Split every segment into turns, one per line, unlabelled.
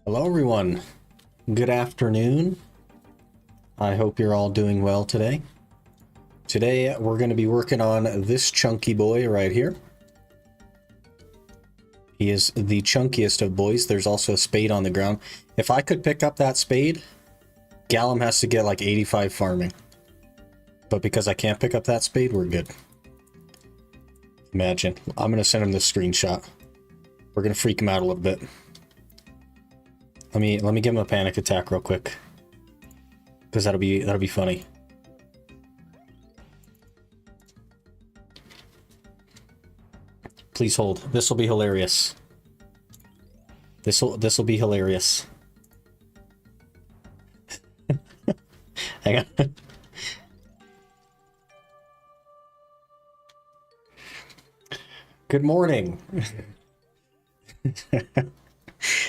Hello everyone, good afternoon. I hope you're all doing well today. Today we're going to be working on this chunky boy right here. He is the chunkiest of boys. There's also a spade on the ground. If I could pick up that spade, Gallum has to get like 85 farming. But because I can't pick up that spade, we're good. Imagine. I'm going to send him this screenshot. We're going to freak him out a little bit. Let me give him a panic attack real quick, because that'll be funny. Please hold. This will be hilarious. This will be hilarious. Hang on. Good morning.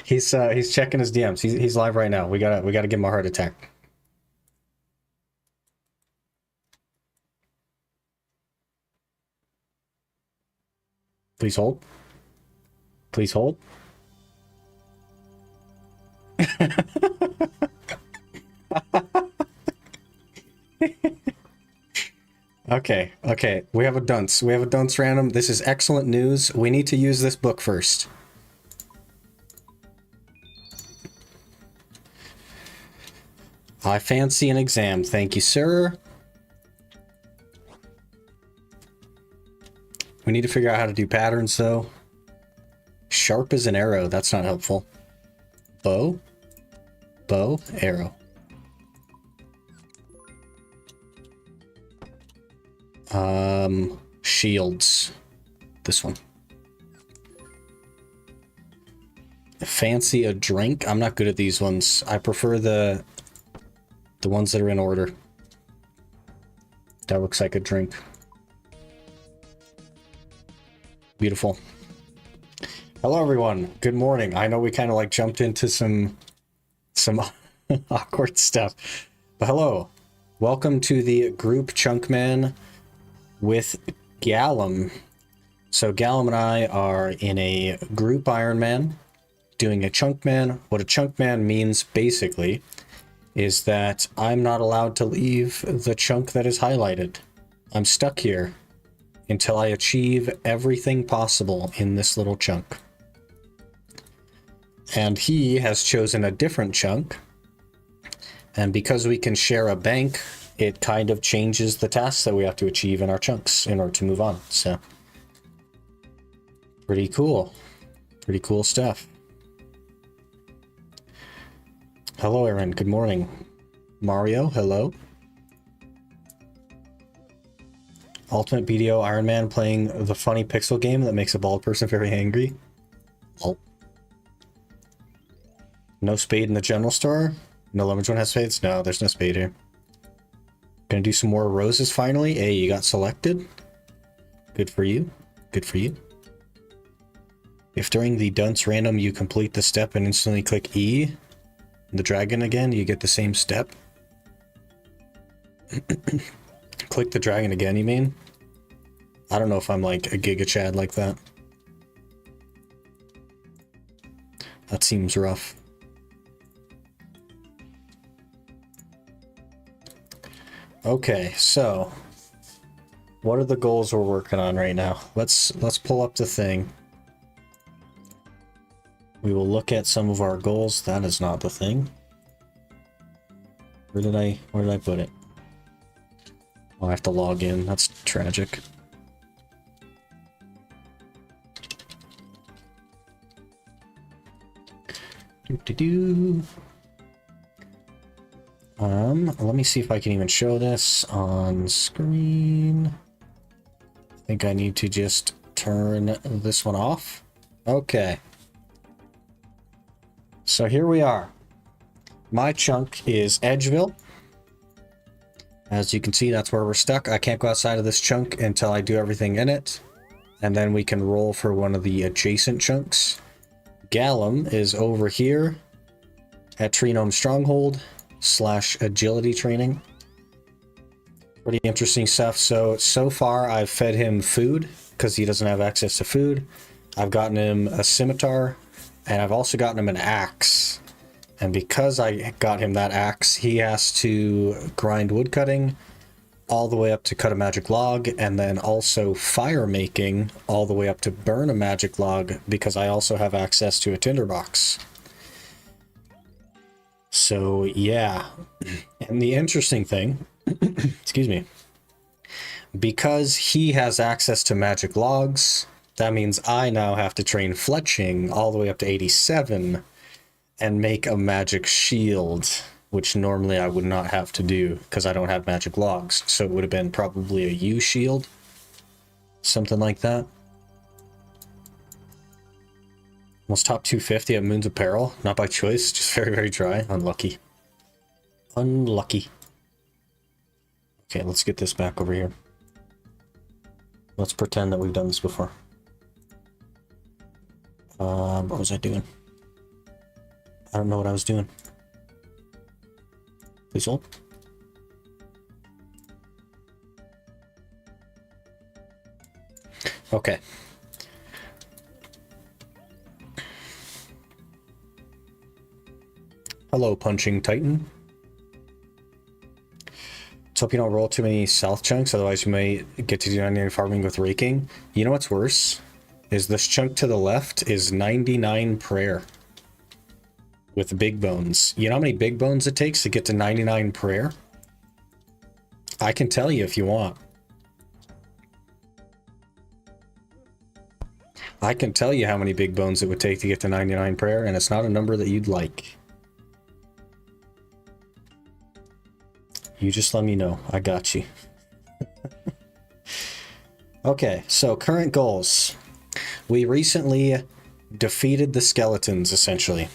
He's checking his DMs. He's live right now. We gotta give him a heart attack. Please hold. Please hold. Okay. We have a dunce. We have a dunce random. This is excellent news. We need to use this book first. I fancy an exam. Thank you, sir. We need to figure out how to do patterns, though. Sharp as an arrow. That's not helpful. Bow. Bow. Arrow. Shields. This one. Fancy a drink. I'm not good at these ones. I prefer the ones that are in order. That looks like a drink. Beautiful. Hello everyone. Good morning. I know we kind of like jumped into some awkward stuff. But hello. Welcome to the group Chunkman with Gallum. So Gallum and I are in a group Iron Man doing a Chunkman. What a Chunkman means basically is that I'm not allowed to leave the chunk that is highlighted. I'm stuck here until I achieve everything possible in this little chunk. And he has chosen a different chunk. And because we can share a bank, it kind of changes the tasks that we have to achieve in our chunks in order to move on. So, pretty cool. Pretty cool stuff. Hello, Aaron. Good morning. Mario, hello. Ultimate BDO Iron Man playing the funny pixel game that makes a bald person very angry. Oh. No spade in the general store? No Lumberjack has spades? No, there's no spade here. Gonna do some more roses finally. Hey, you got selected. Good for you. Good for you. If during the dunce random you complete the step and instantly click E, the dragon again, you get the same step. Click the dragon again, you mean? I don't know if I'm like a Giga Chad like that. That seems rough. Okay, so what are the goals we're working on right now? Let's pull up the thing. We will look at some of our goals. That is not the thing. Where did I put it? Oh, I have to log in. That's tragic. Let me see if I can even show this on screen. I think I need to just turn this one off. Okay. So here we are. My chunk is Edgeville. As you can see, that's where we're stuck. I can't go outside of this chunk until I do everything in it. And then we can roll for one of the adjacent chunks. Gallum is over here at Tree Gnome Stronghold / agility training. Pretty interesting stuff. So far I've fed him food because he doesn't have access to food. I've gotten him a scimitar, and I've also gotten him an axe. And because I got him that axe, he has to grind wood cutting all the way up to cut a magic log, and then also fire making all the way up to burn a magic log, because I also have access to a tinderbox. So yeah, and the interesting thing, excuse me, because he has access to magic logs, that means I now have to train fletching all the way up to 87 and make a magic shield, which normally I would not have to do because I don't have magic logs. So it would have been probably a U shield, something like that. Almost top 250 at Moons of Peril, not by choice, just very, very dry. Unlucky. Unlucky. Okay, let's get this back over here. Let's pretend that we've done this before. What was I doing? I don't know what I was doing. Please hold. Okay. Hello, Punching Titan. Let's hope you don't roll too many south chunks, otherwise you may get to do 99 farming with raking. You know what's worse? Is this chunk to the left is 99 prayer. With big bones. You know how many big bones it takes to get to 99 prayer? I can tell you if you want. I can tell you how many big bones it would take to get to 99 prayer, and it's not a number that you'd like. You just let me know. I got you. Okay, so current goals. We recently defeated the skeletons, essentially.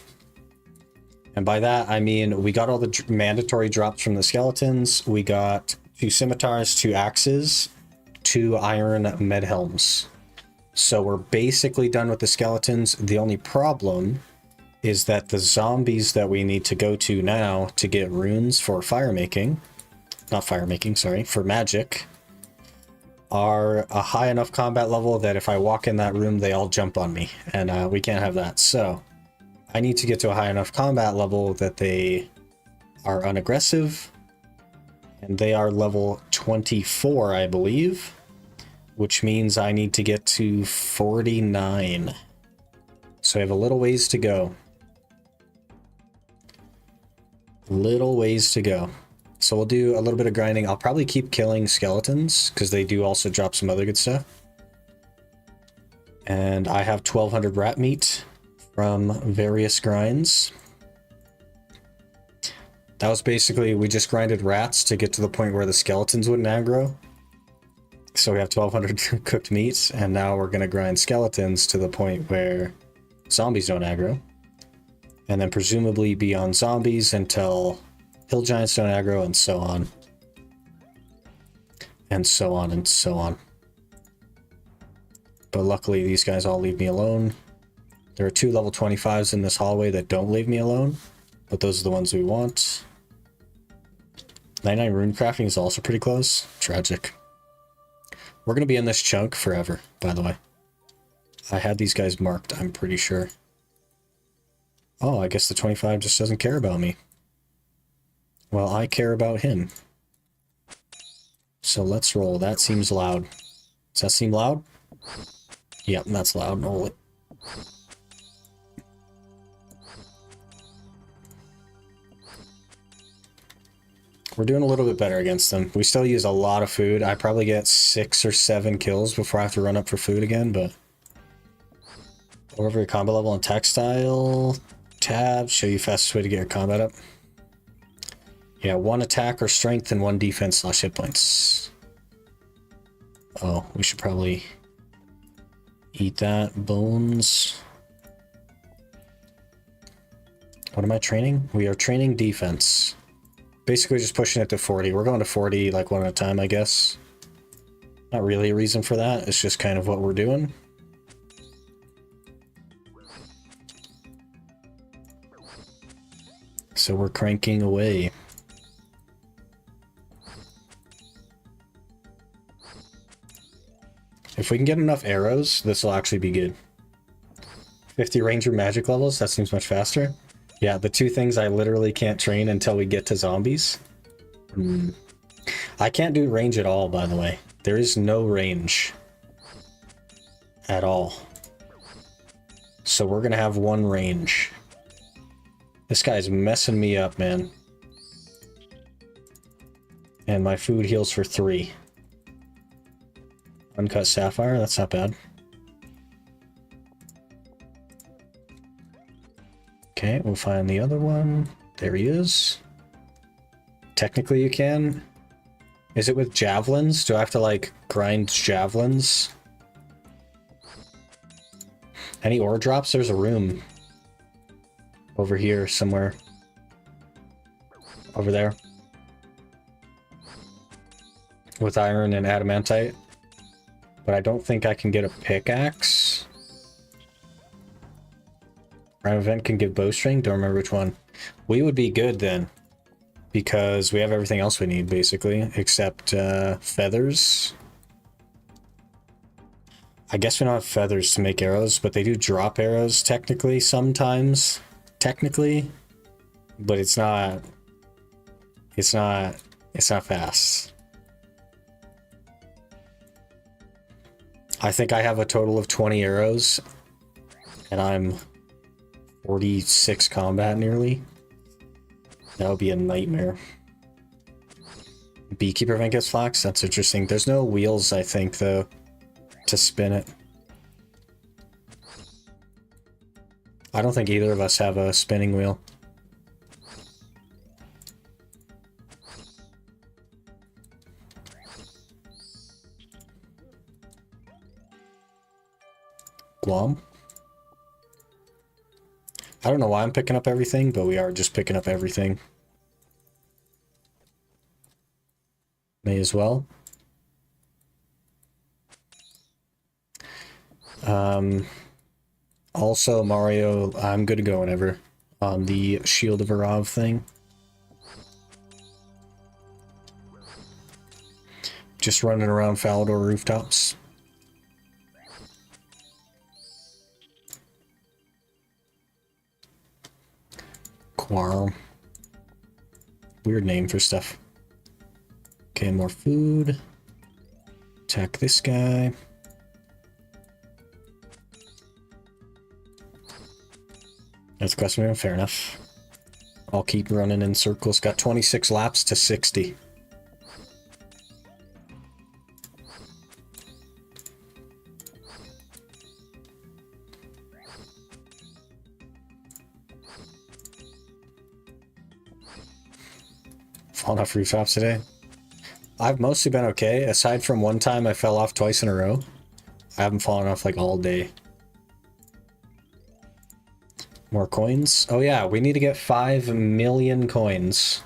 And by that, I mean, we got all the mandatory drops from the skeletons. We got 2 scimitars, 2 axes, 2 iron med helms. So we're basically done with the skeletons. The only problem is that the zombies that we need to go to now to get runes for fire making, not fire making, sorry, for magic, are a high enough combat level that if I walk in that room, they all jump on me, and we can't have that. So I need to get to a high enough combat level that they are unaggressive, and they are level 24, I believe, which means I need to get to 49. So I have a little ways to go. Little ways to go. So we'll do a little bit of grinding. I'll probably keep killing skeletons because they do also drop some other good stuff. And I have 1200 rat meat from various grinds. That was basically, we just grinded rats to get to the point where the skeletons wouldn't aggro. So we have 1200 cooked meats, and now we're going to grind skeletons to the point where zombies don't aggro. And then presumably be on zombies until hill giants don't aggro, and so on. And so on and so on. But luckily these guys all leave me alone. There are 2 level 25s in this hallway that don't leave me alone, but those are the ones we want. 99 rune crafting is also pretty close. Tragic. We're going to be in this chunk forever, by the way. I had these guys marked, I'm pretty sure. Oh, I guess the 25 just doesn't care about me. Well, I care about him. So let's roll. That seems loud. Does that seem loud? Yep, that's loud. Holy. We're doing a little bit better against them. We still use a lot of food. I probably get 6 or 7 kills before I have to run up for food again, but... Over your combat level and textile. Tab, show you fastest way to get your combat up. Yeah, 1 attack or strength and 1 defense / hit points. Oh, we should probably eat that. Bones. What am I training? We are training defense. Basically just pushing it to 40. We're going to 40 like one at a time, I guess. Not really a reason for that. It's just kind of what we're doing. So we're cranking away. If we can get enough arrows, this will actually be good. 50 ranger magic levels, that seems much faster. Yeah, the two things I literally can't train until we get to zombies. I can't do range at all, by the way. There is no range at all. So we're gonna have one range. This guy's messing me up, man. And my food heals for 3. Uncut sapphire, that's not bad. Okay, we'll find the other one. There he is. Technically you can. Is it with javelins? Do I have to like grind javelins? Any ore drops? There's a room over here somewhere. Over there. With iron and adamantite. But I don't think I can get a pickaxe. Prime event can give bowstring. Don't remember which one. We would be good then. Because we have everything else we need, basically. Except feathers. I guess we don't have feathers to make arrows, but they do drop arrows, technically, sometimes. Technically. But it's not... It's not fast. I think I have a total of 20 arrows. And I'm 46 combat nearly. That would be a nightmare. Beekeeper event gets flax? That's interesting. There's no wheels, I think, though, to spin it. I don't think either of us have a spinning wheel. Guam? I don't know why I'm picking up everything, but we are just picking up everything. May as well. Also, Mario, I'm good to go whenever on the Shield of Arav thing. Just running around Falador rooftops. Quarm. Weird name for stuff. Okay, more food. Attack this guy. That's question room, fair enough. I'll keep running in circles. Got 26 laps to 60. Falling off rooftops today. I've mostly been okay, aside from one time I fell off twice in a row. I haven't fallen off like all day. More coins? Oh yeah, we need to get 5 million coins.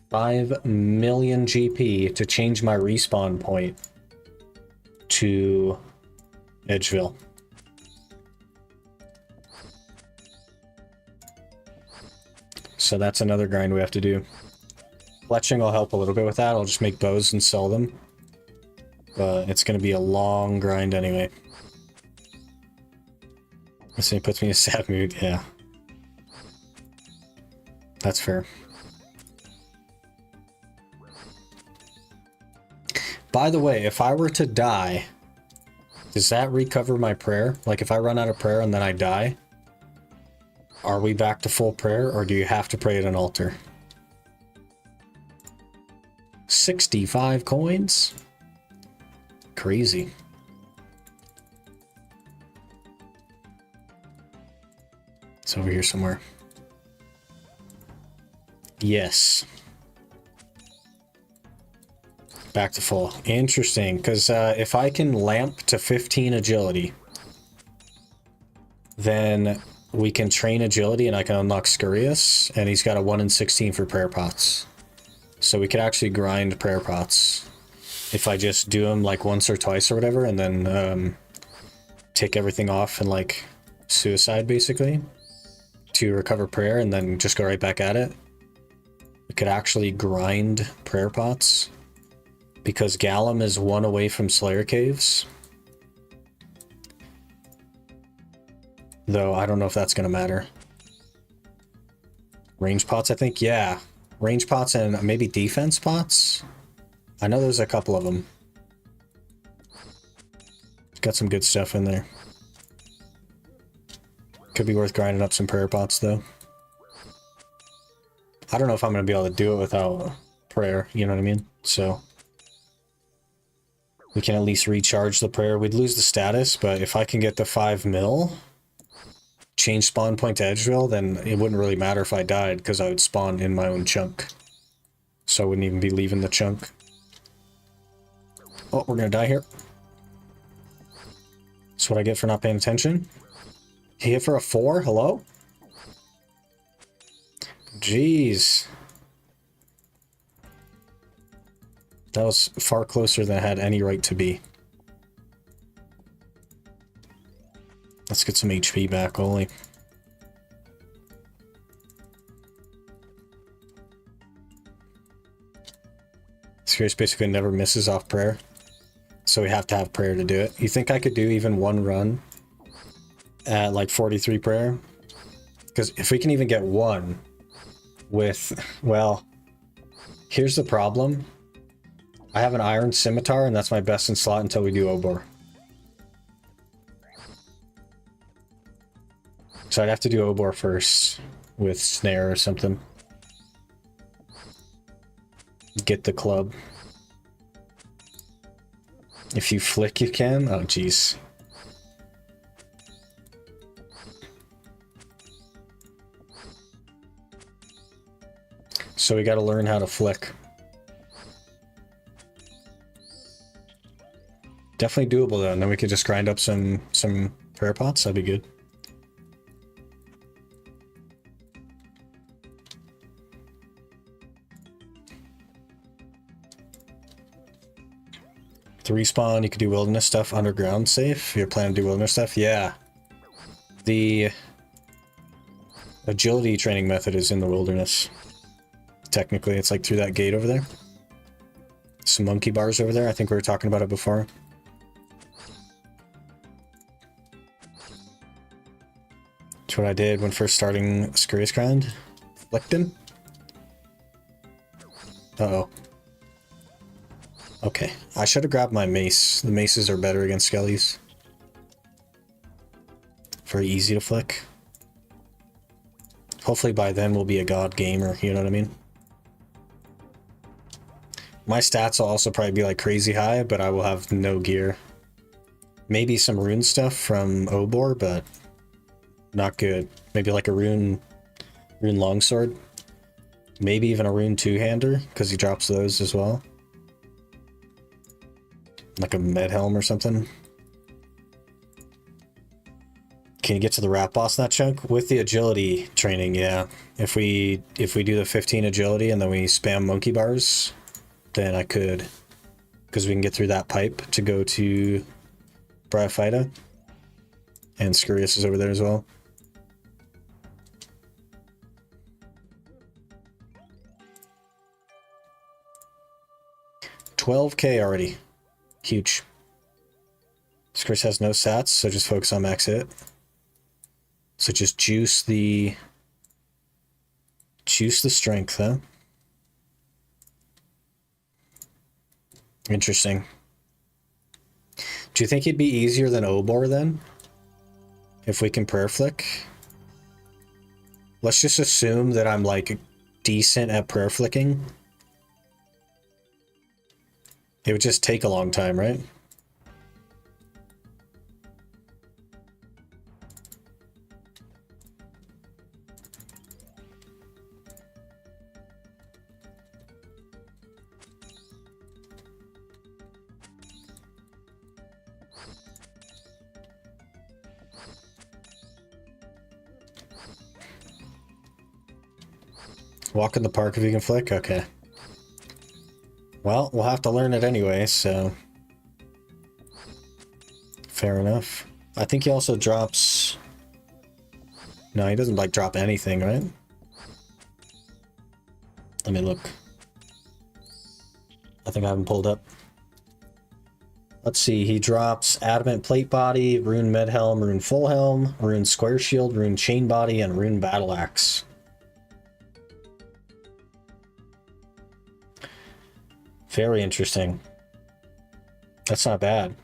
5 million GP to change my respawn point to Edgeville. So that's another grind we have to do. Fletching will help a little bit with that. I'll just make bows and sell them. But it's going to be a long grind anyway. This thing puts me in a sad mood, yeah. That's fair. By the way, if I were to die, does that recover my prayer? Like if I run out of prayer and then I die, are we back to full prayer or do you have to pray at an altar? 65 coins? Crazy. It's over here somewhere. Yes. Back to full. Interesting, because if I can lamp to 15 agility, then we can train agility and I can unlock Scurious, and he's got a 1 in 16 for prayer pots. So we could actually grind prayer pots if I just do them like once or twice or whatever, and then take everything off and like suicide basically to recover prayer and then just go right back at it. We could actually grind prayer pots because Gallum is 1 away from Slayer Caves. Though I don't know if that's going to matter. Range pots, I think? Yeah. Range pots and maybe defense pots? I know there's a couple of them. Got some good stuff in there. Could be worth grinding up some prayer pots, though. I don't know if I'm going to be able to do it without prayer, you know what I mean? So we can at least recharge the prayer. We'd lose the status, but if I can get the 5 mil... change spawn point to edge drill, then it wouldn't really matter if I died because I would spawn in my own chunk. So I wouldn't even be leaving the chunk. Oh, we're gonna die here. That's what I get for not paying attention. He hit for a 4? Hello? Jeez. That was far closer than it had any right to be. Let's get some HP back, holy. Scurious basically never misses off prayer. So we have to have prayer to do it. You think I could do even 1 run at like 43 prayer? Because if we can even get 1 with, well, here's the problem. I have an iron scimitar and that's my best in slot until we do Obor. So I'd have to do Obor first with snare or something. Get the club. If you flick, you can? Oh, jeez. So we gotta learn how to flick. Definitely doable though, and then we could just grind up some prayer pots, that'd be good. To respawn, you could do wilderness stuff underground safe. You're planning to do wilderness stuff? Yeah. The agility training method is in the wilderness. Technically, it's like through that gate over there. Some monkey bars over there. I think we were talking about it before. That's what I did when first starting Scurious Grind. Flicked him. Uh-oh. Okay, I should have grabbed my mace. The maces are better against skellies. Very easy to flick. Hopefully by then we'll be a god gamer, you know what I mean? My stats will also probably be like crazy high, but I will have no gear. Maybe some rune stuff from Obor, but not good. Maybe like a rune longsword. Maybe even a rune two-hander, because he drops those as well. Like a med helm or something. Can you get to the rat boss in that chunk? With the agility training, yeah. If we do the 15 agility and then we spam monkey bars, then I could. Because we can get through that pipe to go to Bryophyta. And Scurious is over there as well. $12K already. Huge. Scurious has no sats, so just focus on max hit. So just juice the strength, huh? Interesting. Do you think it'd be easier than Obor then? If we can prayer flick? Let's just assume that I'm like decent at prayer flicking. It would just take a long time, right? Walk in the park if you can flick? Okay. Well, we'll have to learn it anyway, so... Fair enough. I think he also drops... No, he doesn't, like, drop anything, right? Let me look. I think I haven't pulled up. Let's see, he drops Adamant Plate Body, Rune Medhelm, Rune Full Helm, Rune Square Shield, Rune Chain Body, and Rune Battle Axe. Very interesting. That's not bad.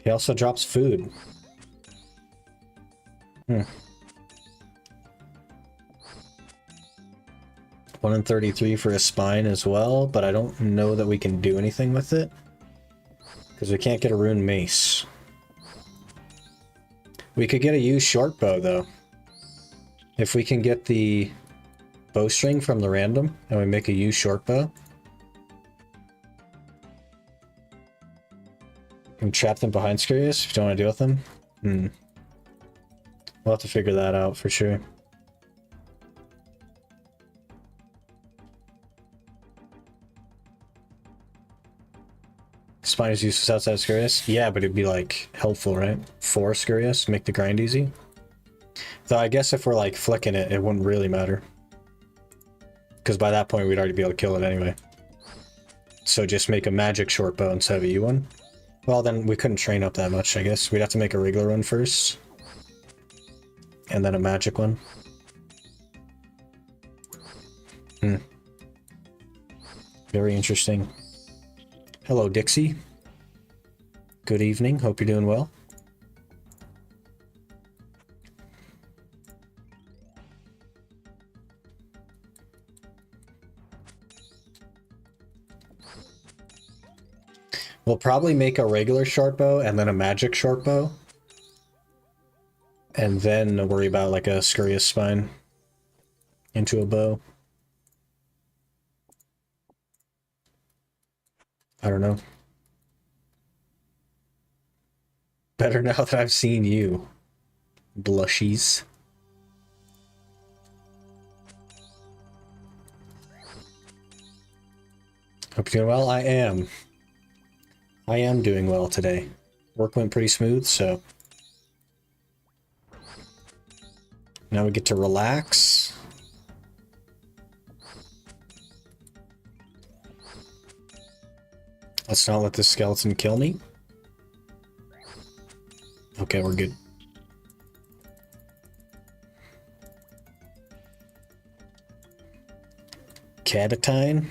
He also drops food. 1 in 33 for a spine as well, but I don't know that we can do anything with it. Because we can't get a rune mace. We could get a used short bow though. If we can get the bowstring from the random and we make a used short bow. And trap them behind Scarius if you don't want to deal with them. We'll have to figure that out for sure. Spine is useless outside of Scarius? Yeah, but it'd be like helpful, right? For Scarius, make the grind easy. Though I guess if we're like flicking it, it wouldn't really matter. Because by that point we'd already be able to kill it anyway. So just make a magic short bow instead of a U one. Well, then we couldn't train up that much, I guess. We'd have to make a regular one first. And then a magic one. Very interesting. Hello, Dixie. Good evening. Hope you're doing well. We'll probably make a regular short bow and then a magic short bow. And then worry about like a Scarius spine into a bow. I don't know. Better now that I've seen you. Blushies. Hope you're doing well. I am. I am doing well today. Work went pretty smooth, so... Now we get to relax. Let's not let this skeleton kill me. Okay, we're good. Catatine.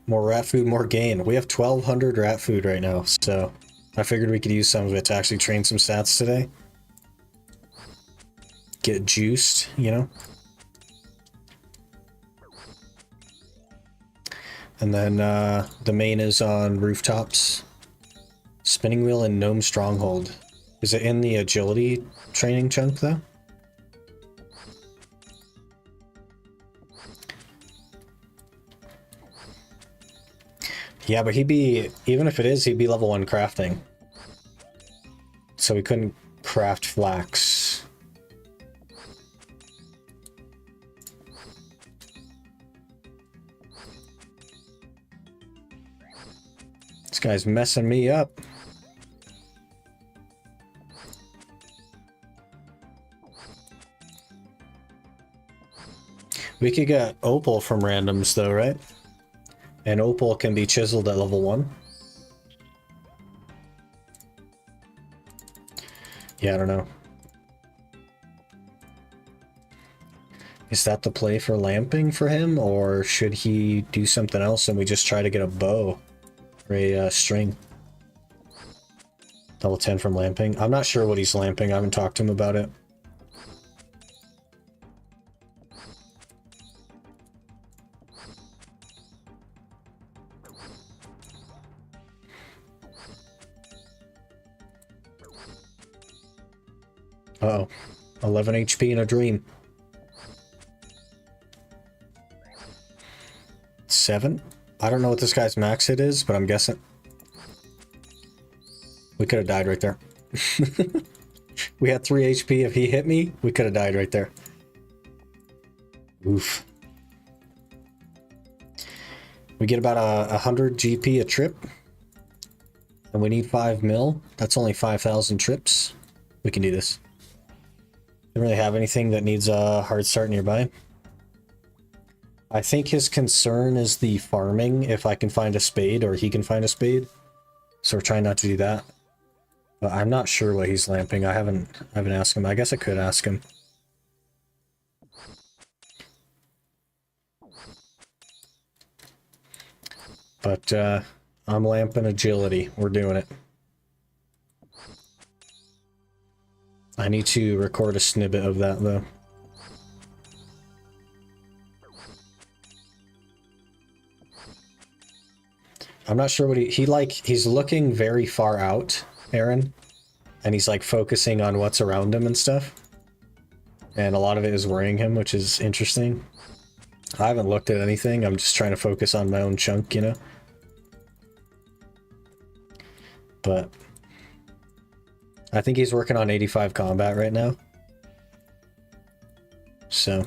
More rat food, more gain. We have 1,200 rat food right now, so I figured we could use some of it to actually train some stats today. Get juiced, you know? And then the main is on rooftops. Spinning wheel and gnome stronghold. Is it in the agility training chunk though? Yeah, but he'd be, even if it is, he'd be level 1 crafting. So we couldn't craft flax. This guy's messing me up. We could get opal from randoms though, right? And opal can be chiseled at level 1. Yeah, I don't know. Is that the play for lamping for him, or should he do something else and we just try to get a bow or a string? Level 10 from lamping. I'm not sure what he's lamping. I haven't talked to him about it. Uh-oh. 11 HP in a dream. 7? I don't know what this guy's max hit is, but I'm guessing. We could have died right there. We had 3 HP. If he hit me, we could have died right there. Oof. We get about 100 GP a trip. And we need 5 mil. That's only 5,000 trips. We can do this. Don't really have anything that needs a hard start nearby. I think his concern is the farming, if I can find a spade or he can find a spade. So we're trying not to do that. But I'm not sure what he's lamping. I haven't asked him. I guess I could ask him. But I'm lamping agility. We're doing it. I need to record a snippet of that though. I'm not sure what he's looking very far out, Aaron, and he's like focusing on what's around him and stuff. And a lot of it is worrying him, which is interesting. I haven't looked at anything. I'm just trying to focus on my own chunk, you know? But I think he's working on 85 combat right now. So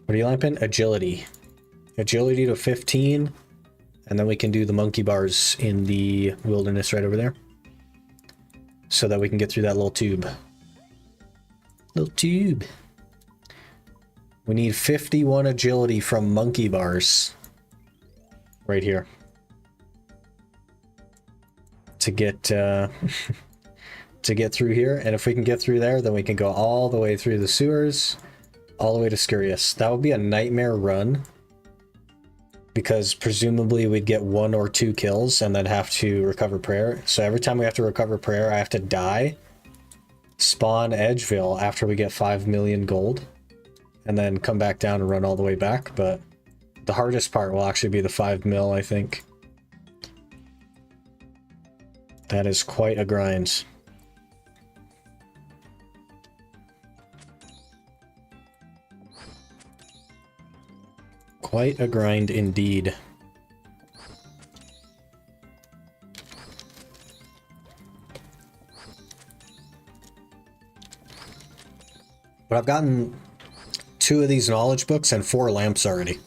what are you lamping? Agility. Agility to 15, and then we can do the monkey bars in the wilderness right over there. So that we can get through that little tube. Little tube. We need 51 agility from monkey bars. Right here. To get to get through here, and if we can get through there, then we can go all the way through the sewers, all the way to Scurious. That would be a nightmare run, because presumably we'd get 1 or 2 kills and then have to recover prayer. So every time we have to recover prayer, I have to die, spawn Edgeville after we get 5 million gold, and then come back down and run all the way back. But the hardest part will actually be the 5 mil, I think. That is quite a grind. Quite a grind indeed. But I've gotten 2 of these knowledge books and 4 lamps already.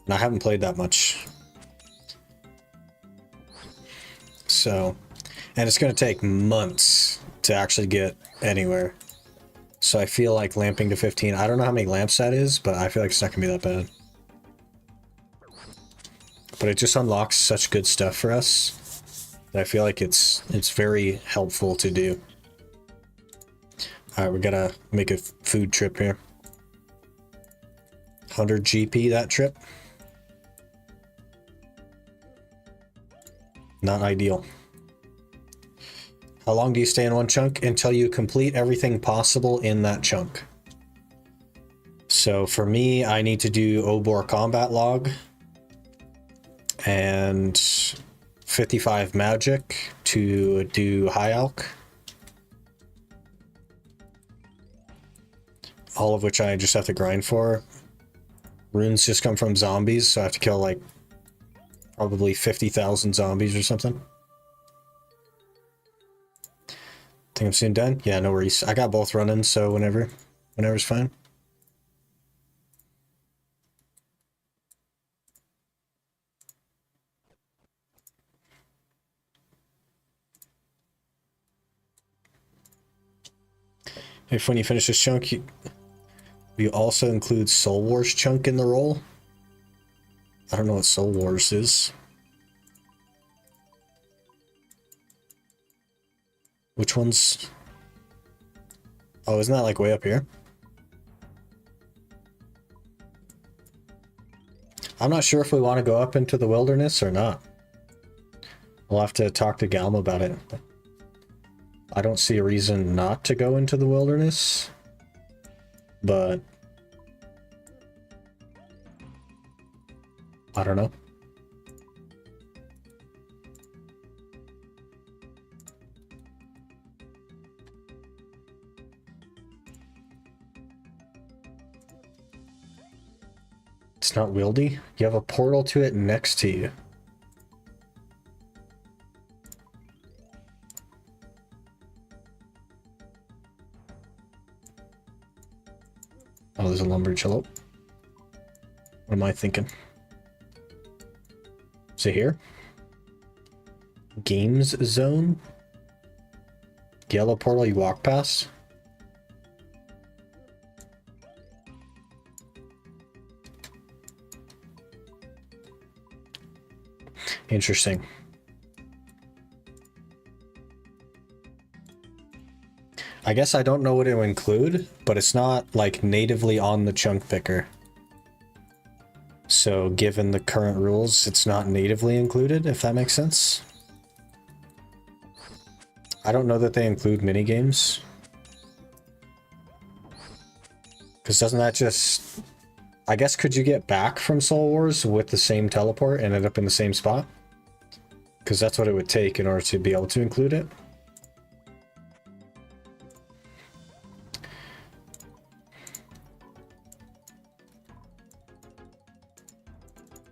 And I haven't played that much. So, and it's going to take months to actually get anywhere. So I feel like lamping to 15, I don't know how many lamps that is, but I feel like it's not going to be that bad. But it just unlocks such good stuff for us that I feel like it's very helpful to do. Alright, we gotta make a food trip here. 100 GP that trip. Not ideal. How long do you stay in one chunk? Until you complete everything possible in that chunk. So for me, I need to do Obor combat log and 55 magic to do high alch. All of which I just have to grind for. Runes just come from zombies, so I have to kill like probably 50,000 zombies or something. Think I'm soon done? Yeah, no worries. I got both running, so whenever's fine. If when you finish this chunk, you also include Soul Wars chunk in the roll. I don't know what Soul Wars is. Which one's... Oh, isn't that like way up here? I'm not sure if we want to go up into the wilderness or not. We'll have to talk to Galma about it. I don't see a reason not to go into the wilderness. But... I don't know. It's not wieldy? You have a portal to it next to you. Oh, there's a lumberjack. What am I thinking? Is it here? Games zone? Yellow portal you walk past? Interesting. I guess I don't know what it will include, but it's not like natively on the chunk picker. So given the current rules, it's not natively included, if that makes sense. I don't know that they include minigames. Because doesn't that just... I guess could you get back from Soul Wars with the same teleport and end up in the same spot? Because that's what it would take in order to be able to include it.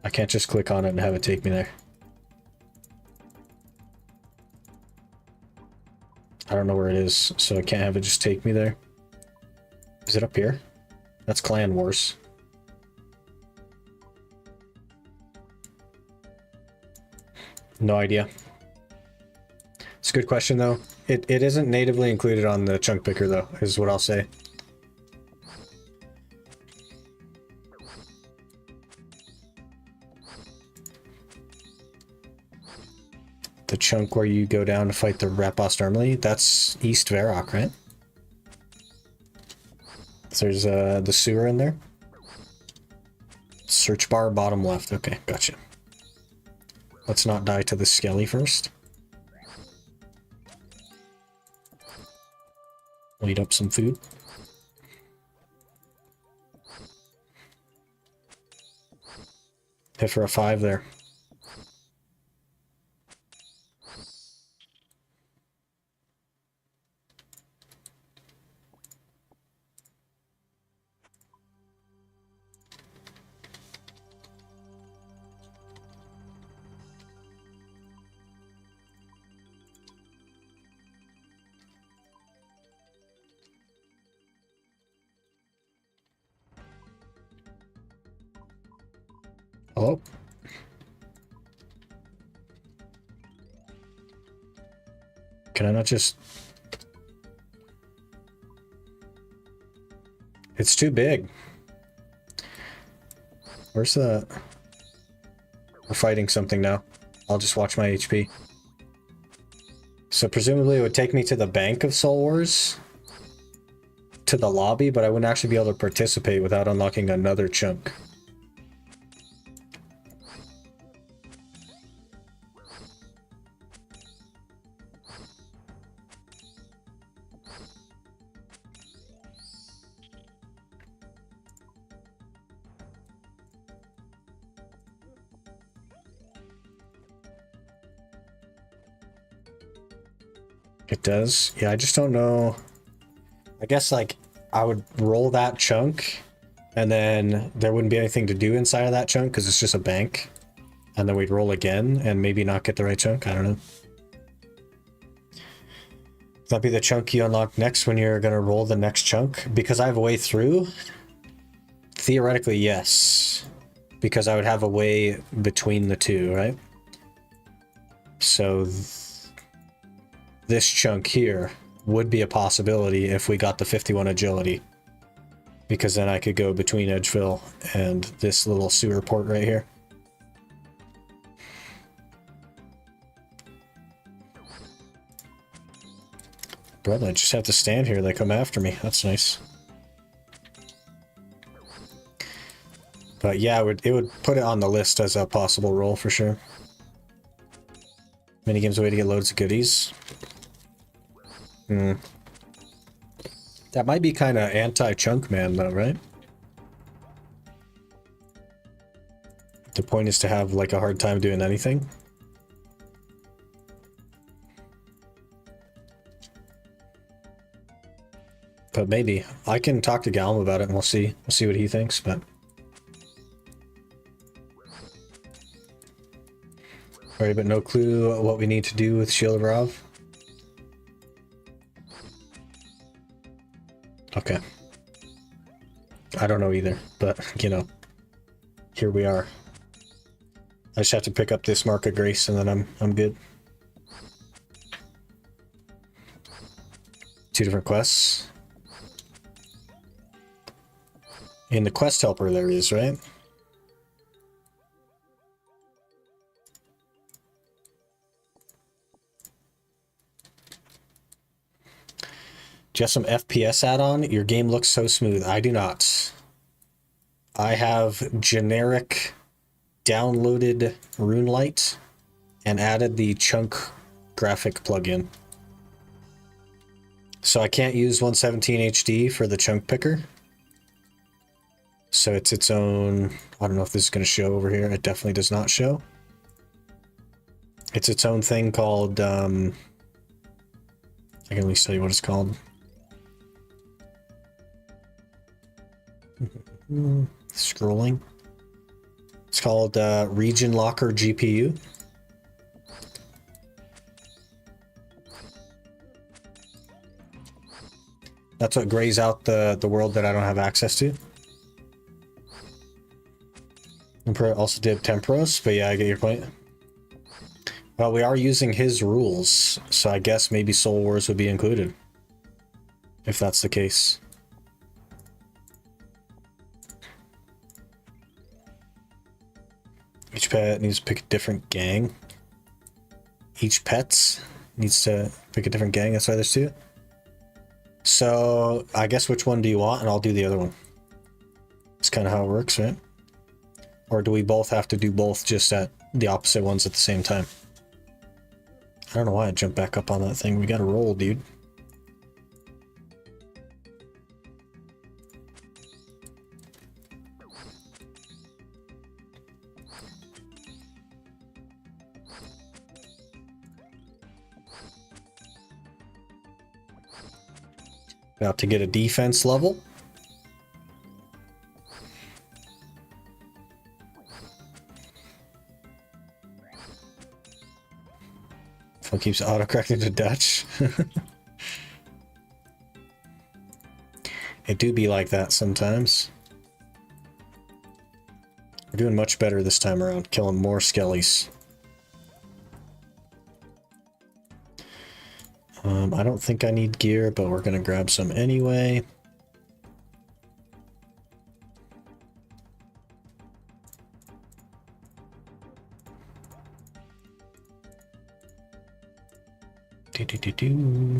I can't just click on it and have it take me there. I don't know where it is, so I can't have it just take me there. Is it up here? That's Clan Wars. No idea. It's a good question, though. It isn't natively included on the chunk picker, though, is what I'll say. The chunk where you go down to fight the Rat Boss normally, that's East Varrock, right? So there's the sewer in there. Search bar, bottom left. Okay, gotcha. Let's not die to the skelly first. We'll eat up some food. Hit for a 5 there. Hello? Can I not just... It's too big. Where's the... We're fighting something now. I'll just watch my HP. So presumably it would take me to the bank of Soul Wars, to the lobby, but I wouldn't actually be able to participate without unlocking another chunk. It does? Yeah, I just don't know. I guess, like, I would roll that chunk, and then there wouldn't be anything to do inside of that chunk, because it's just a bank. And then we'd roll again, and maybe not get the right chunk. I don't know. That'd be the chunk you unlock next when you're going to roll the next chunk. Because I have a way through? Theoretically, yes. Because I would have a way between the two, right? So... this chunk here would be a possibility if we got the 51 agility. Because then I could go between Edgefill and this little sewer port right here. Brother, I just have to stand here. They come after me. That's nice. But yeah, it would put it on the list as a possible roll for sure. Minigame's a way to get loads of goodies. That might be kind of anti-Chunkman though, right? The point is to have like a hard time doing anything. But maybe. I can talk to Galm about it and we'll see. We'll see what he thinks, but... Sorry, but no clue what we need to do with Shield Rav. Okay. I don't know either, but, you know, here we are. I just have to pick up this Mark of Grace and then I'm good. 2 different quests. In the quest helper there is, right? Do you have some FPS add-on? Your game looks so smooth. I do not. I have generic downloaded RuneLite and added the Chunk graphic plugin. So I can't use 117 HD for the Chunk picker. So it's its own... I don't know if this is going to show over here. It definitely does not show. It's its own thing called... I can at least tell you what it's called. Scrolling. It's called Region Locker GPU. That's what grays out the world that I don't have access to. Emperor also did Temporos, but yeah, I get your point. Well, we are using his rules, so I guess maybe Soul Wars would be included. If that's the case. Each pet needs to pick a different gang. Each pet needs to pick a different gang, that's why there's 2. So, I guess which one do you want, and I'll do the other one. It's kind of how it works, right? Or do we both have to do both just at the opposite ones at the same time? I don't know why I jumped back up on that thing. We gotta roll, dude. About to get a defense level. Phone keeps autocorrecting to Dutch. It do be like that sometimes. We're doing much better this time around, killing more skellies. I don't think I need gear, but we're gonna grab some anyway. Do.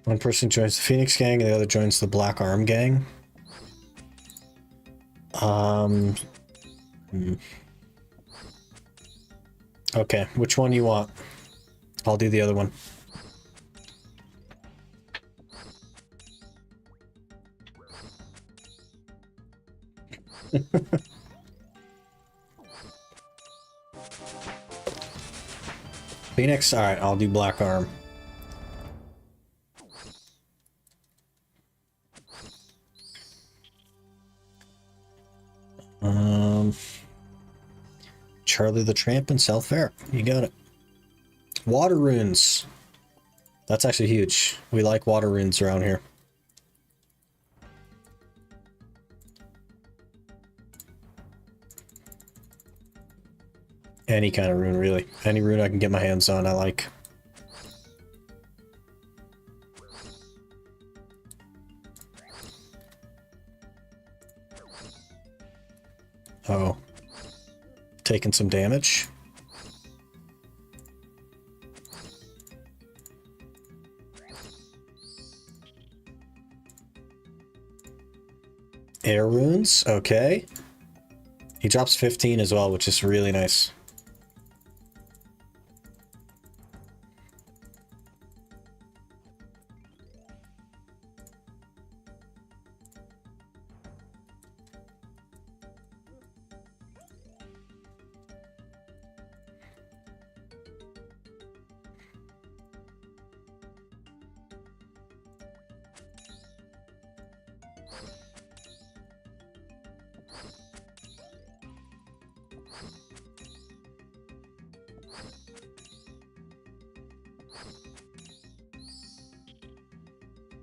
One person joins the Phoenix gang and the other joins the Black Arm gang. Okay, which one do you want? I'll do the other one. Phoenix? Alright, I'll do Black Arm. Charlie the Tramp and South Fair. You got it. Water runes. That's actually huge. We like water runes around here. Any kind of rune, really. Any rune I can get my hands on, I like. Oh. Taking some damage. Air runes, okay. He drops 15 as well, which is really nice.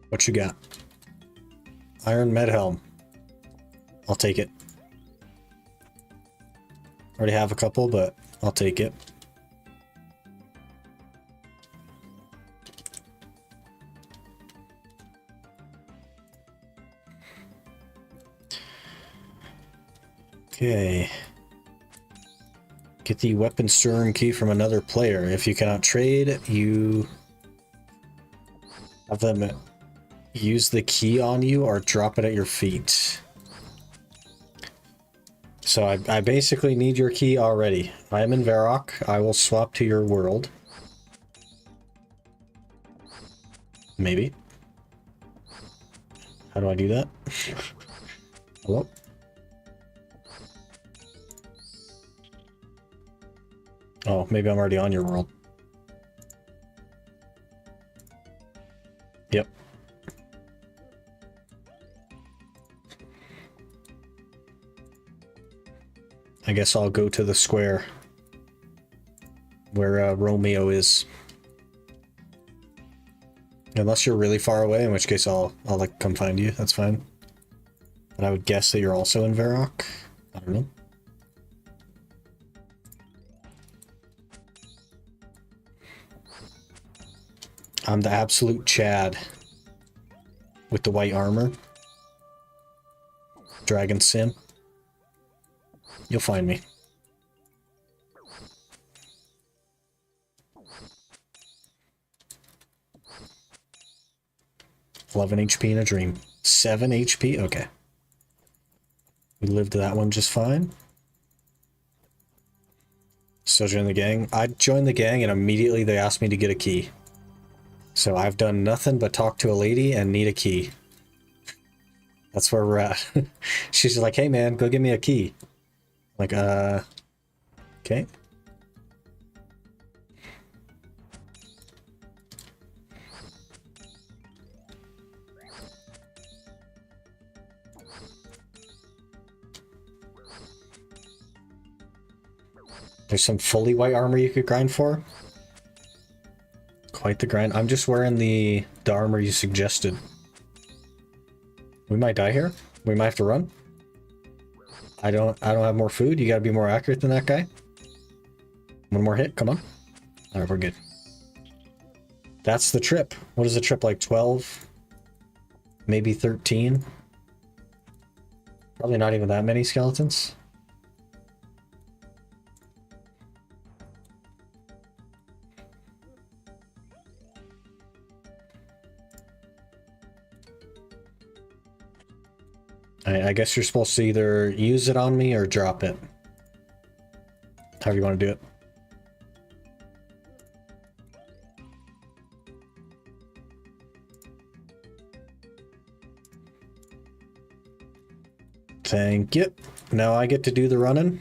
What you got? Iron Med Helm. I'll take it. Already have a couple, but I'll take it. Okay. Get the weapon storing key from another player. If you cannot trade, you have them use the key on you or drop it at your feet. So I basically need your key already. I am in Varrock. I will swap to your world. Maybe. How do I do that? Hello? Oh, maybe I'm already on your world. Yep. I guess I'll go to the square where Romeo is. Unless you're really far away, in which case I'll like come find you. That's fine. But I would guess that you're also in Varrock. I don't know. I'm the absolute Chad with the white armor. Dragon Sim. You'll find me. $11 HP in a dream. 7 HP? Okay. We lived that one just fine. Still join the gang. I joined the gang and immediately they asked me to get a key. So I've done nothing but talk to a lady and need a key. That's where we're at. She's just like, hey man, go get me a key. Like, okay. There's some fully white armor you could grind for. Quite the grind. I'm just wearing the armor you suggested. We might die here. We might have to run. I don't have more food. You gotta be more accurate than that guy. One more hit, come on. Alright, we're good. That's the trip. What is the trip like? 12? Maybe 13? Probably not even that many skeletons. I guess you're supposed to either use it on me or drop it. However you want to do it. Thank you. Now I get to do the running.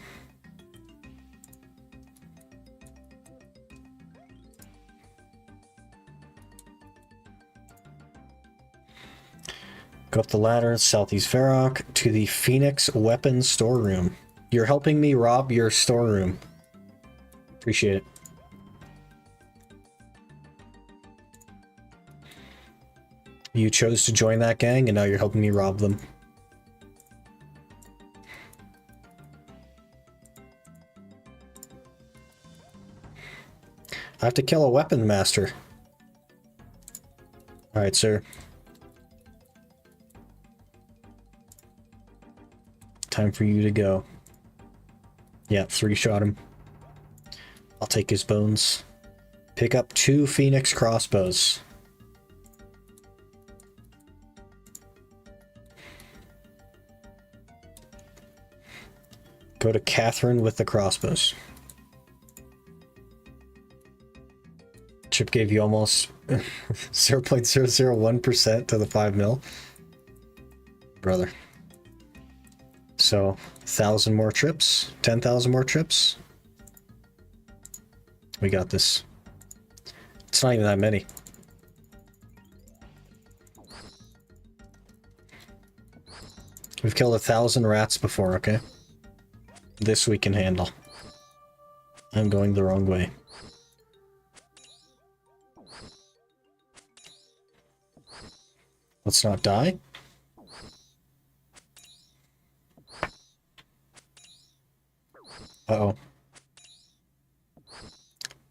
Go up the ladder, Southeast Varrock, to the Phoenix Weapons Storeroom. You're helping me rob your storeroom. Appreciate it. You chose to join that gang, and now you're helping me rob them. I have to kill a weapon master. Alright, sir. Time for you to go. Yeah, 3-shot him. I'll take his bones. Pick up 2 Phoenix crossbows. Go to Catherine with the crossbows. Chip gave you almost 0.001% to the 5 mil. Brother. So, 1,000 more trips, 10,000 more trips. We got this. It's not even that many. We've killed 1,000 rats before, okay? This we can handle. I'm going the wrong way. Let's not die. Uh-oh.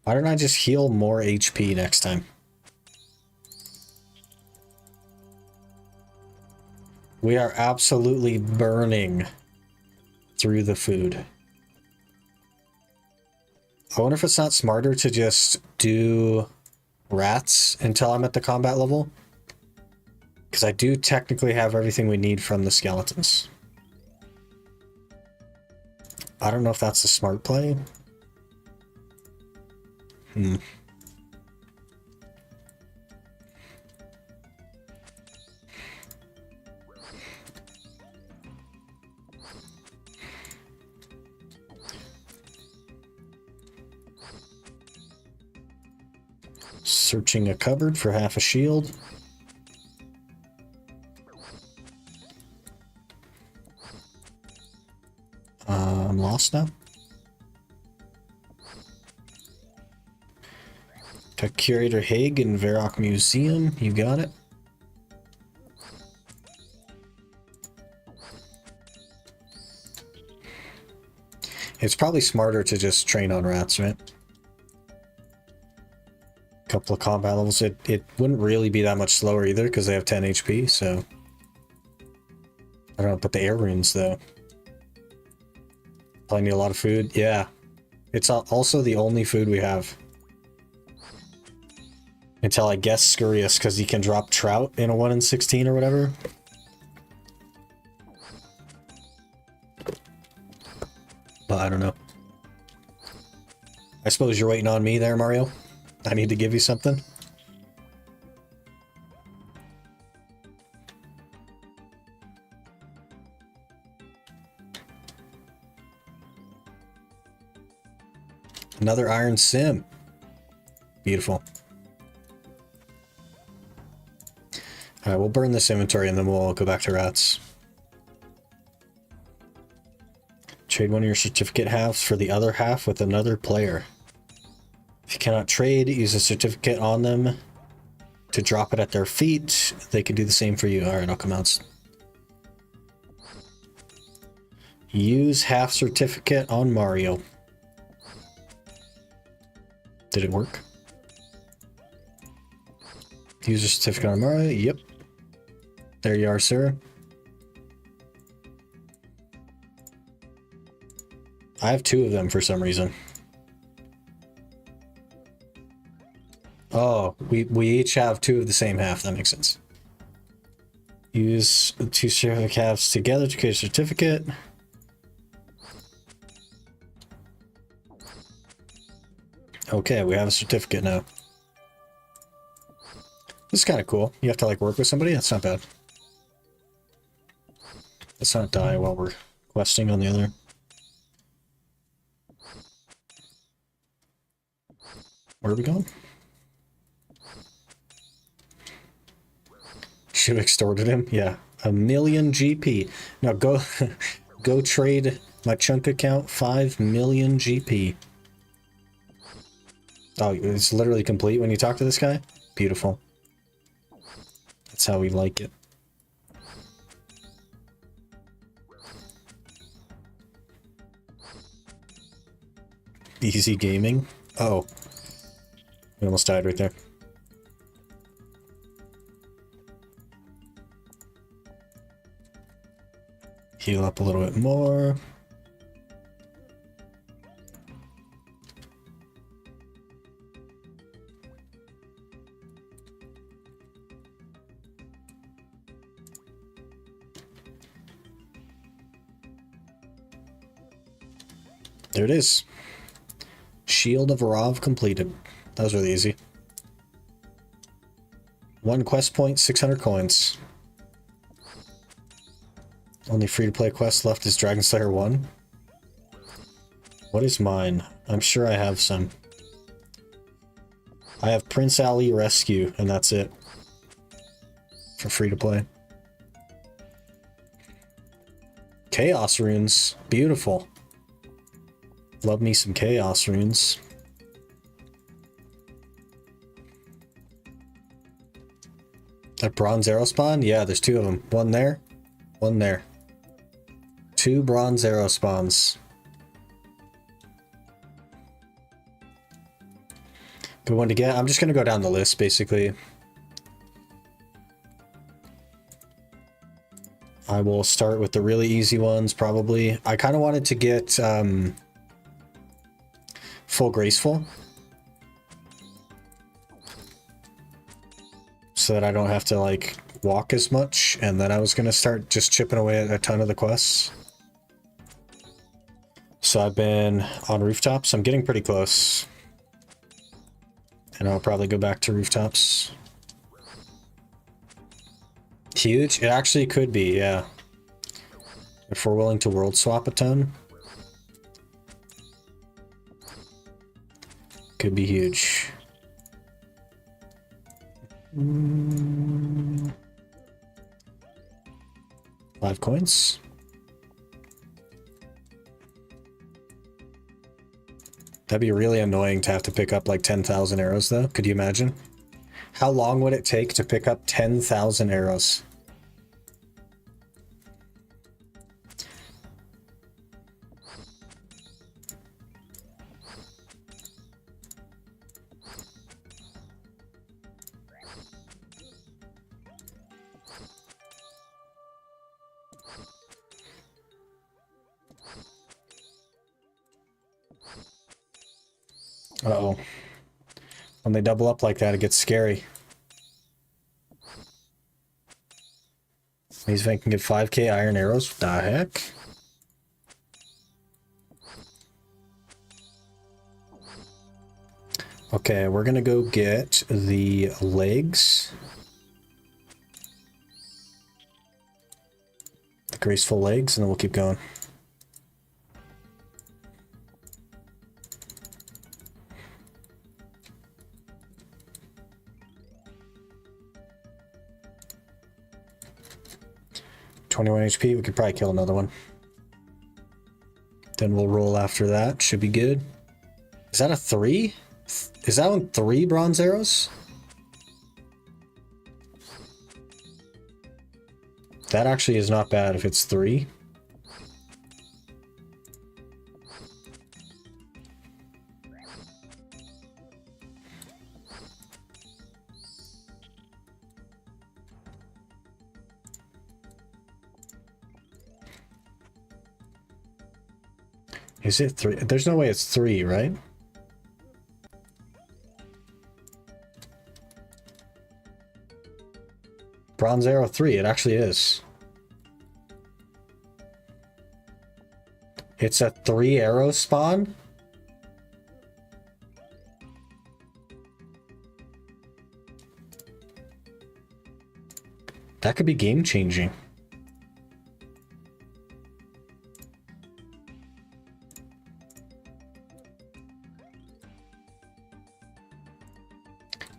Why don't I just heal more HP next time? We are absolutely burning through the food. I wonder if it's not smarter to just do rats until I'm at the combat level. Because I do technically have everything we need from the skeletons. I don't know if that's a smart play. Searching a cupboard for half a shield. I'm lost now. Tech Curator Haig in Varrock Museum. You got it. It's probably smarter to just train on rats, right? Couple of combat levels. It wouldn't really be that much slower either because they have 10 HP, so I don't know, but the air runes though. Probably need a lot of food. Yeah. It's also the only food we have. Until I guess Scurious, because he can drop trout in a 1 in 16 or whatever. But I don't know. I suppose you're waiting on me there, Mario? I need to give you something? Another iron sim. Beautiful. Alright, we'll burn this inventory and then we'll go back to rats. Trade one of your certificate halves for the other half with another player. If you cannot trade, use a certificate on them to drop it at their feet. They could do the same for you. Alright, I'll come out. Use half certificate on Mario. Did it work? Use a certificate on Mario. Yep. There you are, sir. I have 2 of them for some reason. Oh, we each have 2 of the same half. That makes sense. Use 2 certificate halves together to create a certificate. Okay, we have a certificate now. This is kind of cool. You have to like work with somebody. That's not bad. Let's not die while we're questing on the other. Where are we going? Should have extorted him. Yeah, 1,000,000 GP. Now go, go trade my chunk account 5,000,000 GP. Oh, it's literally complete when you talk to this guy. Beautiful. That's how we like it. Easy gaming. Oh, we almost died right there. Heal up a little bit more. There it is. Shield of Rov completed. That was really easy. 1 quest point, 600 coins. Only free-to-play quest left is Dragon Slayer 1. What is mine? I'm sure I have some. I have Prince Ali Rescue, and that's it. For free-to-play. Chaos runes. Beautiful. Love me some chaos runes. A bronze arrow spawn? Yeah, there's two of them. One there, one there. Two bronze arrow spawns. Good one to get. I'm just going to go down the list, basically. I will start with the really easy ones, probably. I kind of wanted to get full graceful, so that I don't have to, like, walk as much. And then I was going to start just chipping away at a ton of the quests. So I've been on rooftops. I'm getting pretty close. And I'll probably go back to rooftops. Huge? It actually could be, yeah. If we're willing to world swap a ton. Could be huge. 5 coins. That'd be really annoying to have to pick up like 10,000 arrows though. Could you imagine? How long would it take to pick up 10,000 arrows? Uh-oh. When they double up like that, it gets scary. These men can get 5k iron arrows? What the heck? Okay, we're gonna go get the legs. The graceful legs, and then we'll keep going. $21 HP, we could probably kill another one. Then we'll roll after that, should be good. Is that a 3? Is that one 3 bronze arrows? That actually is not bad if it's 3. Is it 3? There's no way it's 3, right? Bronze arrow 3, it actually is. It's a 3 arrow spawn? That could be game changing.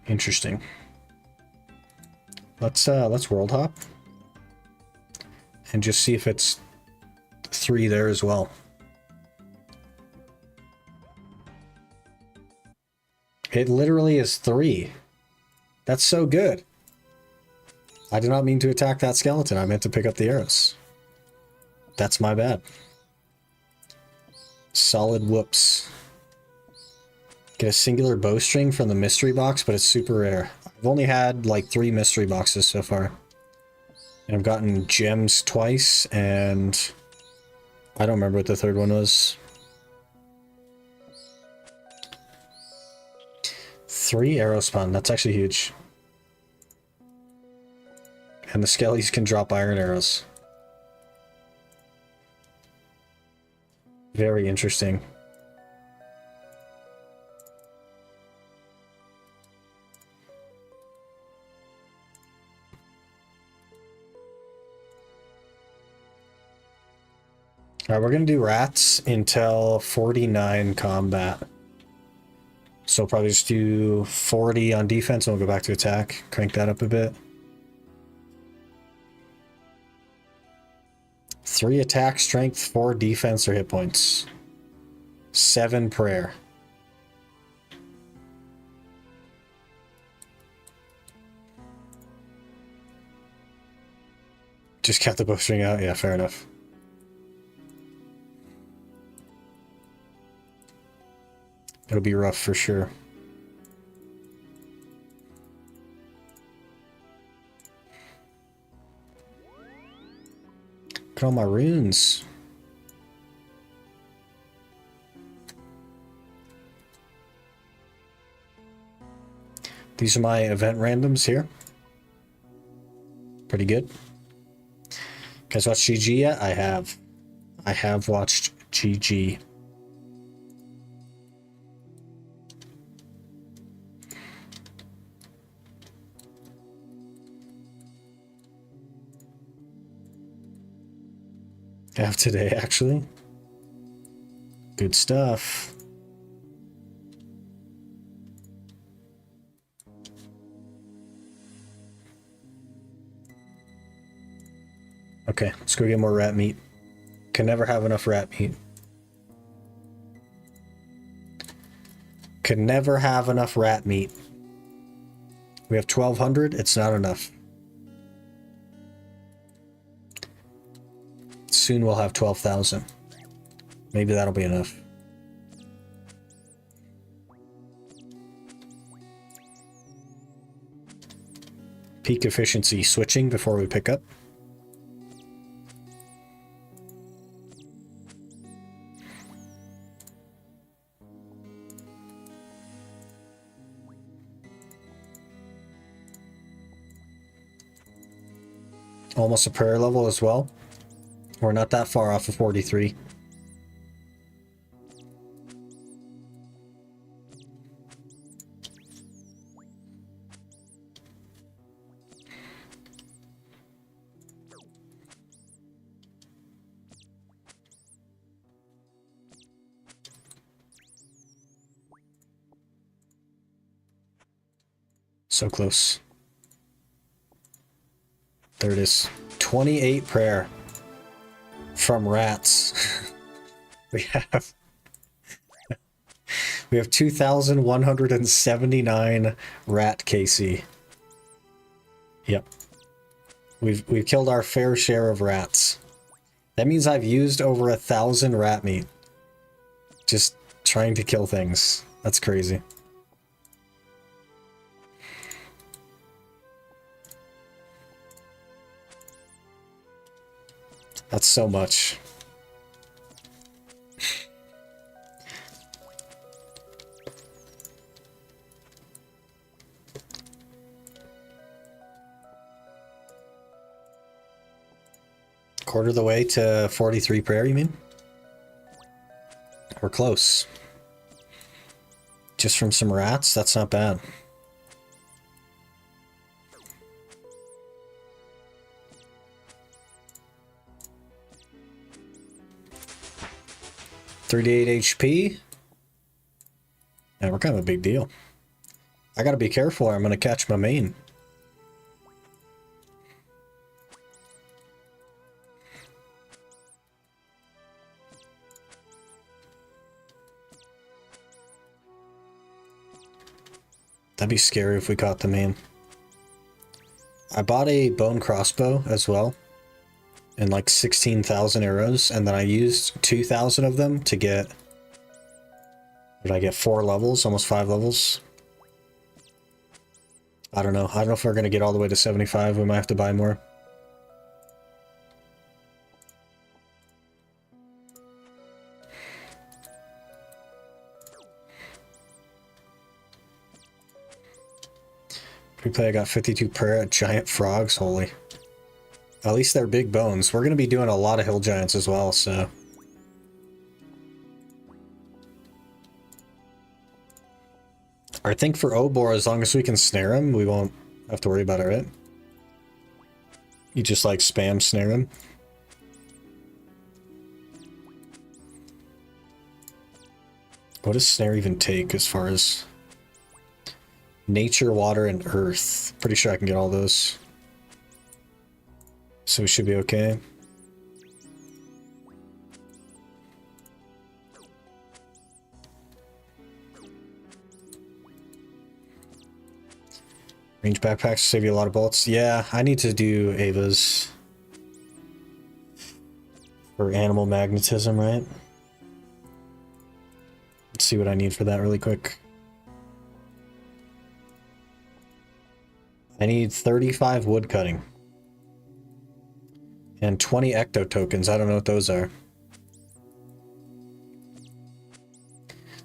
Interesting. Let's world hop and just see if it's 3 there as well. It literally is 3. That's so good. I did not mean to attack that skeleton. I meant to pick up the arrows. That's my bad. Solid whoops. Get a singular bowstring from the mystery box, but it's super rare. I've only had like 3 mystery boxes so far. And I've gotten gems twice, and I don't remember what the third one was. 3 arrow spawn, that's actually huge. And the skellies can drop iron arrows. Very interesting. Alright, we're gonna do rats until 49 combat. So probably just do 40 on defense and we'll go back to attack. Crank that up a bit. 3 attack, strength, 4 defense or hit points. 7 prayer. Just kept the bowstring out? Yeah, fair enough. It'll be rough for sure. Look at all my runes. These are my event randoms here. Pretty good. Guys watch GG yet? I have. I have watched GG. I have today, actually. Good stuff. Okay, let's go get more rat meat. Can never have enough rat meat. Can never have enough rat meat. We have 1,200. It's not enough. Soon we'll have 12,000. Maybe that'll be enough. Peak efficiency switching before we pick up. Almost a prayer level as well. We're not that far off of 43. So close. There it is. 28 prayer from rats. we have 2,179 rat KC. Yep. We've killed our fair share of rats. That means I've used over 1,000 rat meat. Just trying to kill things. That's crazy. That's so much. Quarter of the way to 43 prayer, you mean? We're close. Just from some rats? That's not bad. $38 HP. And we're kind of a big deal. I gotta be careful or I'm gonna catch my main. That'd be scary if we caught the main. I bought a bone crossbow as well. And like 16,000 arrows, and then I used 2,000 of them to get... Did I get 4 levels? Almost 5 levels? I don't know. I don't know if we're going to get all the way to 75. We might have to buy more. Replay, I got 52 prayer giant frogs. Holy. At least they're big bones. We're going to be doing a lot of hill giants as well, so... I think for Obor, as long as we can snare him, we won't have to worry about it, right? You just, like, spam snare him. What does snare even take as far as... Nature, water, and earth. Pretty sure I can get all those. So we should be okay. Range backpacks save you a lot of bullets. Yeah, I need to do Ava's. For animal magnetism, right? Let's see what I need for that really quick. I need 35 wood cutting. And 20 ecto tokens. I don't know what those are.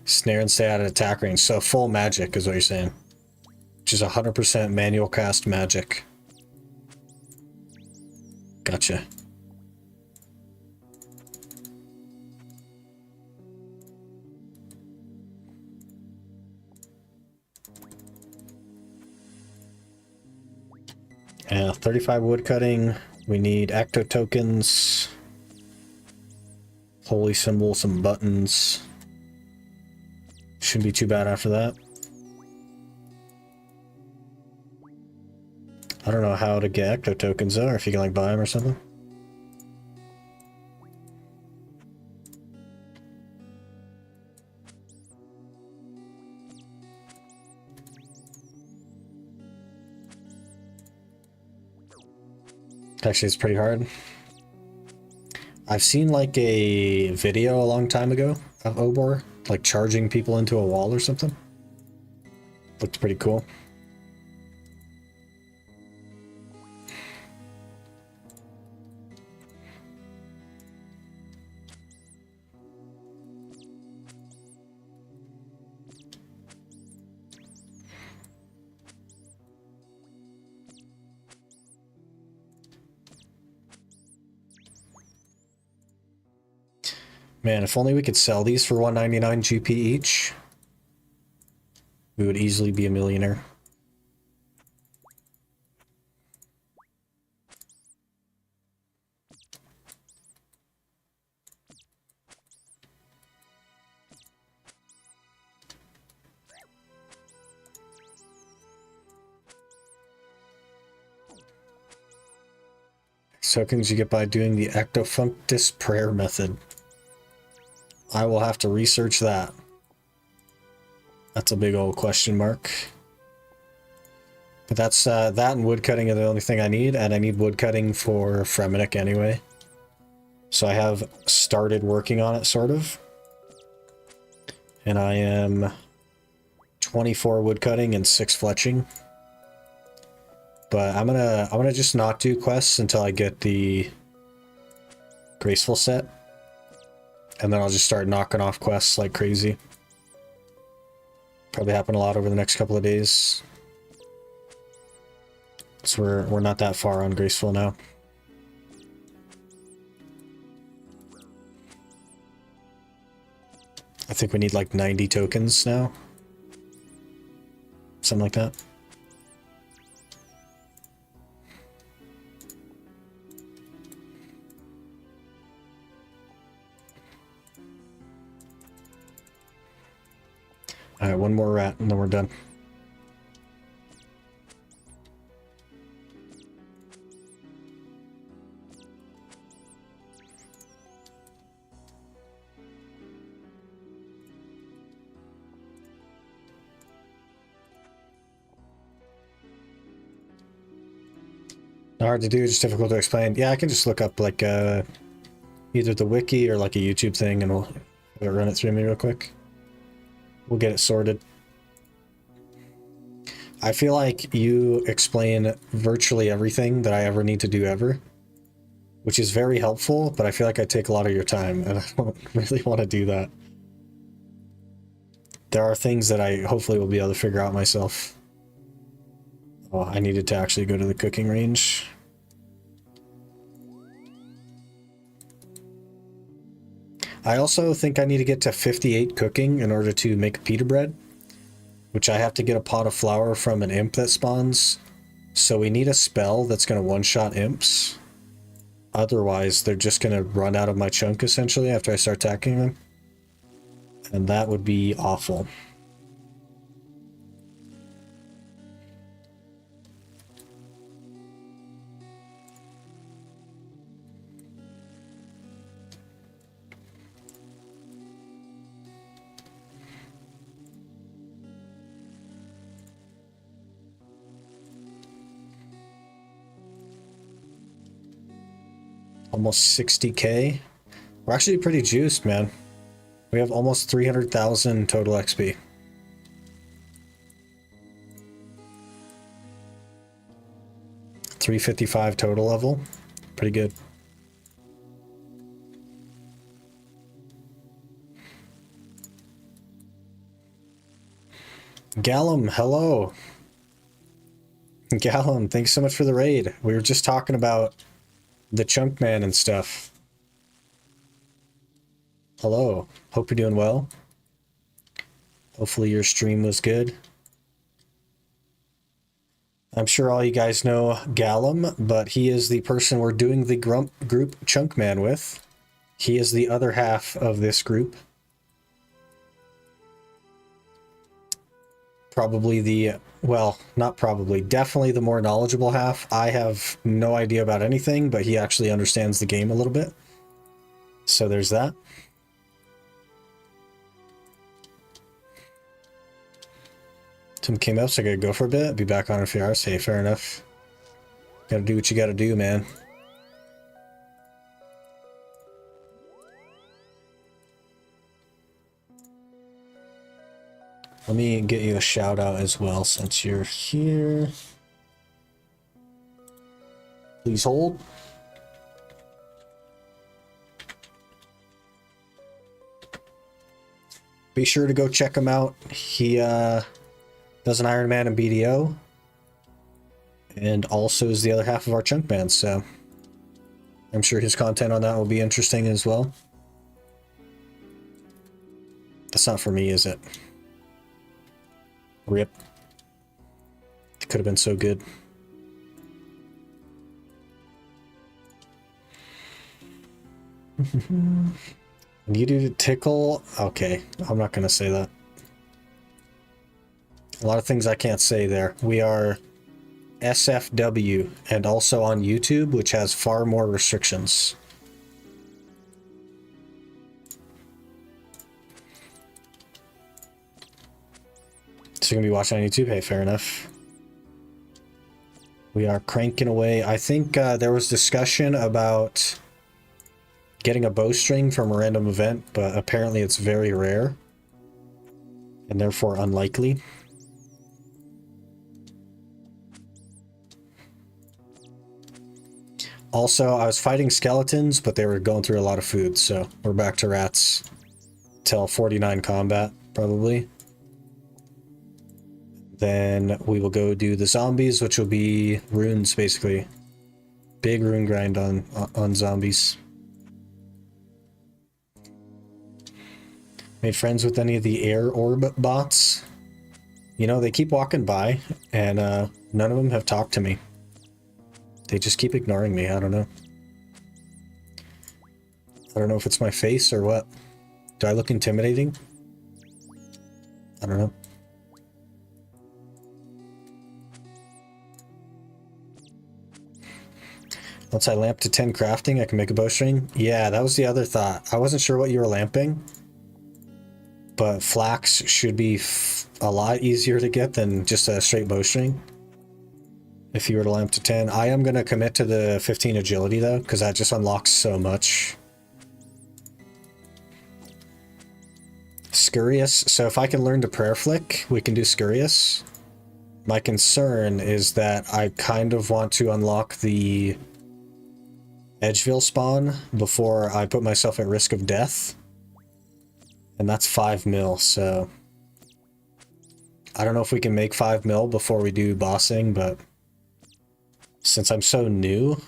Snare and stay out of attack range. So full magic is what you're saying. Which is 100% manual cast magic. Gotcha. Yeah, 35 wood cutting. We need ecto tokens. Holy symbol, some buttons. Shouldn't be too bad after that. I don't know how to get ecto tokens though, or if you can like buy them or something. Actually, it's pretty hard. I've seen like a video a long time ago of Obor, like charging people into a wall or something. Looked pretty cool. Man, if only we could sell these for 199 GP each, we would easily be a millionaire. Tokens you get by doing the Ectofunctus prayer method. I will have to research that. That's a big old question mark. But that's that and woodcutting are the only thing I need, and I need woodcutting for Fremenic anyway. So I have started working on it, sort of. And I am 24 woodcutting and 6 fletching. But I'm gonna just not do quests until I get the graceful set. And then I'll just start knocking off quests like crazy. Probably happen a lot over the next couple of days. So we're not that far on graceful now. I think we need like 90 tokens now. Something like that. Alright, one more rat and then we're done. Not hard to do, just difficult to explain. Yeah, I can just look up like either the wiki or like a YouTube thing and we'll run it through me real quick. We'll get it sorted. I feel like you explain virtually everything that I ever need to do ever, which is very helpful, but I feel like I take a lot of your time and I don't really want to do that. There are things that I hopefully will be able to figure out myself. Oh, I needed to actually go to the cooking range. I also think I need to get to 58 cooking in order to make pita bread, which I have to get a pot of flour from an imp that spawns. So we need a spell that's going to one-shot imps. Otherwise, they're just going to run out of my chunk, essentially, after I start attacking them. And that would be awful. Almost 60k. We're actually pretty juiced, man. We have almost 300,000 total XP. $355 total level. Pretty good. Gallum, hello. Gallum, thanks so much for the raid. We were just talking about the Chunkman and stuff. Hello. Hope you're doing well. Hopefully your stream was good. I'm sure all you guys know Gallum, but he is the person we're doing the group Chunkman with. He is the other half of this group. Probably the, well, not probably, definitely the more knowledgeable half. I have no idea about anything, but he actually understands the game a little bit. So there's that. Tim came up, so I gotta go for a bit. Be back on in a few hours. Hey, fair enough. Gotta do what you gotta do, man. Let me get you a shout out as well since you're here. Please hold. Be sure to go check him out. He does an Iron Man and BDO. And also is the other half of our Chunkman, so I'm sure his content on that will be interesting as well. That's not for me, is it? Rip. It could have been so good. You do tickle? Okay, I'm not going to say that. A lot of things I can't say there. We are SFW and also on YouTube, which has far more restrictions. So you're going to be watching on YouTube? Hey, fair enough. We are cranking away. I think there was discussion about getting a bowstring from a random event, but apparently it's very rare and therefore unlikely. Also, I was fighting skeletons, but they were going through a lot of food, so we're back to rats till 49 combat, probably. Then we will go do the zombies, which will be runes, basically. Big rune grind on zombies. Made friends with any of the air orb bots? You know, they keep walking by, and none of them have talked to me. They just keep ignoring me, I don't know. I don't know if it's my face or what. Do I look intimidating? I don't know. Once I lamp to 10 crafting, I can make a bowstring. Yeah, that was the other thought. I wasn't sure what you were lamping, but flax should be a lot easier to get than just a straight bowstring. If you were to lamp to 10. I am going to commit to the 15 agility though, because that just unlocks so much. Scurious. So if I can learn to prayer flick, we can do Scurious. My concern is that I kind of want to unlock the Edgeville spawn before I put myself at risk of death. And that's 5 mil, so I don't know if we can make 5 mil before we do bossing, but since I'm so new,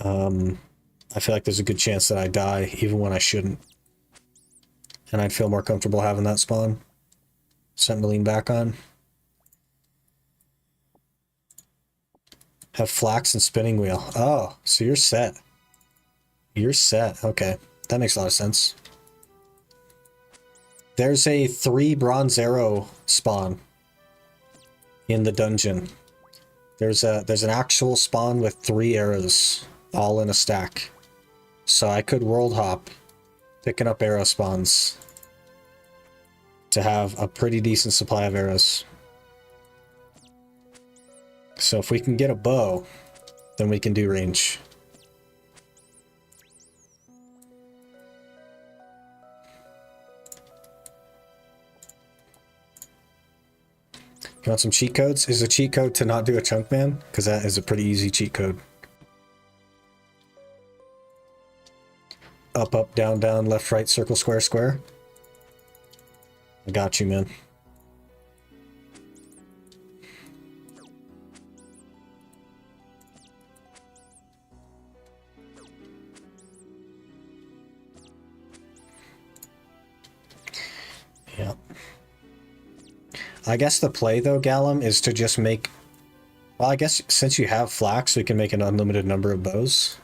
I feel like there's a good chance that I die even when I shouldn't. And I'd feel more comfortable having that spawn. Something to lean back on. Have flax and spinning wheel. Oh, so you're set. You're set. Okay. That makes a lot of sense. There's a 3 bronze arrow spawn in the dungeon. There's an actual spawn with 3 arrows all in a stack. So I could world hop, picking up arrow spawns to have a pretty decent supply of arrows. So if we can get a bow, then we can do range. You want some cheat codes? Is a cheat code to not do a Chunkman? Because that is a pretty easy cheat code. Up, up, down, down, left, right, circle, square, square. I got you, man. Yeah. I guess the play, though, Gallum, is to just make... Well, I guess since you have flax, we can make an unlimited number of bows.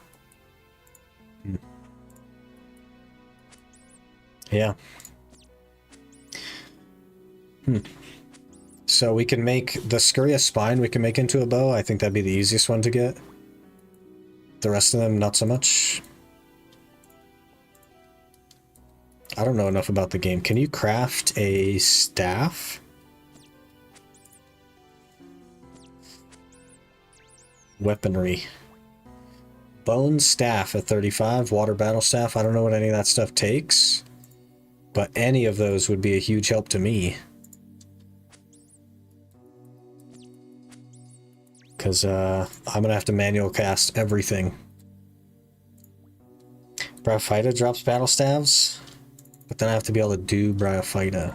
Yeah. So we can make the Scurious Spine, we can make into a bow. I think that'd be the easiest one to get. The rest of them, not so much. I don't know enough about the game. Can you craft a staff? Weaponry. Bone staff at 35. Water battle staff. I don't know what any of that stuff takes. But any of those would be a huge help to me. Because I'm going to have to manual cast everything. Bryophyta drops battle staves. But then I have to be able to do Bryophyta.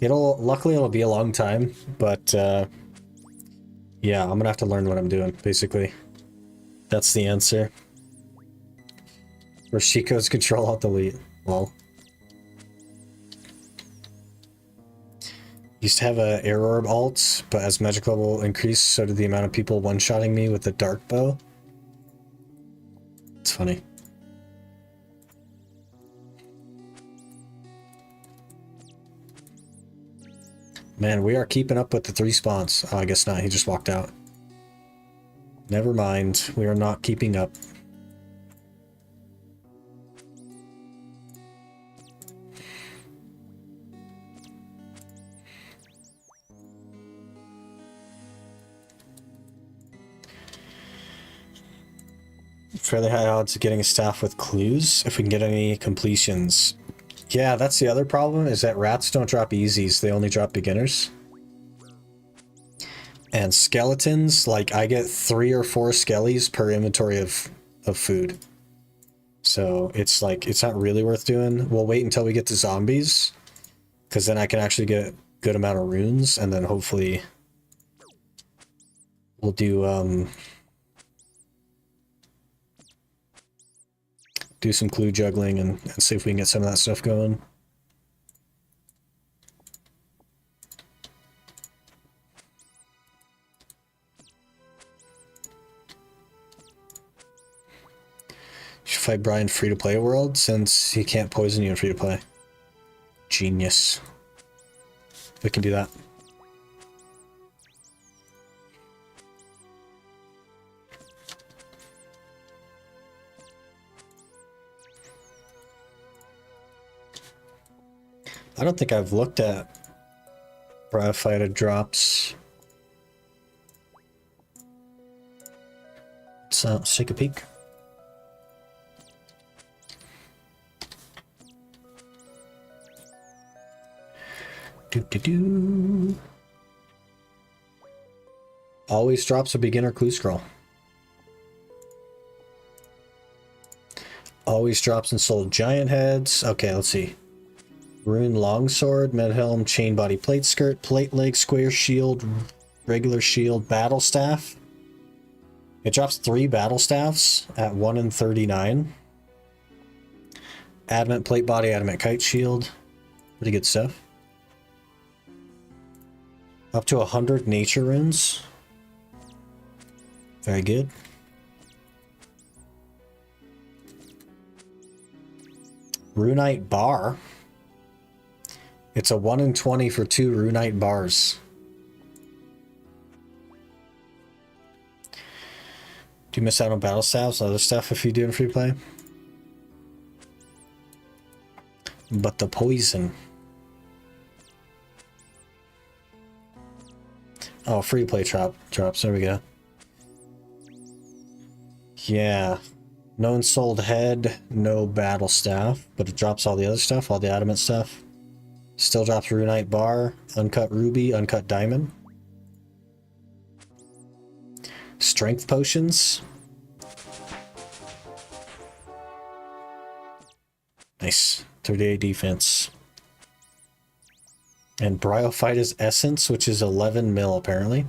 Luckily it'll be a long time, but yeah, I'm gonna have to learn what I'm doing, basically. That's the answer. Rashiko's control alt delete. Well. Used to have a air orb alt, but as magic level increased, so did the amount of people one-shotting me with the dark bow. It's funny. Man, we are keeping up with the 3 spawns. Oh, I guess not. He just walked out. Never mind. We are not keeping up. Fairly high odds of getting a staff with clues if we can get any completions. Yeah, that's the other problem, is that rats don't drop easies, they only drop beginners. And skeletons, like, I get 3 or 4 skellies per inventory of food. So it's like, it's not really worth doing. We'll wait until we get to zombies, because then I can actually get a good amount of runes, and then hopefully we'll do some clue juggling and see if we can get some of that stuff going. You should fight Brian free-to-play world since he can't poison you in free-to-play. Genius. We can do that. I don't think I've looked at Bryophyta drops. Let's take a peek. Do. Always drops a beginner clue scroll. Always drops and sold giant heads. Okay, let's see. Rune longsword, medhelm, chain body plate skirt, plate leg, square shield, regular shield, battle staff. It drops 3 battle staffs at 1 in 39. Adamant plate body, adamant kite shield. Pretty good stuff. Up to 100 nature runes. Very good. Runite bar. It's a 1 in 20 for 2 runite bars. Do you miss out on battle staffs and other stuff if you do in free play? But the poison. Oh, free play drops. There we go. Yeah. No unsold head, no battle staff, but it drops all the other stuff, all the adamant stuff. Still drops Runite Bar, Uncut Ruby, Uncut Diamond. Strength Potions. Nice. 38 defense. And Bryophyta's Essence, which is 11 mil apparently.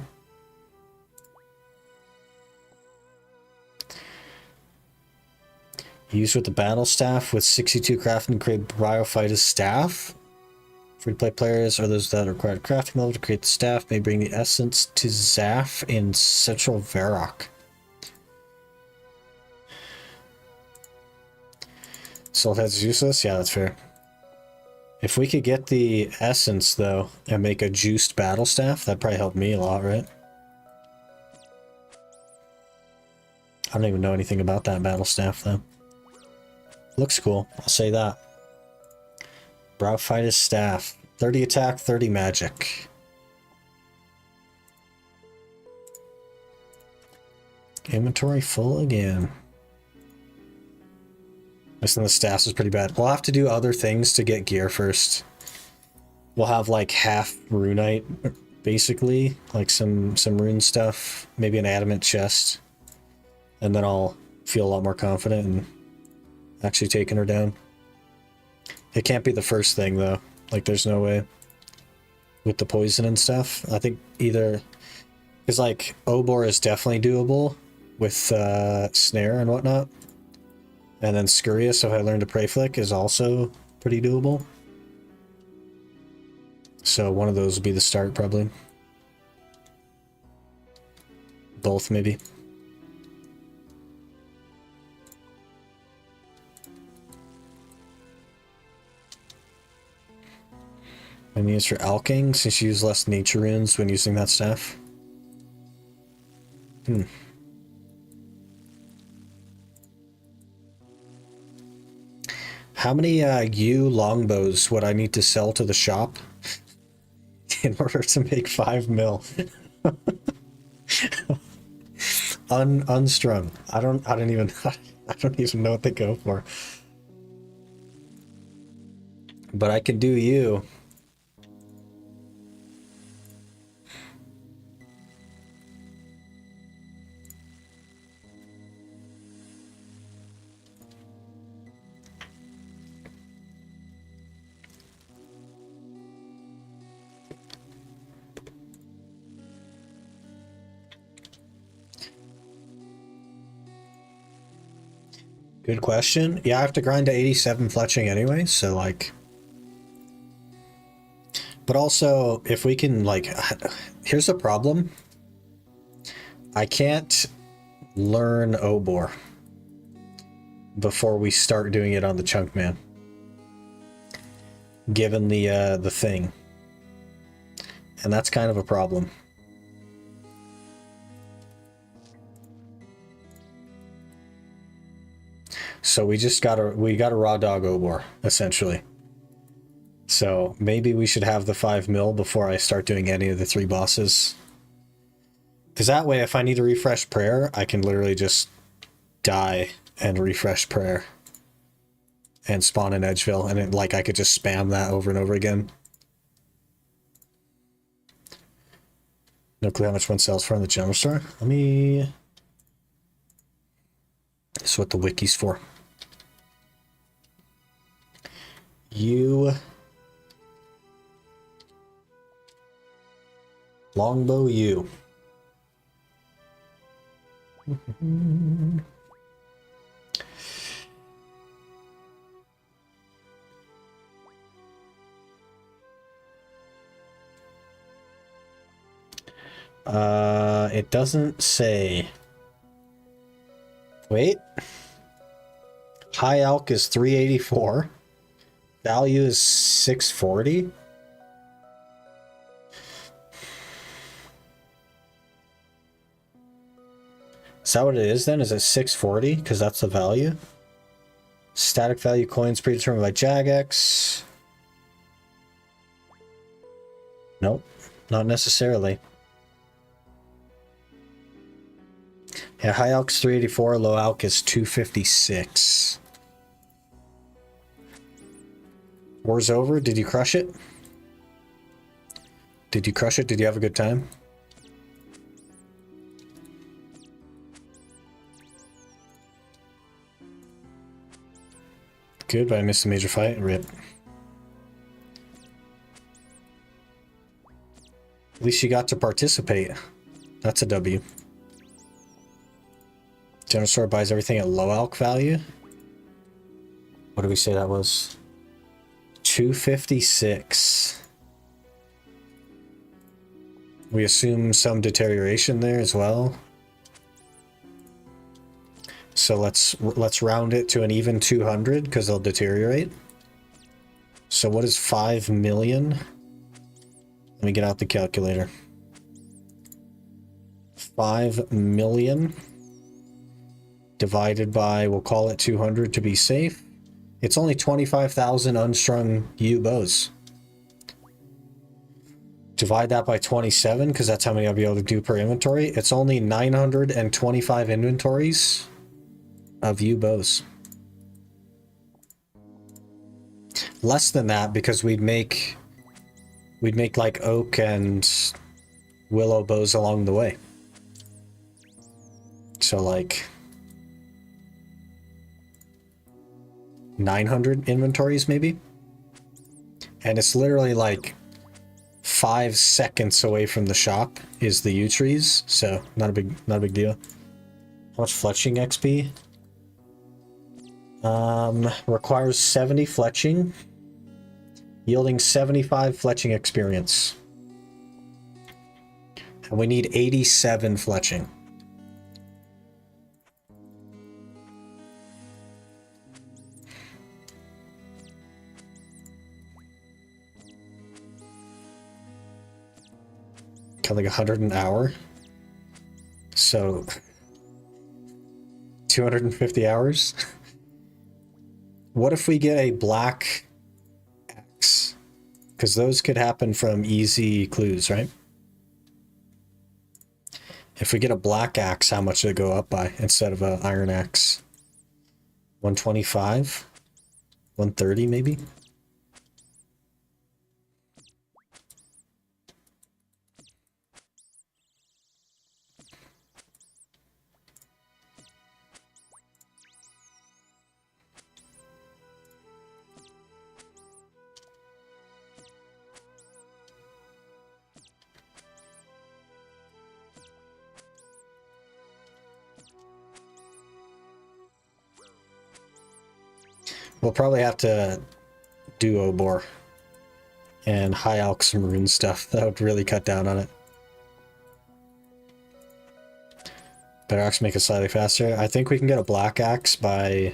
Used with the Battle Staff with 62 crafting to create Bryophyta's Staff. Free-to-play players are those that require crafting level to create the staff. May bring the essence to Zaf in Central Varrock. Soul Head's useless? Yeah, that's fair. If we could get the essence, though, and make a juiced battle staff, that'd probably help me a lot, right? I don't even know anything about that battle staff, though. Looks cool, I'll say that. Bryophyta's Staff. 30 attack, 30 magic. Inventory full again. Missing the staffs is pretty bad. We'll have to do other things to get gear first. We'll have like half runite, basically. Like some rune stuff. Maybe an adamant chest. And then I'll feel a lot more confident in actually taking her down. It can't be the first thing, though. Like, there's no way. With the poison and stuff. I think either... Because, like, Obor is definitely doable with Snare and whatnot. And then Scurious, if I learn to Prey Flick, is also pretty doable. So one of those will be the start, probably. Both, maybe. And use for alking, since you use less nature runes when using that staff. How many U longbows would I need to sell to the shop in order to make 5 mil? Unstrung. I don't even know what they go for. But I can do you. Good question. Yeah, I have to grind to 87 fletching anyway, so like... But also, if we can, like... Here's the problem. I can't learn Obor before we start doing it on the Chunkman. Given the thing. And that's kind of a problem. So we got a raw dog Obor, essentially. So maybe we should have the 5 mil before I start doing any of the 3 bosses. Because that way, if I need to refresh prayer, I can literally just die and refresh prayer. And spawn in Edgeville, and like I could just spam that over and over again. No clue how much one sells for in the general store. Let me... That's what the wiki's for. You... Longbow you. It doesn't say. Wait. High Elk is 384. Value is 640. Is that what it is then? Is it 640? Because that's the value. Static value coins predetermined by Jagex. Nope, not necessarily. Yeah, high Elk's 384, low Elk is 256. War's over. Did you crush it? Did you crush it? Did you have a good time? Good, but I missed a major fight. Rip. At least you got to participate. That's a W. General store buys everything at low alc value. What did we say that was? 256. We assume some deterioration there as well. So let's round it to an even 200 because they'll deteriorate. So what is 5 million? Let me get out the calculator. 5 million divided by, we'll call it 200 to be safe. It's only 25,000 unstrung U bows. Divide that by 27 because that's how many I'll be able to do per inventory. It's only 925 inventories of U bows. Less than that because we'd make like oak and willow bows along the way. So like 900 inventories maybe. And it's literally like 5 seconds away from the shop is the yew trees, so not a big deal. How much fletching XP? Requires 70 fletching, yielding 75 fletching experience. And we need 87 fletching. Got like 100 an hour. So 250 hours. What if we get a black axe? Because those could happen from easy clues, right? If we get a black axe, how much does it go up by instead of an iron axe? 125? 130 maybe? We'll probably have to do Obor and high alch some rune stuff. That would really cut down on it. Better axe make it slightly faster. I think we can get a black axe by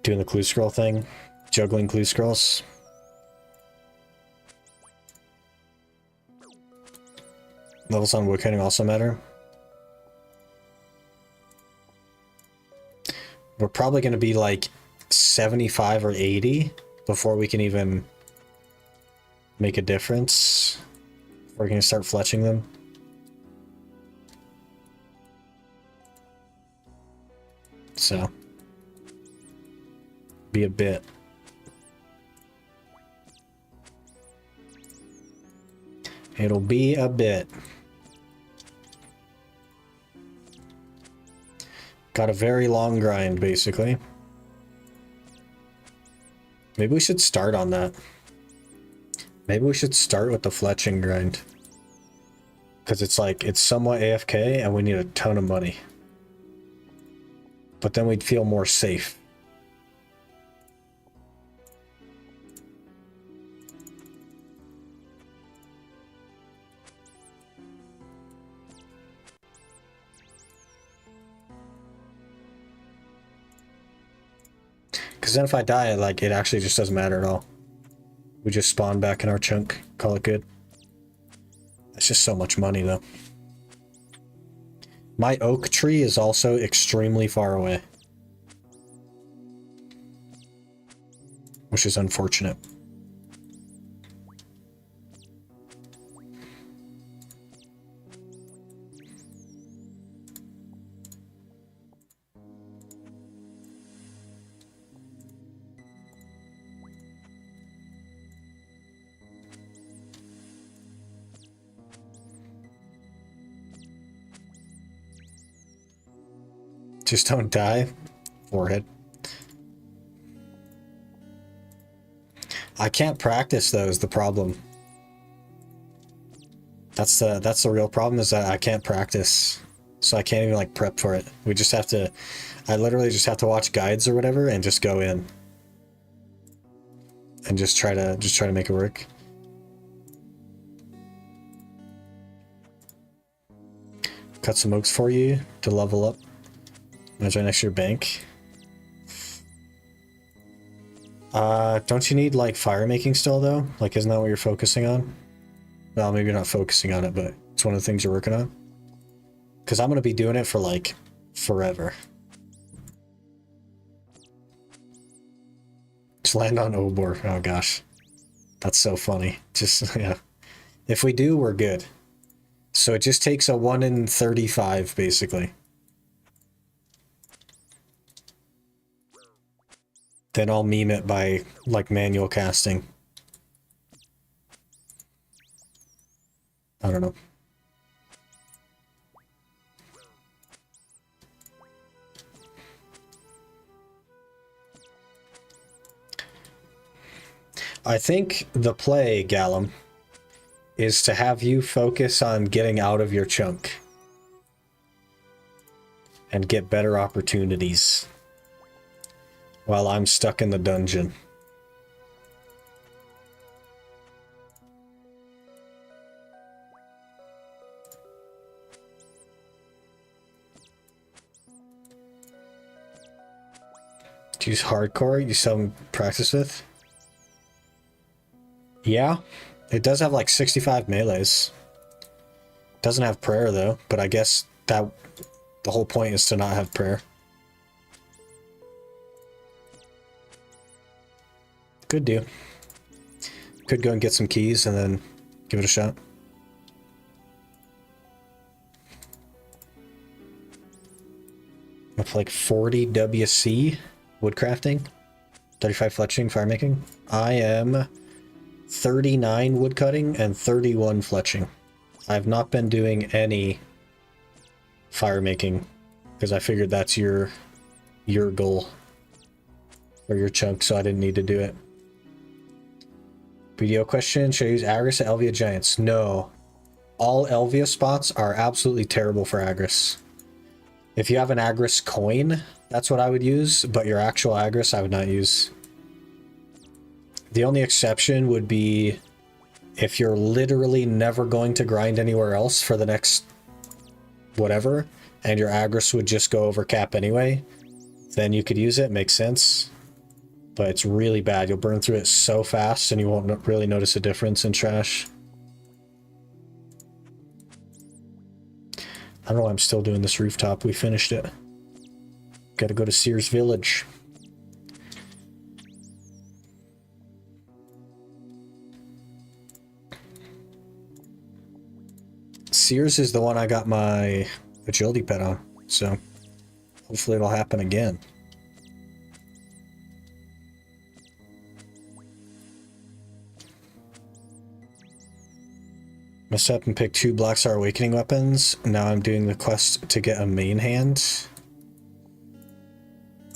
doing the clue scroll thing, juggling clue scrolls. Levels on woodcutting also matter. We're probably going to be like 75 or 80 before we can even make a difference. We're going to start fletching them. So, be a bit. It'll be a bit. Got a very long grind, basically. Maybe we should start on that. Maybe we should start with the fletching grind. Because it's like, it's somewhat AFK and we need a ton of money. But then we'd feel more safe. Because then if I die, like, it actually just doesn't matter at all. We just spawn back in our chunk, call it good. That's just so much money, though. My oak tree is also extremely far away. Which is unfortunate. Just don't die. Forehead. I can't practice though is the problem. That's the real problem, is that I can't practice. So I can't even like prep for it. We just have to, I literally just have to watch guides or whatever and just go in. And just try to make it work. Cut some oaks for you to level up. Right next to your bank. Don't you need like fire making still though? Like, isn't that what you're focusing on? Well, maybe you're not focusing on it, but it's one of the things you're working on. Because I'm going to be doing it for like forever. Just land on Obor. Oh gosh. That's so funny. Just, yeah. If we do, we're good. So it just takes a 1 in 35, basically. Then I'll meme it by, like, manual casting. I don't know. I think the play, Gallum, is to have you focus on getting out of your chunk. And get better opportunities. While I'm stuck in the dungeon. Do you use hardcore? You seldom practice with? Yeah. It does have like 65 melees. Doesn't have prayer though, but I guess that the whole point is to not have prayer. Could do. Could go and get some keys and then give it a shot. With like 40 WC woodcrafting, 35 fletching, fire making. I am 39 woodcutting and 31 fletching. I have not been doing any fire making because I figured that's your goal or your chunk, so I didn't need to do it. Video question, should I use Agris at Elvia Giants? No. All Elvia spots are absolutely terrible for Agris. If you have an Agris coin, that's what I would use, but your actual Agris I would not use. The only exception would be if you're literally never going to grind anywhere else for the next whatever, and your Agris would just go over cap anyway, then you could use it, makes sense. But it's really bad. You'll burn through it so fast and you won't really notice a difference in trash. I don't know why I'm still doing this rooftop. We finished it. Gotta go to Sears Village. Sears is the one I got my agility pet on, so hopefully it'll happen again. Messed up and picked 2 Black Star Awakening weapons. Now I'm doing the quest to get a main hand.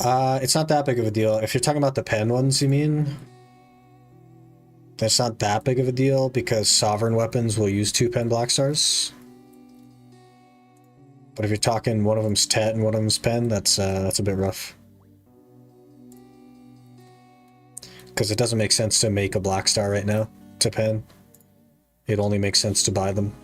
It's not that big of a deal. If you're talking about the pen ones, you mean? That's not that big of a deal because sovereign weapons will use 2 pen Black Stars. But if you're talking one of them's Tet and one of them's pen, that's a bit rough. Because it doesn't make sense to make a Black Star right now to pen. It only makes sense to buy them.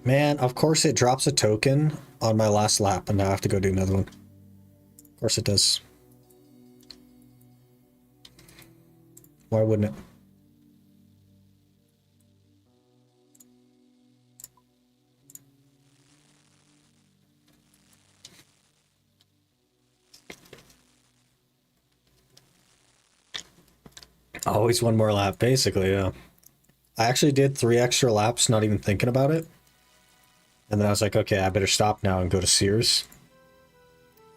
Man, of course it drops a token on my last lap, and now I have to go do another one. Of course it does. Why wouldn't it? Always one more lap, basically, yeah. I actually did 3 extra laps, not even thinking about it. And then I was like, okay, I better stop now and go to Sears.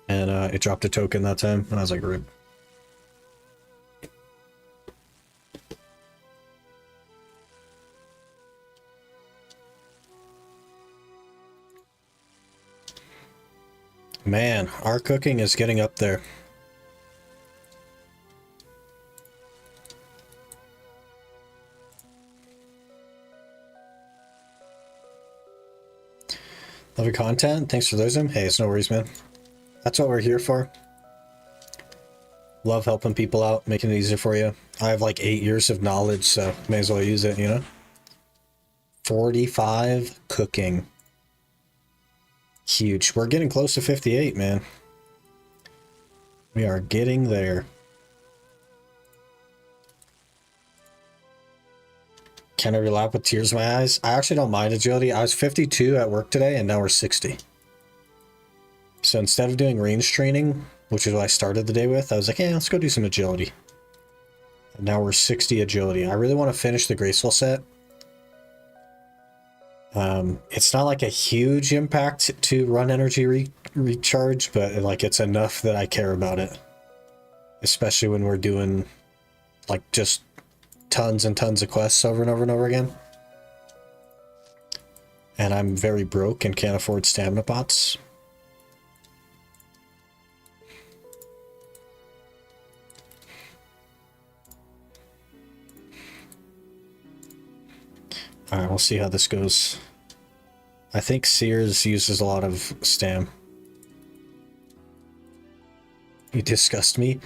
And it dropped a token that time, and I was like, rude. Man, our cooking is getting up there. Love your content. Thanks for those. Hey, it's no worries, man. That's what we're here for. Love helping people out, making it easier for you. I have like 8 years of knowledge, so may as well use it, you know? 45 cooking. Huge. We're getting close to 58, man. We are getting there. Can I relap with tears in my eyes? I actually don't mind agility. I was 52 at work today, and now we're 60. So instead of doing range training, which is what I started the day with, I was like, yeah, let's go do some agility. And now we're 60 agility. I really want to finish the graceful set. It's not like a huge impact to run energy recharge, but like it's enough that I care about it. Especially when we're doing like just tons and tons of quests over and over and over again. And I'm very broke and can't afford stamina pots. Alright, we'll see how this goes. I think Sears uses a lot of stam. You disgust me.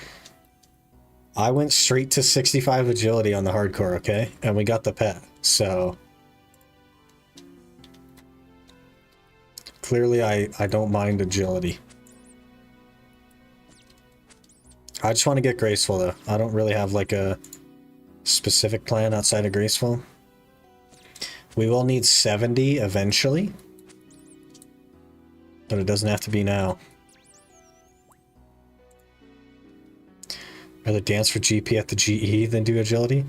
I went straight to 65 agility on the hardcore, okay? And we got the pet, so... Clearly I don't mind agility. I just want to get graceful though. I don't really have like a specific plan outside of graceful. We will need 70 eventually. But it doesn't have to be now. Rather dance for GP at the GE than do agility?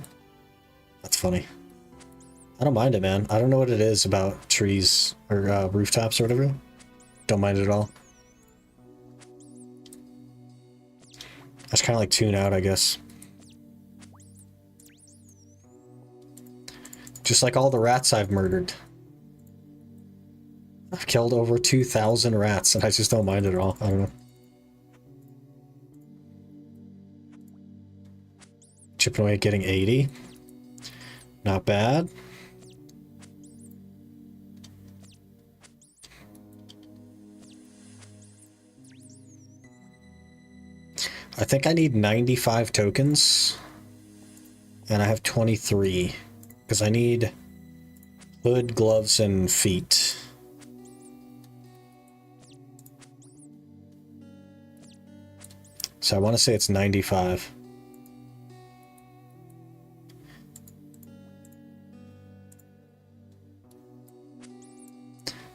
That's funny. I don't mind it, man. I don't know what it is about trees or rooftops or whatever. Don't mind it at all. I just kind of like tune out, I guess. Just like all the rats I've murdered. I've killed over 2,000 rats and I just don't mind it at all. I don't know. Chipping away at getting 80. Not bad. I think I need 95 tokens. And I have 23. Because I need hood, gloves, and feet. So I want to say it's 95.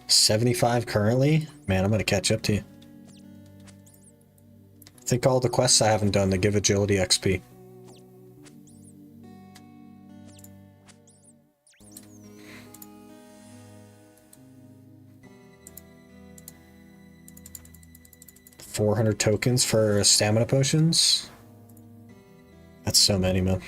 $75 currently? Man, I'm going to catch up to you. Think all the quests I haven't done that give agility XP. $400 tokens for stamina potions? That's so many, man.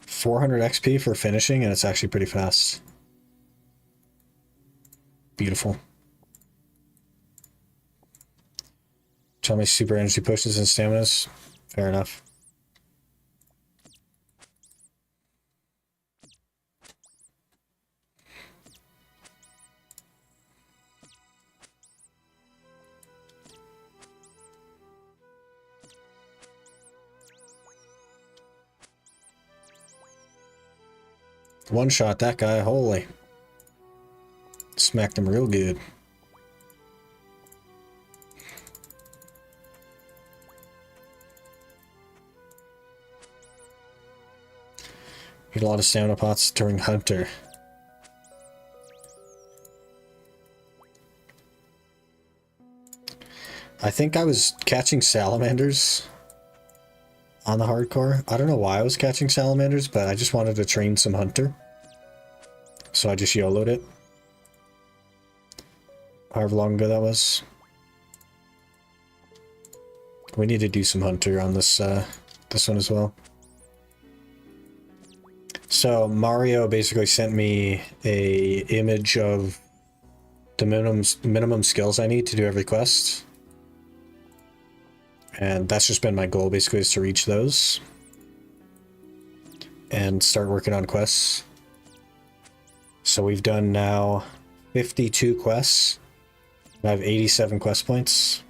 $400 XP for finishing, and it's actually pretty fast. Beautiful. Tell me super energy potions and staminas. Fair enough. One shot that guy, holy. Smacked him real good. Get a lot of stamina pots during Hunter. I think I was catching salamanders on the hardcore. I don't know why I was catching salamanders, but I just wanted to train some hunter. So I just YOLO'd it. However long ago that was. We need to do some hunter on this this one as well. So Mario basically sent me a image of the minimum skills I need to do every quest. And that's just been my goal, basically, is to reach those. And start working on quests. So we've done now 52 quests. I have 87 quest points.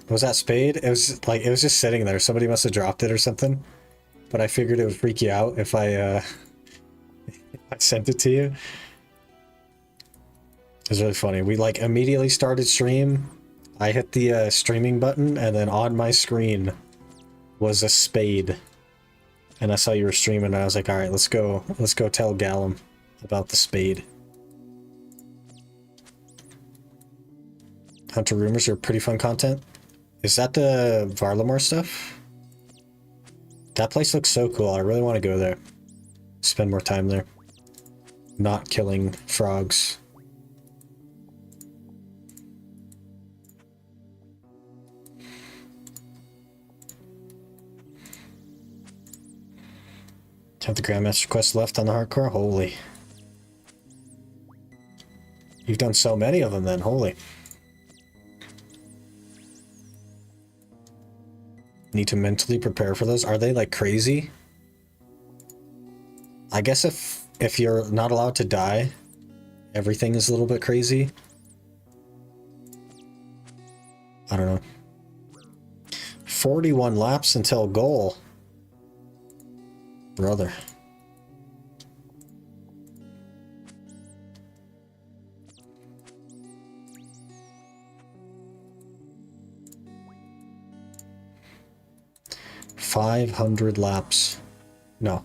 Was that spade? It was like, it was just sitting there. Somebody must have dropped it or something. But I figured it would freak you out if I, if I sent it to you. It was really funny. We like immediately started stream. I hit the streaming button, and then on my screen was a spade. And I saw you were streaming, and I was like, all right, let's go tell Gallum about the spade. Hunter Rumors are pretty fun content. Is that the Varlamore stuff? That place looks so cool. I really want to go there. Spend more time there. Not killing frogs. Have the Grandmaster quest left on the hardcore? Holy. You've done so many of them then, holy. Need to mentally prepare for those. Are they like crazy? I guess if you're not allowed to die, everything is a little bit crazy. I don't know. 41 laps until goal. Brother. $500 laps. No.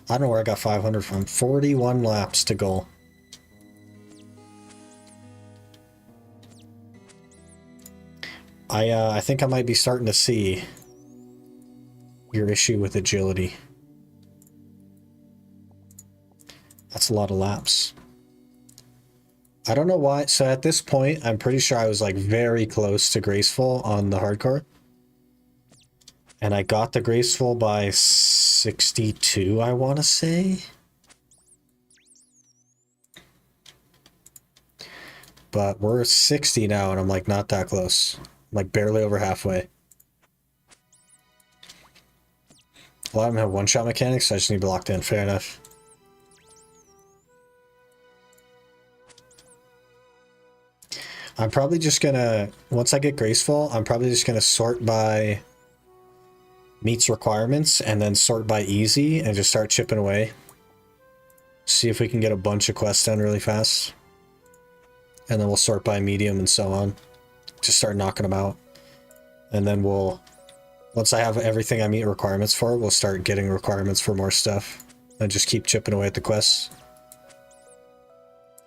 I don't know where I got 500 from. 41 laps to goal. I think I might be starting to see your issue with agility. That's a lot of laps. I don't know why. So at this point, I'm pretty sure I was like very close to graceful on the hardcore. And I got the graceful by 62, I want to say. But we're 60 now, and I'm like not that close. I'm like barely over halfway. A lot of them have one-shot mechanics, so I just need to be locked in. Fair enough. I'm probably just gonna, once I get graceful, I'm probably just gonna sort by meets requirements and then sort by easy and just start chipping away. See if we can get a bunch of quests done really fast. And then we'll sort by medium and so on. Just start knocking them out. And then we'll, once I have everything I meet requirements for, we'll start getting requirements for more stuff. And just keep chipping away at the quests.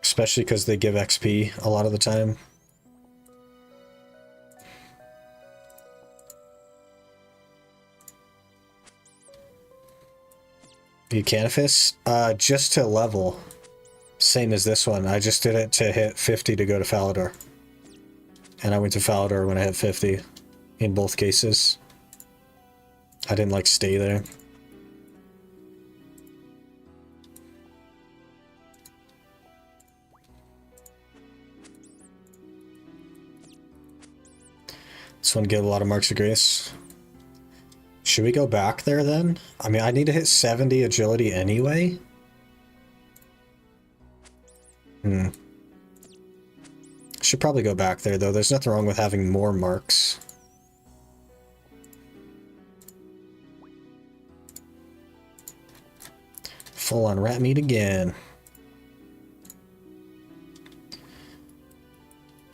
Especially because they give XP a lot of the time. Bucanifus? Just to level. Same as this one. I just did it to hit 50 to go to Falador. And I went to Falador when I hit 50. In both cases. I didn't like stay there. This one get a lot of marks of grace. Should we go back there then? I mean, I need to hit 70 agility anyway. Should probably go back there though. There's nothing wrong with having more marks. Full on rat meat again.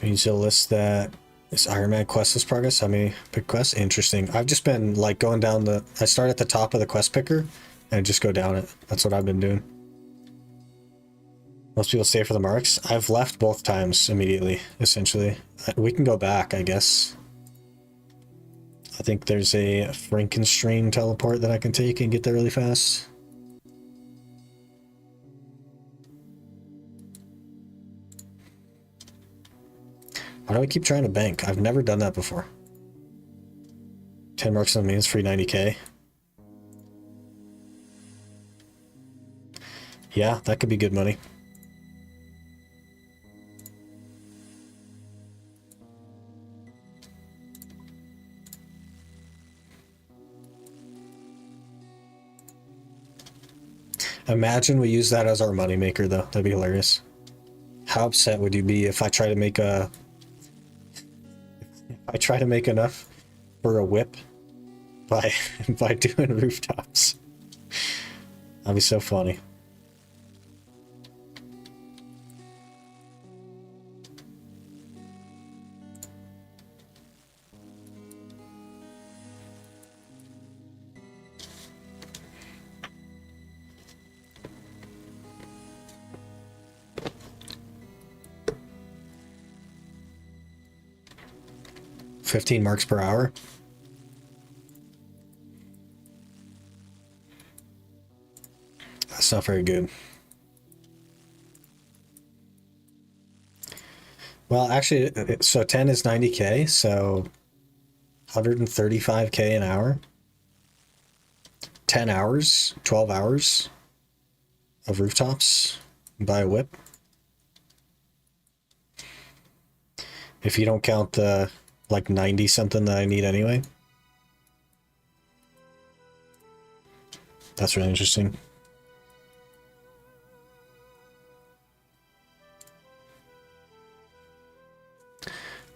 Means you'll list that. This Iron Man questless progress, how many big quests? Interesting. I've just been like going down the, I start at the top of the quest picker and just go down it. That's what I've been doing. Most people stay for the marks. I've left both times immediately, essentially. We can go back, I guess. I think there's a Frankenstein teleport that I can take and get there really fast. Why do I keep trying to bank? I've never done that before. 10 marks on the means, free 90k. Yeah, that could be good money. Imagine we use that as our moneymaker, though. That'd be hilarious. How upset would you be if I try to make a... If I try to make enough for a whip by by doing rooftops? That'd be so funny. $15 marks per hour. That's not very good. Well, actually, so 10 is 90k, so 135k an hour. 10 hours, 12 hours of rooftops. Buy a whip. If you don't count the like 90 something that I need anyway. That's really interesting.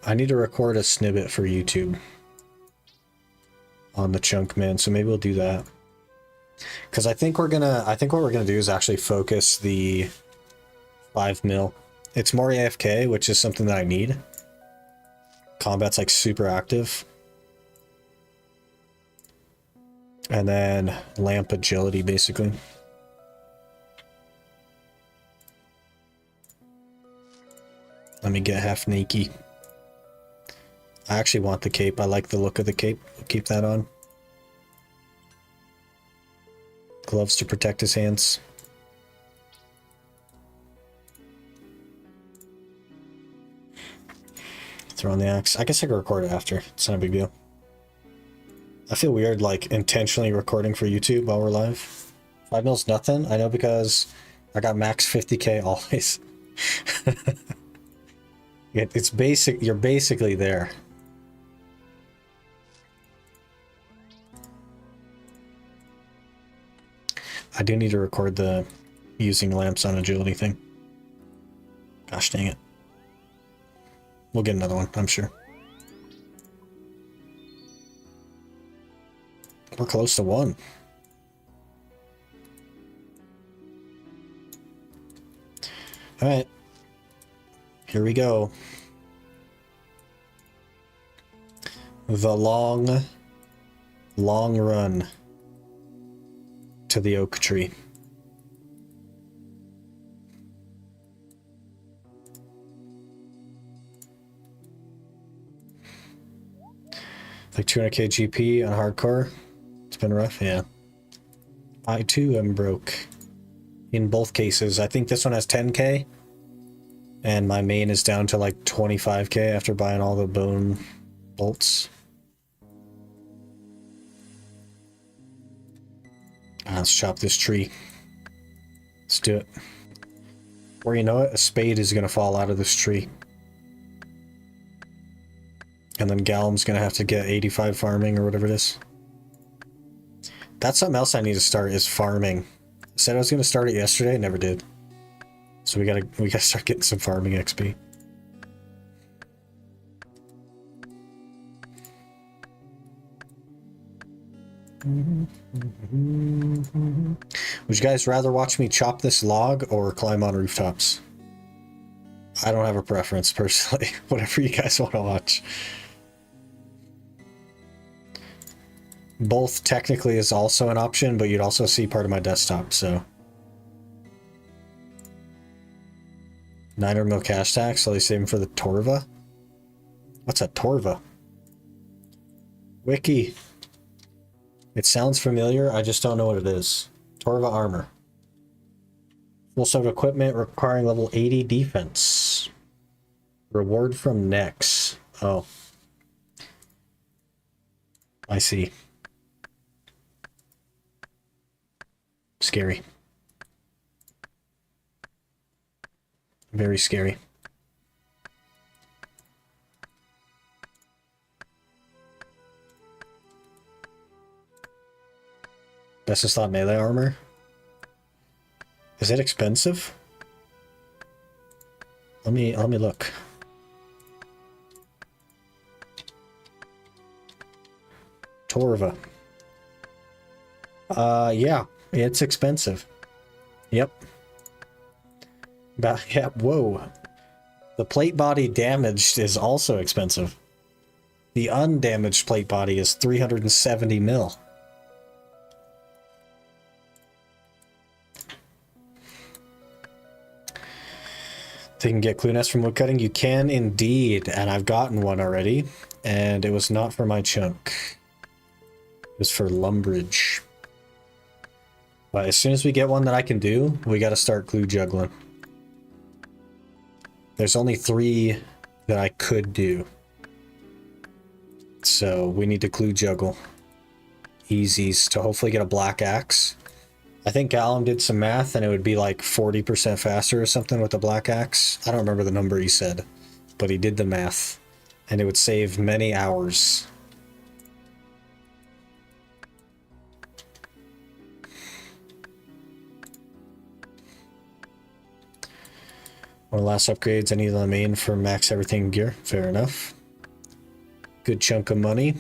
I need to record a snippet for YouTube on the Chunkman, so maybe we'll do that. Because I think what we're gonna do is actually focus the 5 mil. It's more AFK, which is something that I need. Combat's like super active. And then lamp agility, basically. Let me get half naked. I actually want the cape. I like the look of the cape. We'll keep that on. Gloves to protect his hands. Throw on the axe. I guess I can record it after. It's not a big deal. I feel weird, like, intentionally recording for YouTube while we're live. 5 mil's nothing. I know because I got max 50k always. It's basic. You're basically there. I do need to record the using lamps on agility thing. Gosh dang it. We'll get another one, I'm sure. We're close to 1. All right. Here we go. The long run to the oak tree. Like 200k GP on hardcore. It's been rough, yeah. I too am broke. In both cases. I think this one has 10k. And my main is down to like 25k after buying all the bone bolts. Let's chop this tree. Let's do it. Or you know what? A spade is going to fall out of this tree. And then Gallum's going to have to get 85 farming or whatever it is. That's something else I need to start is farming. I said I was going to start it yesterday, never did. So we gotta start getting some farming XP. Would you guys rather watch me chop this log or climb on rooftops? I don't have a preference personally. Whatever you guys want to watch. Both technically is also an option, but you'd also see part of my desktop, so. 900 mil cash tax, so they save him for the Torva. What's a Torva? Wiki. It sounds familiar, I just don't know what it is. Torva armor. Full set of equipment requiring level 80 defense. Reward from Nex. Oh. I see. Scary. Very scary. Best slot melee armor. Is it expensive? Let me look. Torva. Yeah, it's expensive. Yep. Yeah, whoa. The plate body damaged is also expensive. The undamaged plate body is 370 mil. So you can get clue nest from woodcutting? You can indeed, and I've gotten one already, and it was not for my chunk. It was for lumberage. But as soon as we get one that I can do, we gotta start clue juggling. There's only 3 that I could do. So we need to clue juggle. Easies to hopefully get a black axe. I think Callum did some math and it would be like 40% faster or something with the black axe. I don't remember the number he said, but he did the math and it would save many hours. One of the last upgrades I need on the main for max everything gear. Fair enough. Good chunk of money.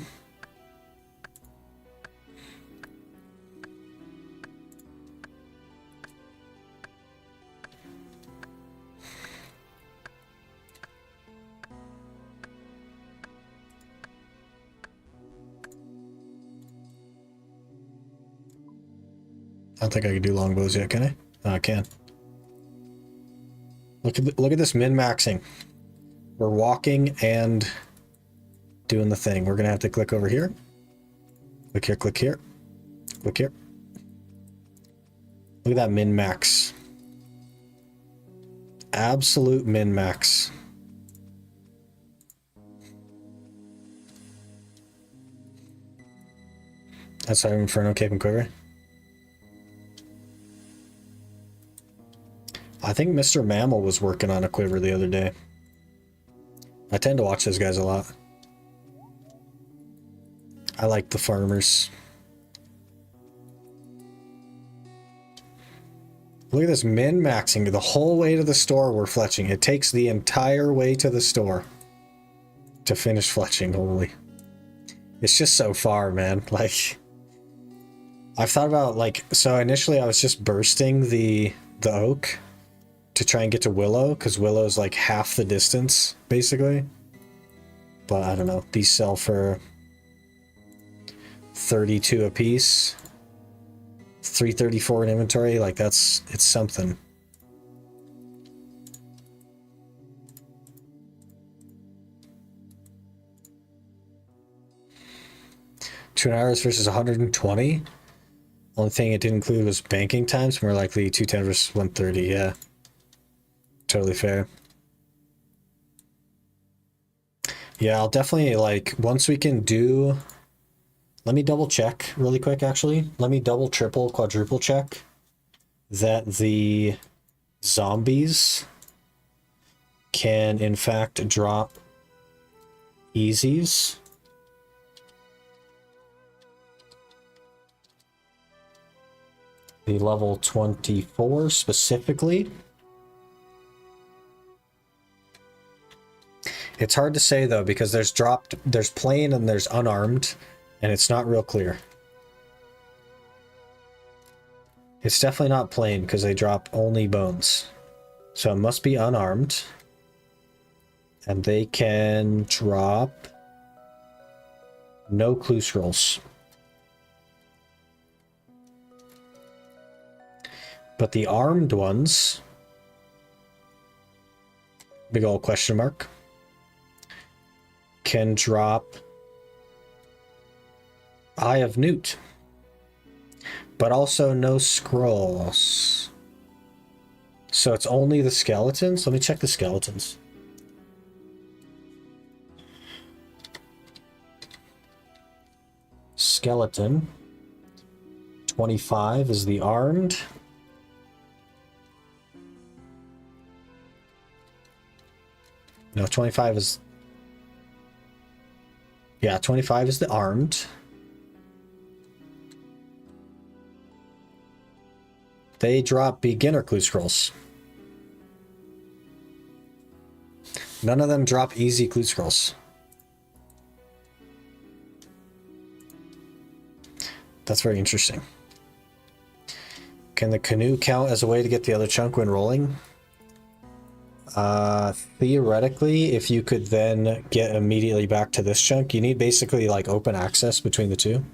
I don't think I can do longbows yet, can I? Oh, I can. Look at this min-maxing. We're walking and doing the thing. We're gonna have to click over here. Click here, click here. Click here. Look at that min-max. Absolute min-max. That's our Inferno Cape and Quiver. I think Mr. Mammal was working on a quiver the other day. I tend to watch those guys a lot. I like the farmers. Look at this min-maxing the whole way to the store we're fletching. It takes the entire way to the store to finish fletching. Holy. It's just so far, man. Like, I've thought about, like, so initially I was just bursting the oak to try and get to Willow, because Willow is like half the distance, basically. But I don't know. These sell for 32 a piece. 334 in inventory. Like, it's something. $2 hours versus 120. Only thing it didn't include was banking times. More likely 210 versus 130. Yeah. Totally fair. Yeah, I'll definitely, like, once we can do... Let me double check really quick, actually. Let me double, triple, quadruple check that the zombies can, in fact, drop easies. The level 24 specifically. It's hard to say though, because there's plain and there's unarmed, and it's not real clear. It's definitely not plain because they drop only bones. So it must be unarmed. And they can drop no clue scrolls. But the armed ones big old question mark. Can drop Eye of Newt, but also no scrolls. So it's only the skeletons? Let me check the skeletons. Skeleton. 25 is the armed. No, 25 is... Yeah, 25 is the armed. They drop beginner clue scrolls. None of them drop easy clue scrolls. That's very interesting. Can the canoe count as a way to get the other chunk when rolling? Theoretically, if you could then get immediately back to this chunk, you need basically like open access between the two.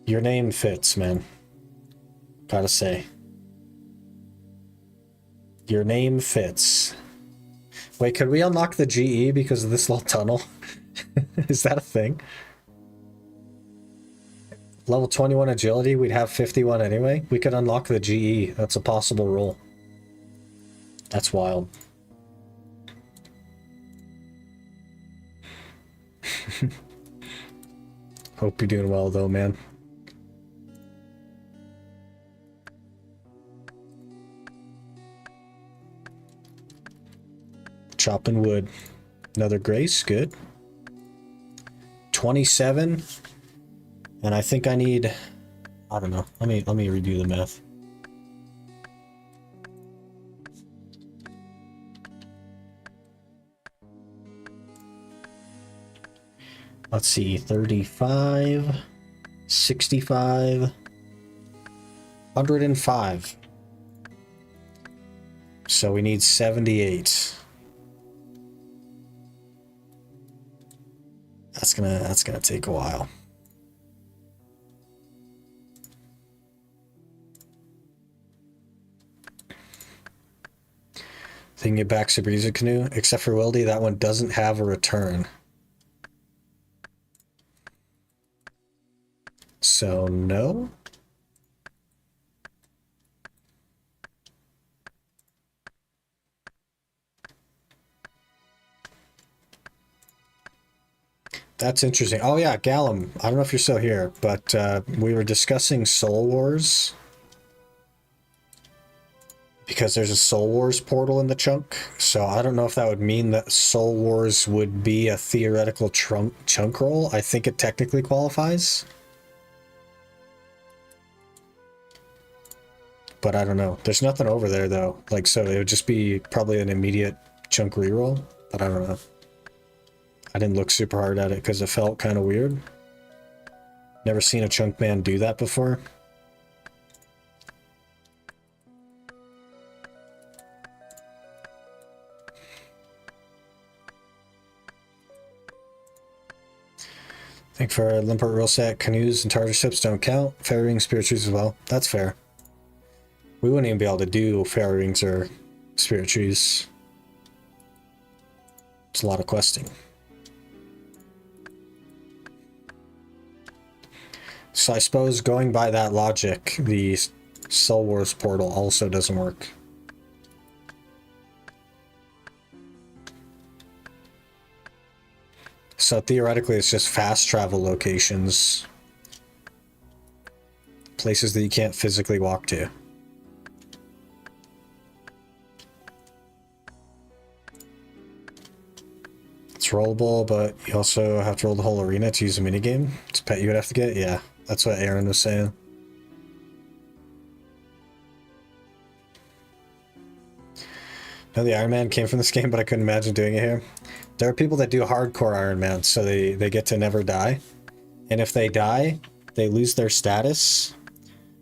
Your name fits, man. Gotta say. Your name fits. Wait, could we unlock the GE because of this little tunnel? Is that a thing? Level 21 agility, we'd have 51 anyway. We could unlock the GE. That's a possible roll. That's wild. Hope you're doing well though, man. Chopping wood. Another grace, good. 27. And I think I need, I don't know. Let me redo the math. Let's see, 35, 65, 105. So we need 78. That's gonna take a while. They can get back Super Easy Canoe, except for Wildy, that one doesn't have a return. So no. That's interesting. Oh yeah, Gallum. I don't know if you're still here, but we were discussing Soul Wars. Because there's a Soul Wars portal in the chunk. So I don't know if that would mean that Soul Wars would be a theoretical chunk roll. I think it technically qualifies. But I don't know. There's nothing over there though. Like, so it would just be probably an immediate chunk reroll. But I don't know. I didn't look super hard at it because it felt kind of weird. Never seen a Chunkman do that before. I think for Limpert rule set, canoes and tartar ships don't count. Fairy rings, spirit trees as well. That's fair. We wouldn't even be able to do fairy rings or spirit trees. It's a lot of questing. So I suppose going by that logic, the Soul Wars portal also doesn't work. So theoretically, it's just fast travel locations. Places that you can't physically walk to. It's rollable, but you also have to roll the whole arena to use a minigame. It's a pet you would have to get? Yeah, that's what Aaron was saying. No, the Iron Man came from this game, but I couldn't imagine doing it here. There are people that do hardcore Iron Man, so they get to never die. And if they die, they lose their status,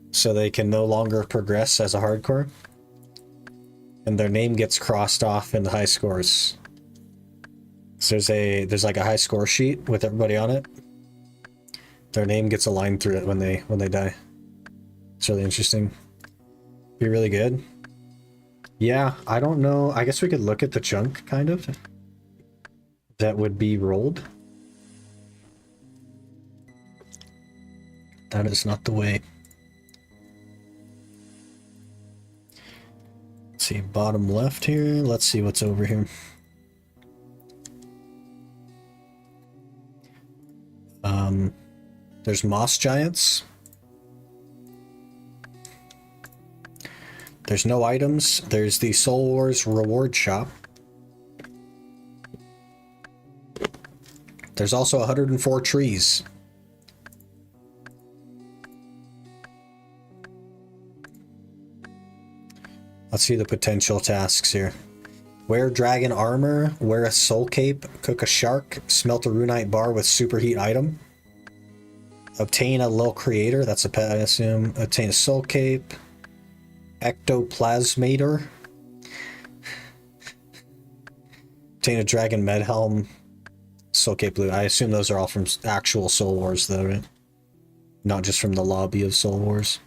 so they can no longer progress as a hardcore. And their name gets crossed off in the high scores. So there's like a high score sheet with everybody on it. Their name gets a line through it when they die. It's really interesting. Be really good. Yeah, I don't know. I guess we could look at the chunk, kind of. That would be rolled. That is not the way. Let's see, bottom left here. Let's see what's over here. There's moss giants. There's no items. There's the Soul Wars reward shop. There's also 104 trees. Let's see the potential tasks here. Wear dragon armor, wear a soul cape, cook a shark, smelt a runite bar with superheat item. Obtain a little creator, that's a pet I assume. Obtain a soul cape. Ectoplasmator. Obtain a dragon med helm. Soul cape blue. I assume those are all from actual Soul Wars though, right? Not just from the lobby of Soul Wars.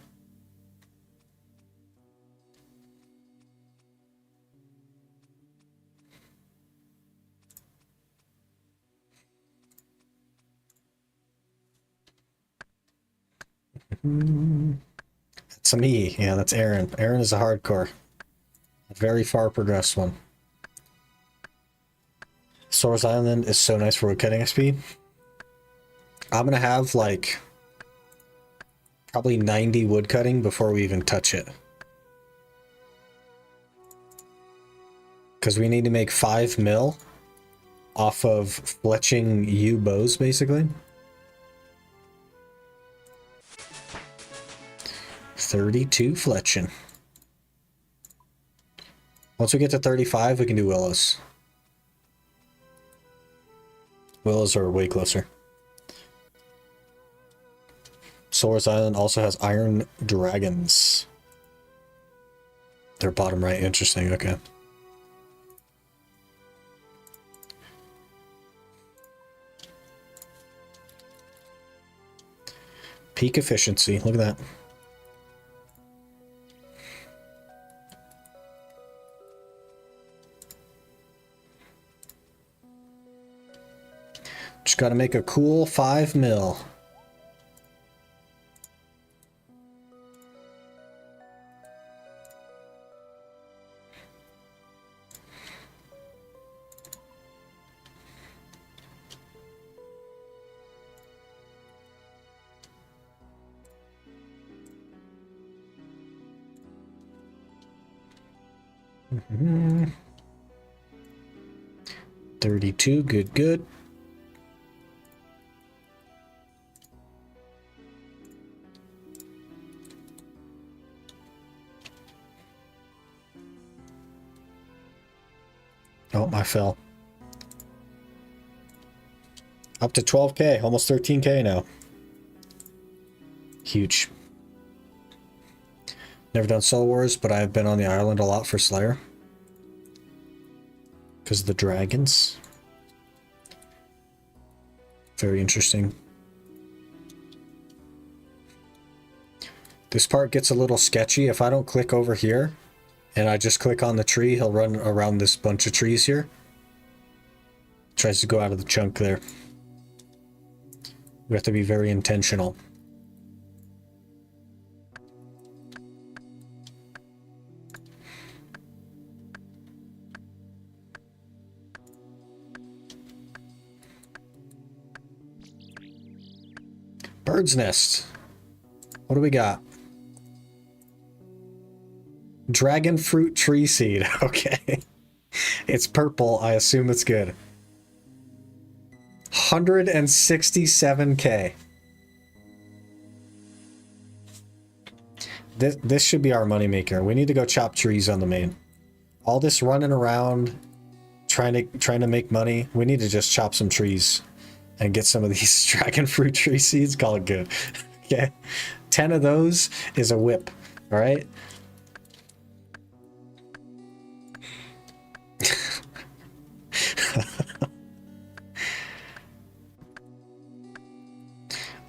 That's a me. Yeah, that's Aaron. Aaron is a hardcore. A very far progressed one. Source Island is so nice for woodcutting XP. I'm gonna have like probably 90 woodcutting before we even touch it. Because we need to make 5 mil off of fletching yew bows, basically. 32 fletching. Once we get to 35, we can do willows. Willows are way closer. Source Island also has iron dragons. They're bottom right. Interesting. Okay. Peak efficiency. Look at that. Just got to make a cool 5 mil. Mm-hmm. 32, good, good. Oh, I fell. Up to 12k, almost 13k now. Huge. Never done Soul Wars, but I've been on the island a lot for Slayer. Because of the dragons. Very interesting. This part gets a little sketchy. If I don't click over here, and I just click on the tree, he'll run around this bunch of trees here. Tries to go out of the chunk there. We have to be very intentional. Bird's nest. What do we got? Dragon fruit tree seed. Okay. It's purple. I assume it's good. 167k. This should be our moneymaker. We need to go chop trees on the main. All this running around, trying to make money. We need to just chop some trees and get some of these dragon fruit tree seeds. Call it good. Okay. 10 of those is a whip. All right.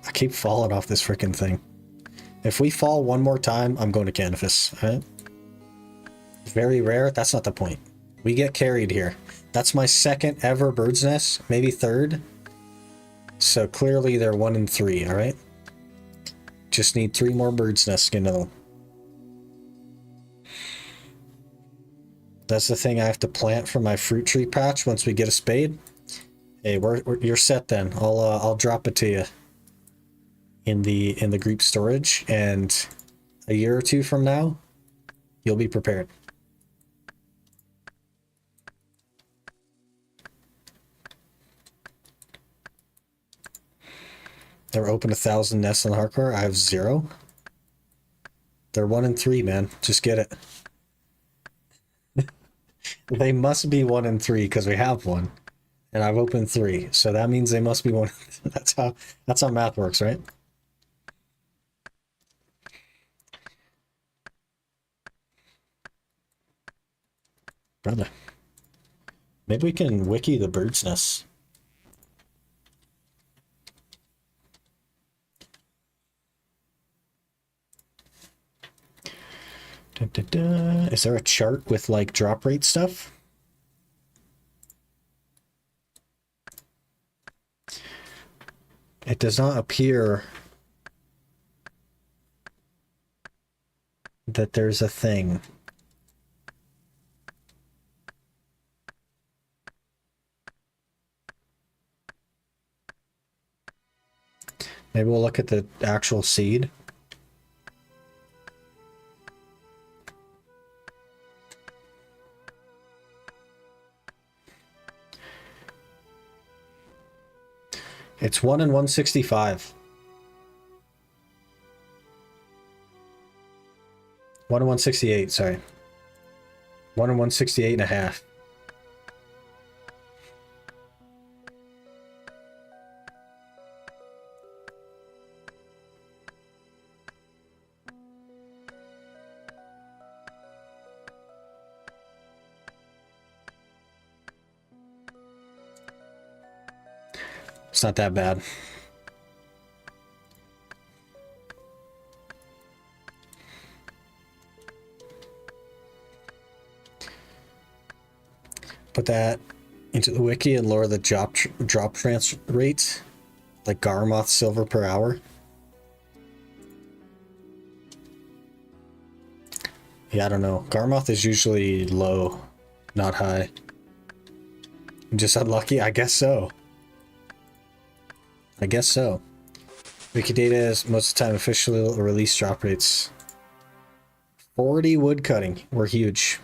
I keep falling off this freaking thing. If we fall one more time, I'm going to Canvas. Alright? Very rare. That's not the point. We get carried here. That's my second ever bird's nest. Maybe third. So clearly they're 1 in 3. Alright? Just need 3 more bird's nests into them. That's the thing I have to plant for my fruit tree patch once we get a spade. Hey, you're set then. I'll drop it to you in the group storage, and a year or 2 from now, you'll be prepared. They're open 1,000 nests on hardcore. I have 0. They're 1 in 3, man. Just get it. They must be 1 in 3 because we have 1, and I've opened 3, so that means they must be 1. That's how math works, right? Brother, maybe we can wiki the bird's nest. Is there a chart with like drop rate stuff? It does not appear that there's a thing. Maybe we'll look at the actual seed. It's 1 in 165. 1 in 168, sorry. 1 in 168 and a half. It's not that bad. Put that into the wiki and lower the drop transfer rate, like Garmoth silver per hour. Yeah, I don't know. Garmoth is usually low, not high. I'm just unlucky? I guess so. I guess so. Wikidata is most of the time officially release drop rates. 40 wood cutting. We're huge.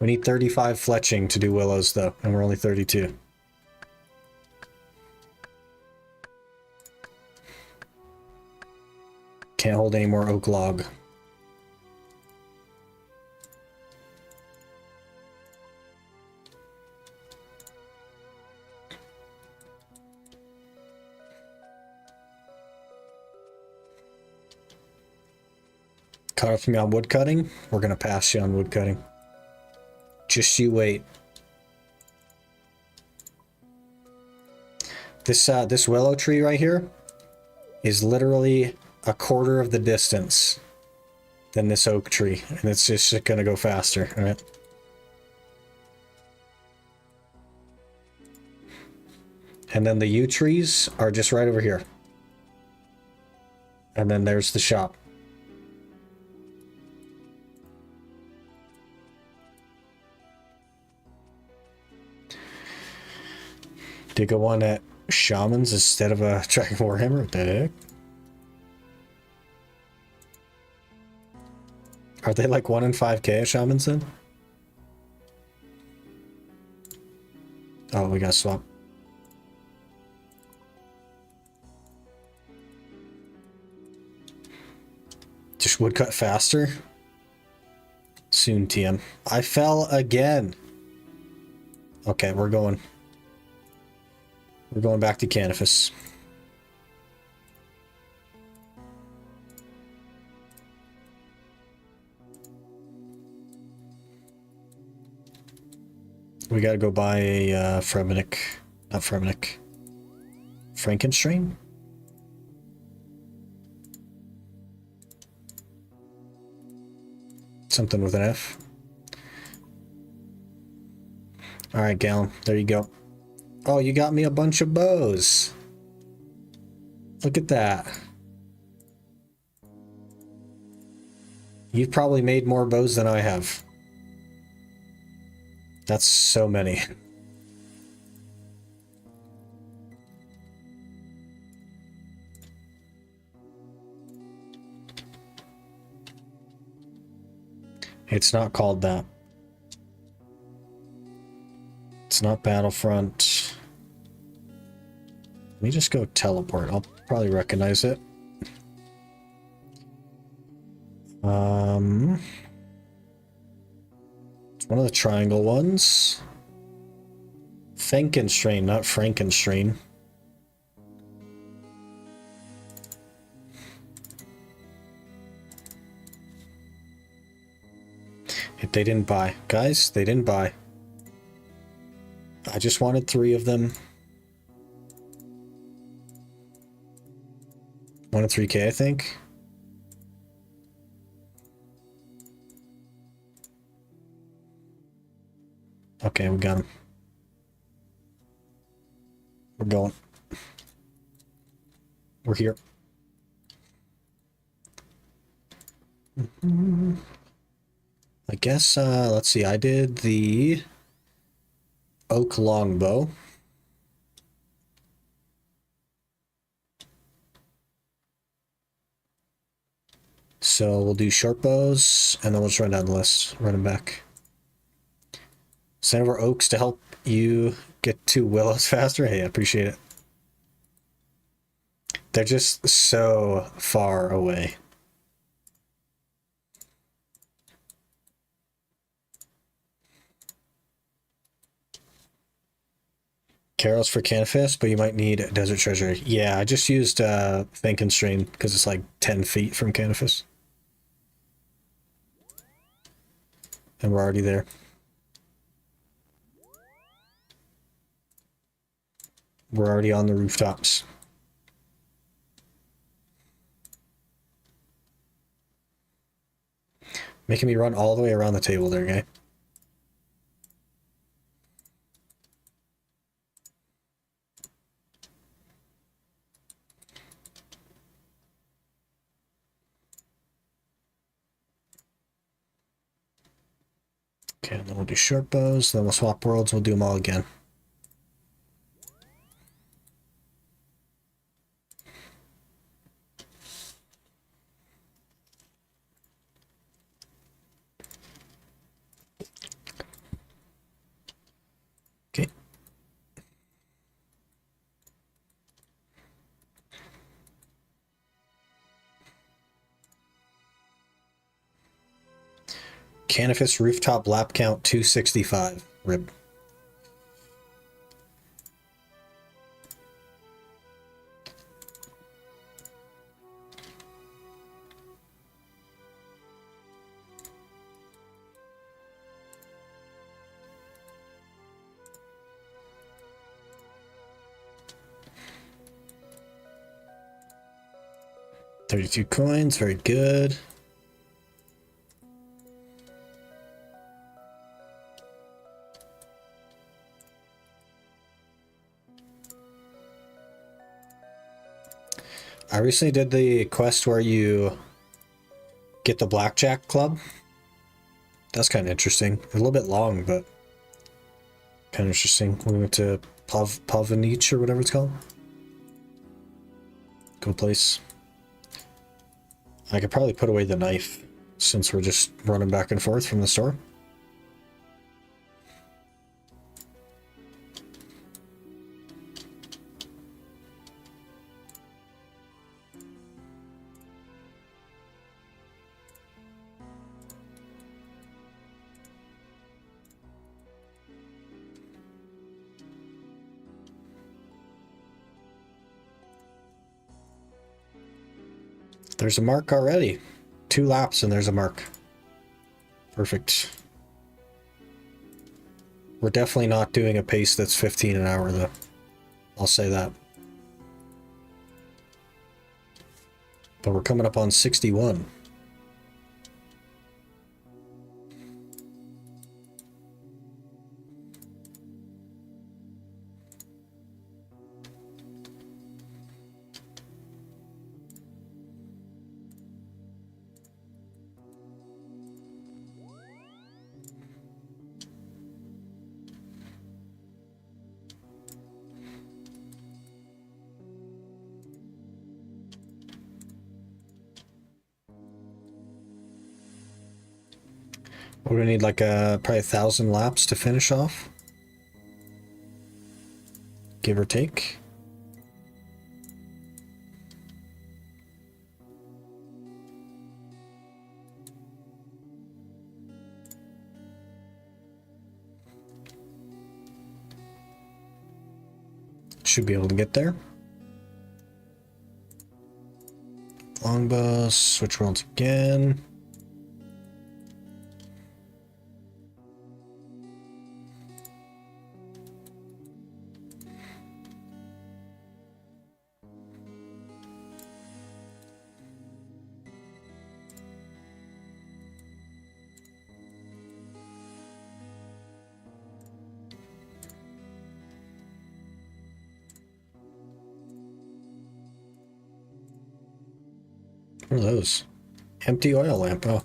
We need 35 fletching to do willows though, and we're only 32. Can't hold any more oak log. Caught up me on wood cutting. We're gonna pass you on wood cutting. Just you wait. This willow tree right here is literally a quarter of the distance than this oak tree, and it's just gonna go faster. All right. And then the yew trees are just right over here. And then there's the shop. Did go on at shamans instead of a Dragon Warhammer? What the heck? Are they like 1 in 5k shamans then? Oh, we got swap. Just woodcut faster? Soon, TM. I fell again. Okay, we're going. We're going back to Canifus. We gotta go buy a not Frankenstrain? Something with an F. Alright, Gallum, there you go. Oh, you got me a bunch of bows. Look at that. You've probably made more bows than I have. That's so many. It's not called that. It's not Battlefront. Let me just go teleport. I'll probably recognize it. It's one of the triangle ones. Frankenstrain, not Frankenstrain. They didn't buy. Guys, they didn't buy. I just wanted 3 of them. Wanted 3K, I think. Okay, we got him. We're going. We're here. I guess, let's see, I did the oak longbow. So we'll do short bows, and then we'll just run down the list, run them back. Send over oaks to help you get to willows faster. Hey, I appreciate it. They're just so far away. Carol's for Canifest, but you might need Desert Treasure. Yeah, I just used Frankenstrain because it's like 10 feet from Canifest. And we're already there. We're already on the rooftops. Making me run all the way around the table there, guy. Okay, and then we'll do short bows, then we'll swap worlds, we'll do them all again. Okay. Canifest rooftop lap count 265. Rip. $32 coins, very good. I recently did the quest where you get the blackjack club. That's kind of interesting. A little bit long, but kind of interesting. We went to Pavanich or whatever it's called. Cool place. I could probably put away the knife since we're just running back and forth from the store. There's a mark already. 2 laps and there's a mark. Perfect. We're definitely not doing a pace that's 15 an hour, though. I'll say that. But we're coming up on 61. We're gonna need like probably 1,000 laps to finish off, give or take. Should be able to get there. Long bus, switch worlds again. What are those? Empty oil lamp, oh.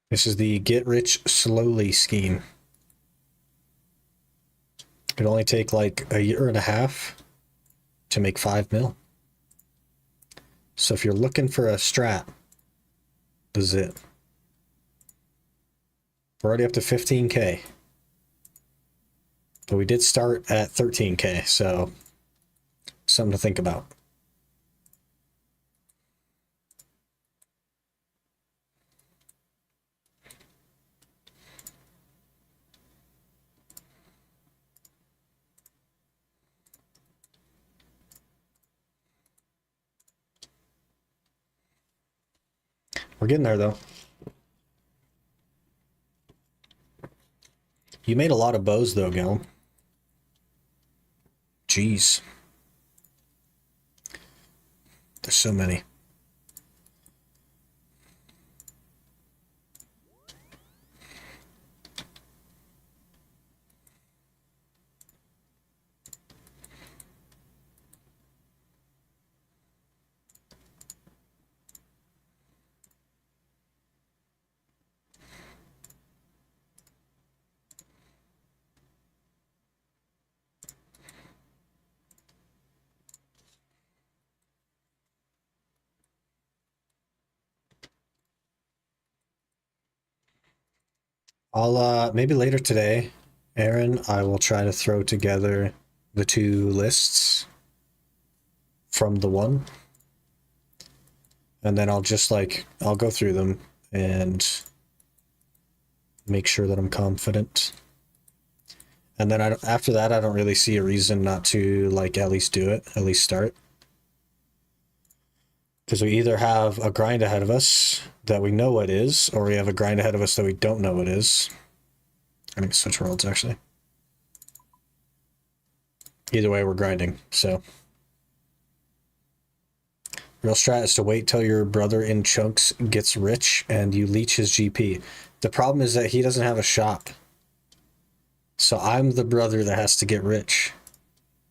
This is the get rich slowly scheme. It'd only take like a year and a half to make 5 mil. So if you're looking for a strat, this is it. We're already up to 15K. But we did start at 13K, so something to think about. We're getting there, though. You made a lot of bows, though, Gil. Jeez. There's so many. I'll maybe later today, Aaron, I will try to throw together the 2 lists from the one. And then I'll just I'll go through them and make sure that I'm confident. And then after that, I don't really see a reason not to at least do it, at least start. Because we either have a grind ahead of us that we know what is, or we have a grind ahead of us that we don't know what is. I think switch worlds, actually. Either way, we're grinding, so. Real strat is to wait till your brother in chunks gets rich and you leech his GP. The problem is that he doesn't have a shop. So I'm the brother that has to get rich.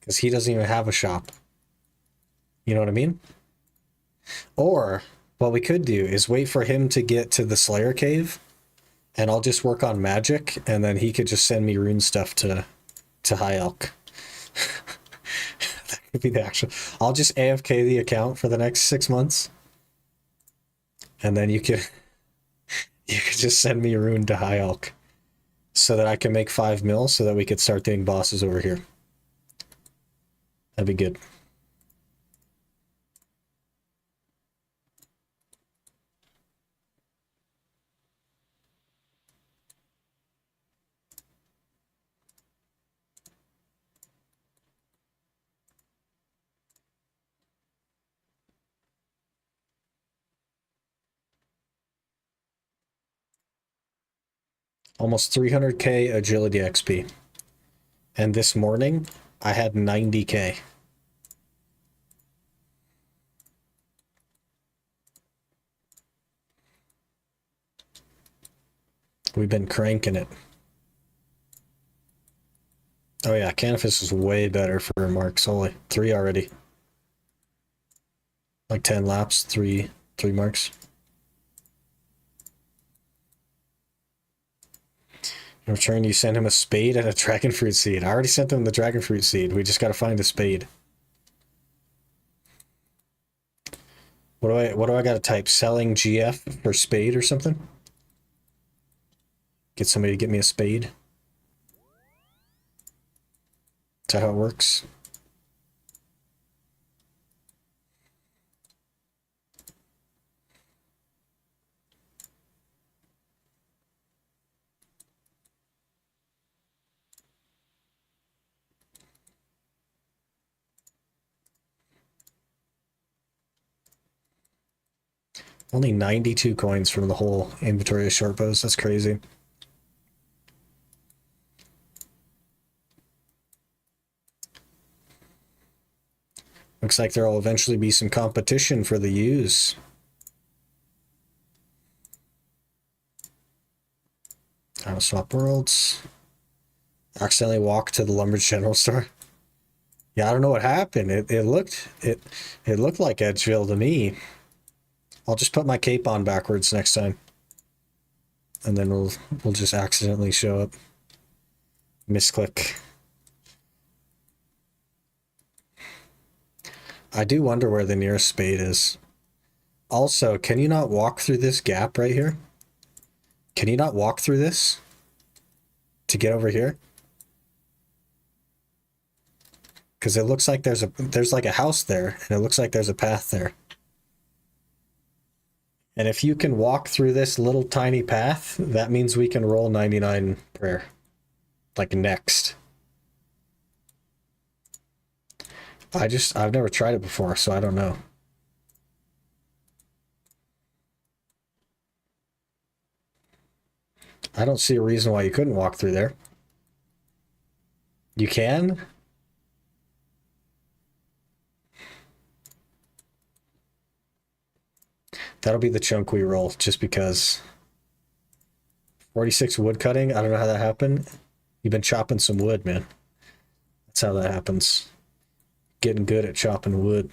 Because he doesn't even have a shop. You know what I mean? Or what we could do is wait for him to get to the Slayer Cave, and I'll just work on magic, and then he could just send me rune stuff to High Elk. That could be the actual. I'll just AFK the account for the next 6 months, and then you could just send me a rune to High Elk. so that I can make 5 mil so that we could start doing bosses over here. That'd be good. Almost 300k agility XP. And this morning, I had 90k. We've been cranking it. Oh yeah, Canifis is way better for marks. Holy, 3 already. Like 10 laps, 3 marks. In return, you send him a spade and a dragon fruit seed. I already sent him the dragon fruit seed. We just gotta find a spade. What do I gotta type? Selling GF for spade or something? Get somebody to get me a spade. Is that how it works? Only 92 coins from the whole inventory of short bows. That's crazy. Looks like there'll eventually be some competition for the use. I'll swap worlds. Accidentally walk to the Lumber's General Store. Yeah, I don't know what happened. It looked like Edgeville to me. I'll just put my cape on backwards next time. And then we'll just accidentally show up. Misclick. I do wonder where the nearest spade is. Also, can you not walk through this gap right here? Can you not walk through this to get over here? Because it looks like there's like a house there, and it looks like there's a path there. And if you can walk through this little tiny path, that means we can roll 99 prayer. Like next. I've never tried it before, so I don't know. I don't see a reason why you couldn't walk through there. You can? That'll be the chunk we roll, just because. 46 wood cutting? I don't know how that happened. You've been chopping some wood, man. That's how that happens. Getting good at chopping wood.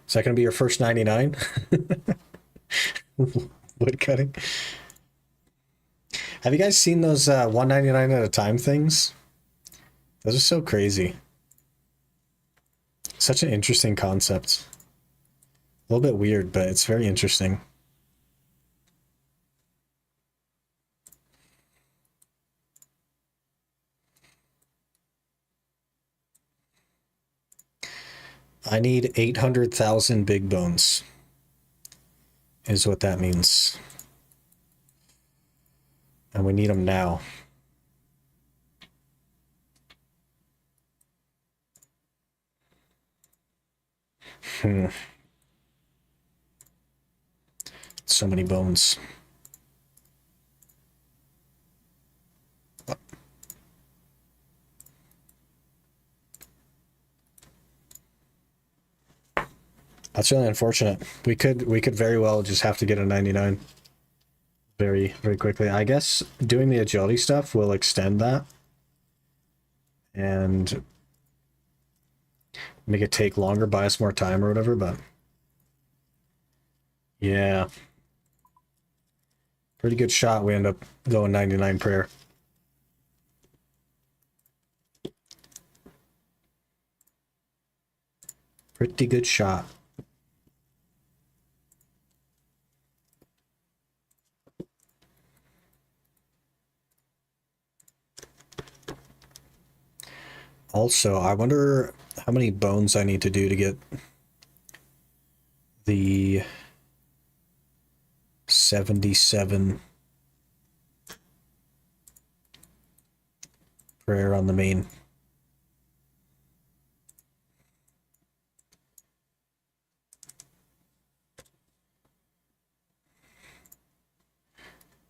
Is that going to be your first 99? Wood cutting? Have you guys seen those 199 at a time things? Those are so crazy. Such an interesting concept. A little bit weird, but it's very interesting. I need 800,000 big bones, is what that means. And we need them now. So many bones. That's really unfortunate. We could very well just have to get a 99 very, very quickly. I guess doing the agility stuff will extend that and make it take longer, buy us more time or whatever, but yeah. Pretty good shot. We end up going 99 prayer. Pretty good shot. Also, I wonder how many bones I need to do to get the 77 prayer on the main.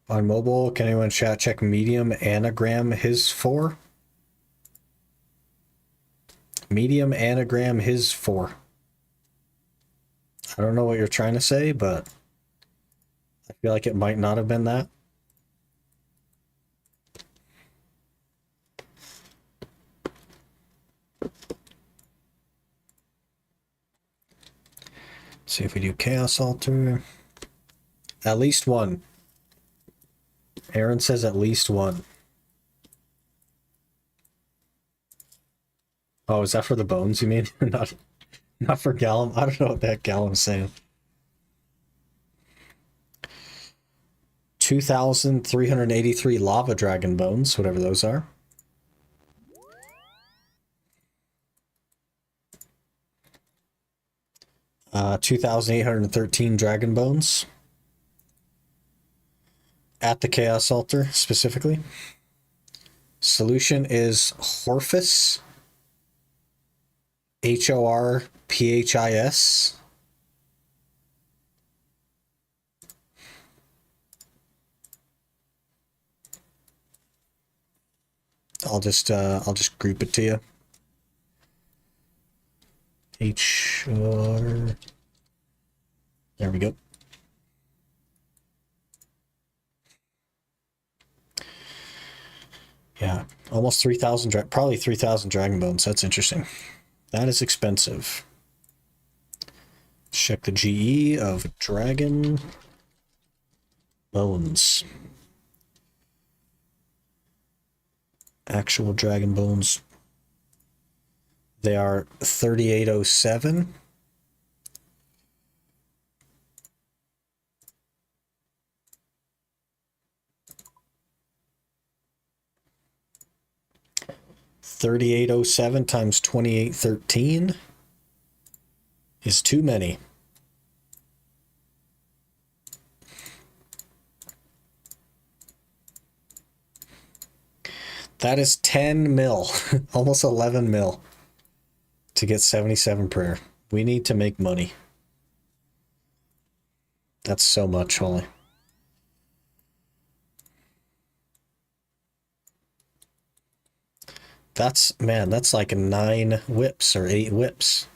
On mobile, can anyone chat check medium anagram his for? Medium anagram his for. I don't know what you're trying to say, but I feel like it might not have been that. Let's see if we do Chaos Altar. At least one. Aaron says at least one. Oh, is that for the bones, you mean? Not for Gallum? I don't know what that Gallum's saying. 2,383 lava dragon bones, whatever those are. Uh, 2,813 dragon bones. At the Chaos Altar, specifically. Solution is Horphis. Horphis. I'll just group it to you. HR. There we go. Yeah, almost 3,000, probably 3,000 dragon bones. That's interesting. That is expensive. Check the GE of dragon bones. Actual dragon bones. They are 3,807. $3,807 times 2,813 is too many. That is 10 mil, almost 11 mil to get 77 prayer. We need to make money. That's so much, holy. Man, that's like 9 whips or 8 whips.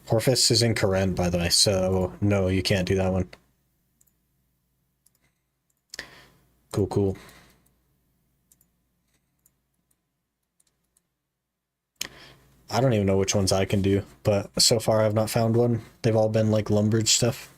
Horphis is in Karen, by the way, so no, you can't do that one. Cool. I don't even know which ones I can do, but so far I've not found one. They've all been like Lumbridge stuff.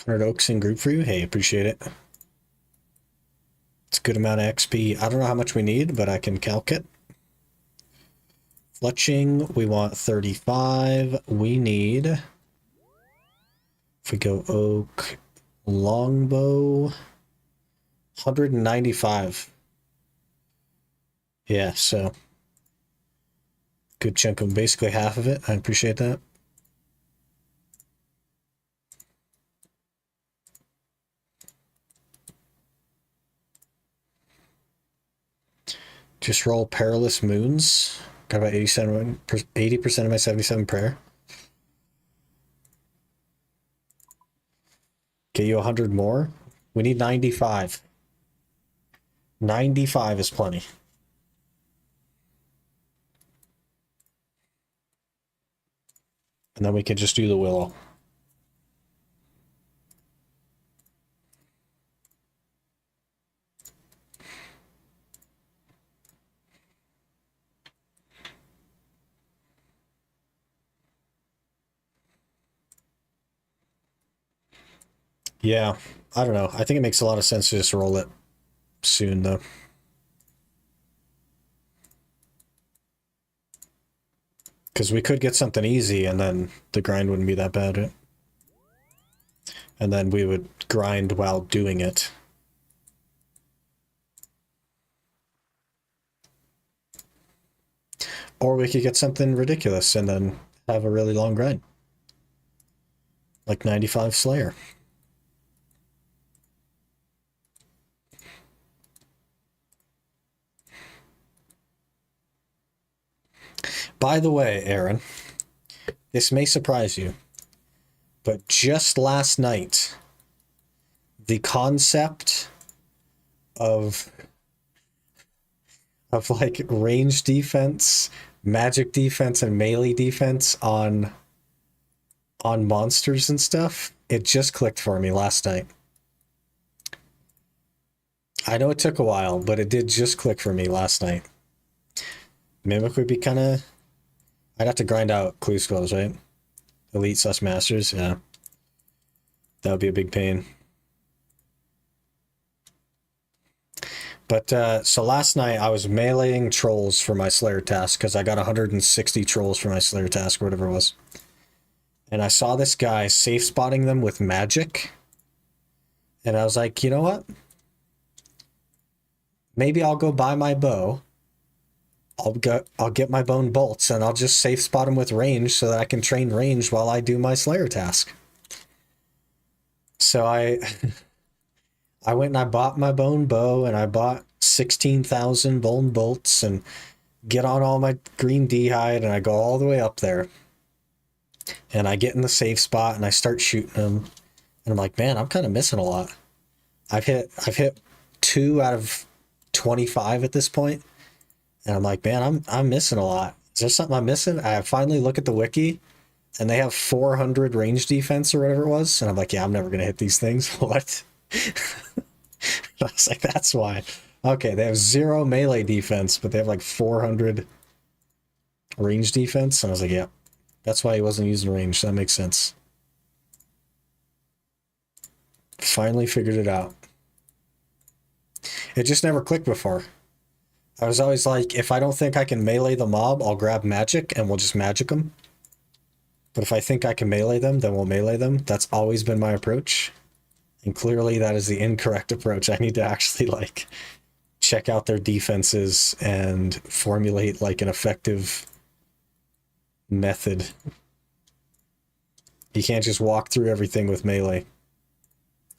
Oaks in group for you. Hey, appreciate it. It's a good amount of XP. I don't know how much we need, but I can calc it. Fletching, we want 35. We need, if we go oak, longbow, 195. Yeah, so good chunk of basically half of it. I appreciate that. Just roll Perilous Moons. Got about 80% of my 77 prayer. Get you 100 more. We need 95. 95 is plenty. And then we can just do the willow. Yeah, I don't know. I think it makes a lot of sense to just roll it soon, though. Because we could get something easy, and then the grind wouldn't be that bad, right? And then we would grind while doing it. Or we could get something ridiculous and then have a really long grind. Like 95 Slayer. By the way, Aaron, this may surprise you, but just last night, the concept of like range defense, magic defense, and melee defense on monsters and stuff, it just clicked for me last night. I know it took a while, but it did just click for me last night. Mimic would be kind of... I'd have to grind out clue skulls, right? Elite sus masters, yeah. That would be a big pain. But, so last night I was meleeing trolls for my Slayer task, because I got 160 trolls for my Slayer task, or whatever it was. And I saw this guy safe spotting them with magic. And I was like, you know what? Maybe I'll go buy my bow. I'll get my bone bolts, and I'll just safe spot them with range so that I can train range while I do my Slayer task. So I went and I bought my bone bow, and I bought 16,000 bone bolts, and get on all my green d'hide, and I go all the way up there. And I get in the safe spot, and I start shooting them. And I'm like, man, I'm kind of missing a lot. I've hit 2 out of 25 at this point. And I'm like, man, I'm missing a lot. Is there something I'm missing? I finally look at the wiki, and they have 400 range defense or whatever it was. And I'm like, yeah, I'm never going to hit these things. What? I was like, that's why. Okay, they have 0 melee defense, but they have like 400 range defense. And I was like, yeah, that's why he wasn't using range. That makes sense. Finally figured it out. It just never clicked before. I was always like, if I don't think I can melee the mob, I'll grab magic and we'll just magic them. But if I think I can melee them, then we'll melee them. That's always been my approach. And clearly that is the incorrect approach. I need to actually like check out their defenses and formulate like an effective method. You can't just walk through everything with melee,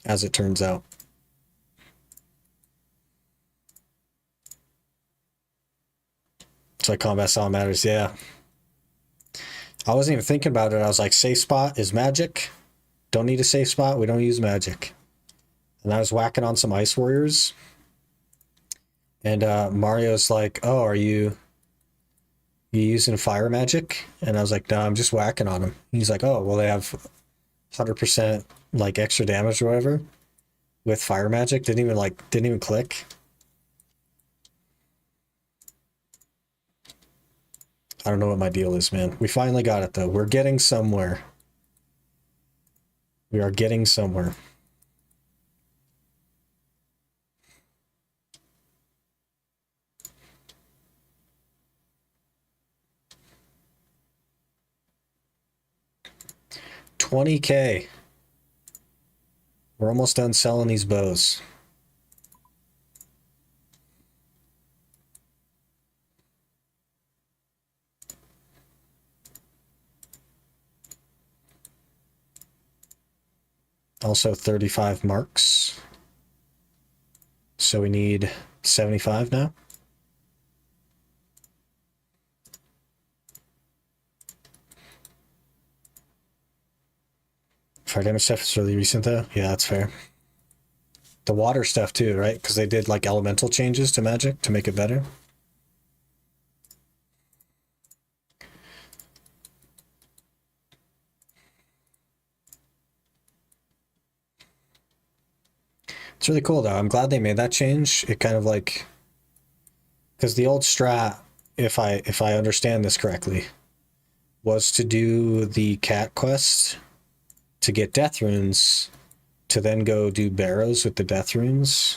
as it turns out. It's like combat style matters, yeah. I wasn't even thinking about it. I was like, safe spot is magic. Don't need a safe spot. We don't use magic. And I was whacking on some ice warriors. And Mario's like, oh, are you using fire magic? And I was like, no, I'm just whacking on them. He's like, oh, well, they have 100% like extra damage or whatever with fire magic. Didn't even click. I don't know what my deal is, man. We finally got it, though. We're getting somewhere. We are getting somewhere. $20K. We're almost done selling these bows. Also 35 marks. So we need 75 now. Fire damage stuff is really recent though. Yeah, that's fair. The water stuff too, right? Because they did like elemental changes to magic to make it better. It's really cool though. I'm glad they made that change. It kind of like, because the old strat, if I understand this correctly, was to do the cat quest to get death runes to then go do barrows with the death runes.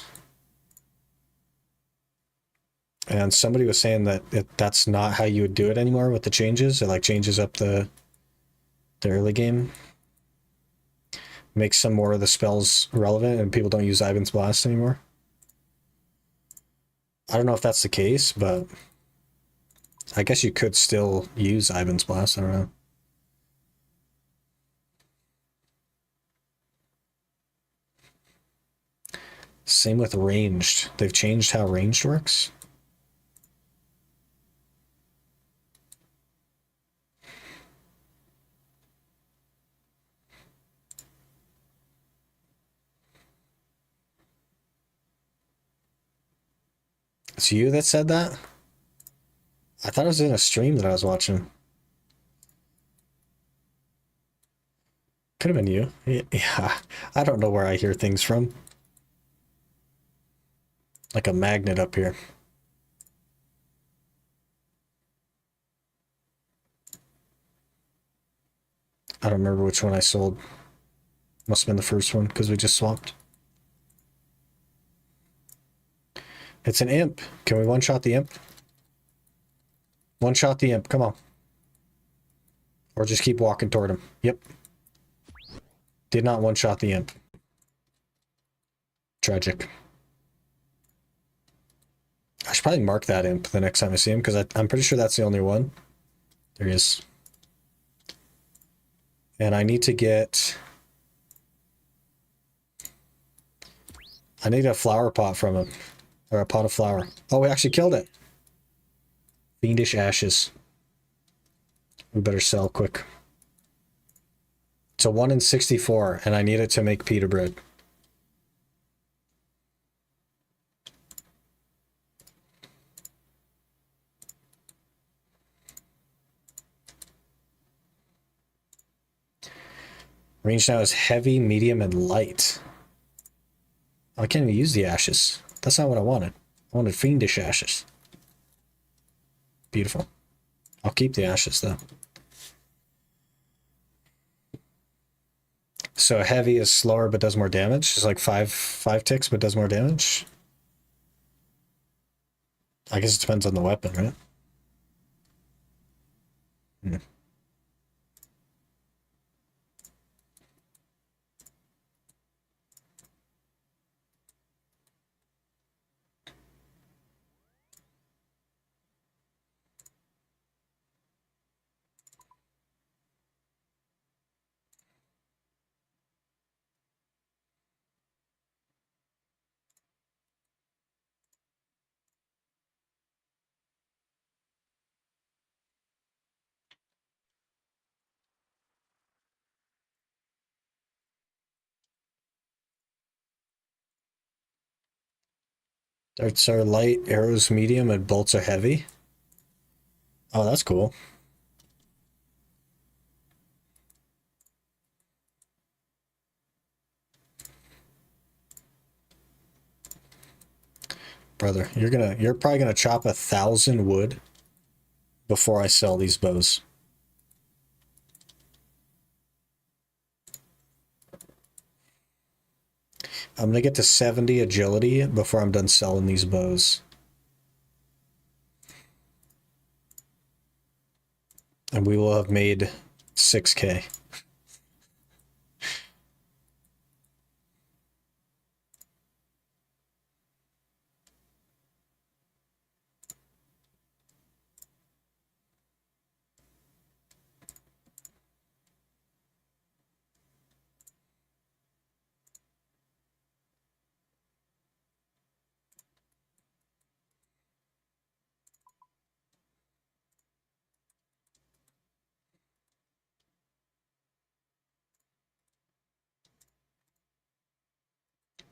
And somebody was saying that that's not how you would do it anymore with the changes. It like changes up the early game. Makes some more of the spells relevant and people don't use Ivan's Blast anymore. I don't know if that's the case, but I guess you could still use Ivan's Blast. I don't know. Same with ranged. They've changed how ranged works. It's you that said that? I thought it was in a stream that I was watching. Could have been you. Yeah. I don't know where I hear things from. Like a magnet up here. I don't remember which one I sold. Must have been the first one because we just swapped. It's an imp. Can we one-shot the imp? One-shot the imp. Come on. Or just keep walking toward him. Yep. Did not one-shot the imp. Tragic. I should probably mark that imp the next time I see him because I'm pretty sure that's the only one. There he is. And I need to get... I need a flower pot from him. Or a pot of flour. Oh, we actually killed it. Fiendish ashes. We better sell quick. It's a 1 in 64, and I need it to make pita bread. Range now is heavy, medium, and light. I can't even use the ashes. That's not what I wanted. I wanted fiendish ashes. Beautiful. I'll keep the ashes, though. So heavy is slower but does more damage. It's like five ticks but does more damage. I guess it depends on the weapon, right? Hmm. 'Darts are light, arrows medium, and bolts are heavy. Oh, that's cool. Brother, you're probably gonna chop 1,000 wood before I sell these bows. I'm gonna get to 70 agility before I'm done selling these bows. And we will have made 6K.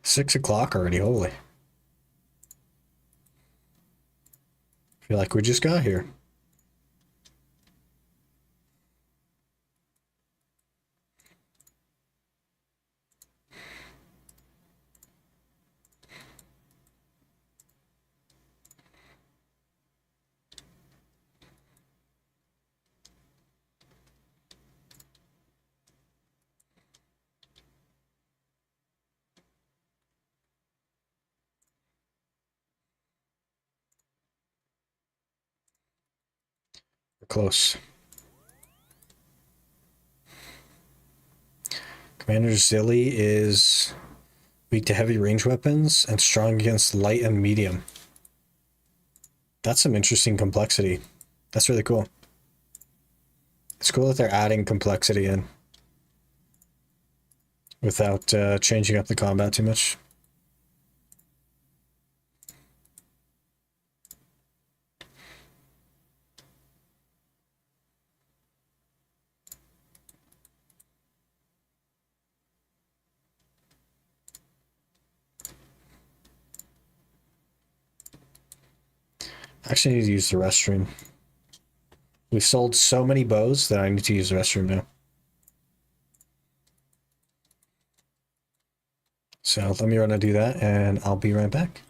Six o'clock already, holy. Feel like we just got here. Close. Commander Zilly is weak to heavy range weapons and strong against light and medium. That's some interesting complexity. That's really cool. It's cool that they're adding complexity in without changing up the combat too much. I actually need to use the restroom. We've sold so many bows that I need to use the restroom now. So let me run and do that, and I'll be right back.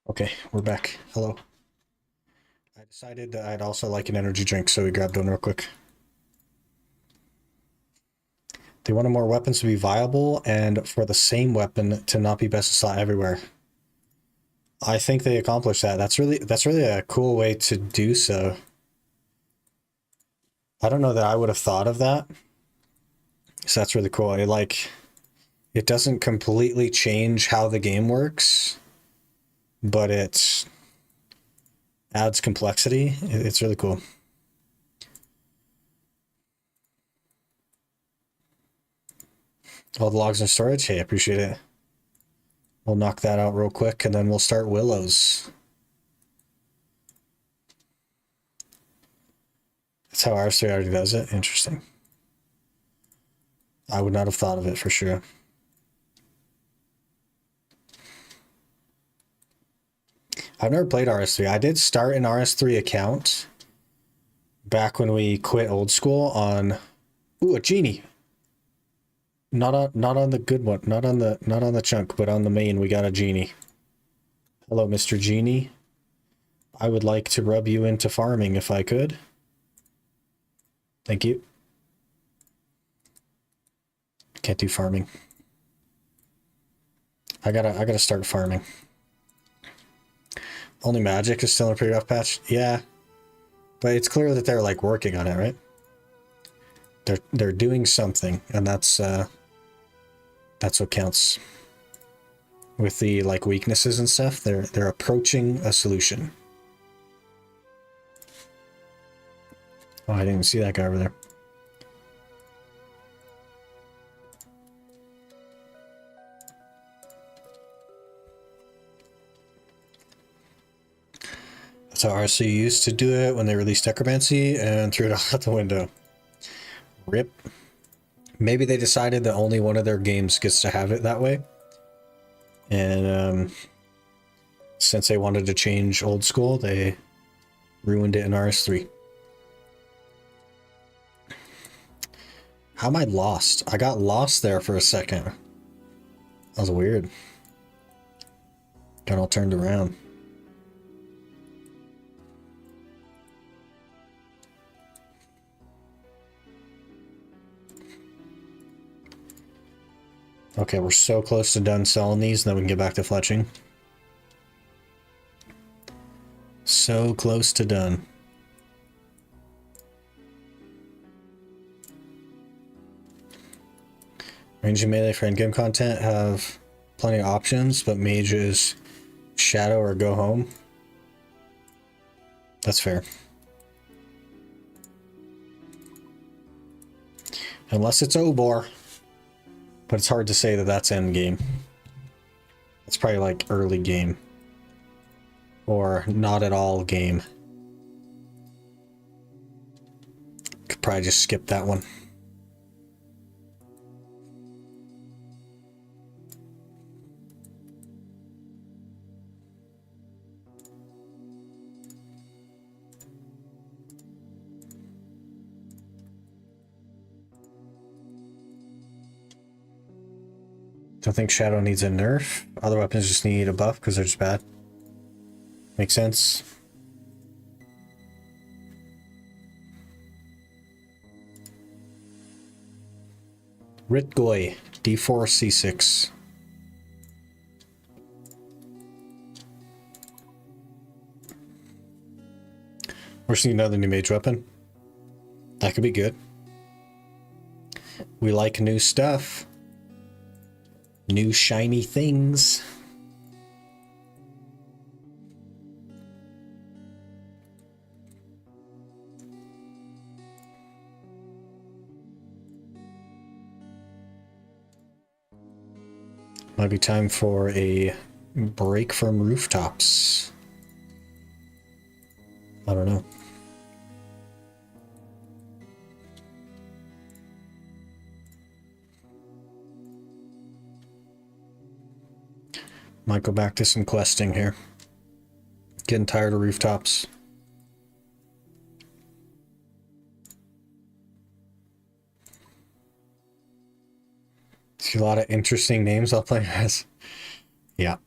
Okay, we're back. Hello. I decided that I'd also like an energy drink, so we grabbed one real quick. They wanted more weapons to be viable and for the same weapon to not be best of slot everywhere. I think they accomplished that. That's really a cool way to do so. I don't know that I would have thought of that. So that's really cool. It doesn't completely change how the game works, but it adds complexity. It's really cool. All the logs in storage. Hey, I appreciate it. We'll knock that out real quick, and then we'll start Willows. That's how RS3 already does it. Interesting. I would not have thought of it for sure. I've never played RS3. I did start an RS3 account back when we quit old school on... Ooh, a genie. Not on the good one. Not on the chunk, but on the main we got a genie. Hello, Mr. Genie. I would like to rub you into farming if I could. Thank you. Can't do farming. I gotta start farming. Only Magic is still in a pretty rough patch. Yeah, but it's clear that they're like working on it, right? They're doing something, and that's what counts. With the like weaknesses and stuff, they're approaching a solution. Oh, I didn't even see that guy over there. That's how RC used to do it when they released Necromancy and threw it out the window. RIP. Maybe they decided that only one of their games gets to have it that way. And since they wanted to change old school, they ruined it in RS3. How am I lost? I got lost there for a second. That was weird. Got all turned around. Okay, we're so close to done selling these, and then we can get back to fletching. So close to done. Range and melee for endgame content have plenty of options, but mage is shadow or go home. That's fair. Unless it's Obor. But it's hard to say that that's end game. It's probably like early game. Or not at all game. Could probably just skip that one. Don't think Shadow needs a nerf. Other weapons just need a buff because they're just bad. Makes sense. Ritgoy, D4, C6. We're seeing another new mage weapon. That could be good. We like new stuff. New shiny things. Might be time for a break from rooftops. I don't know. Might go back to some questing here. Getting tired of rooftops. See a lot of interesting names I'll play as. Yeah.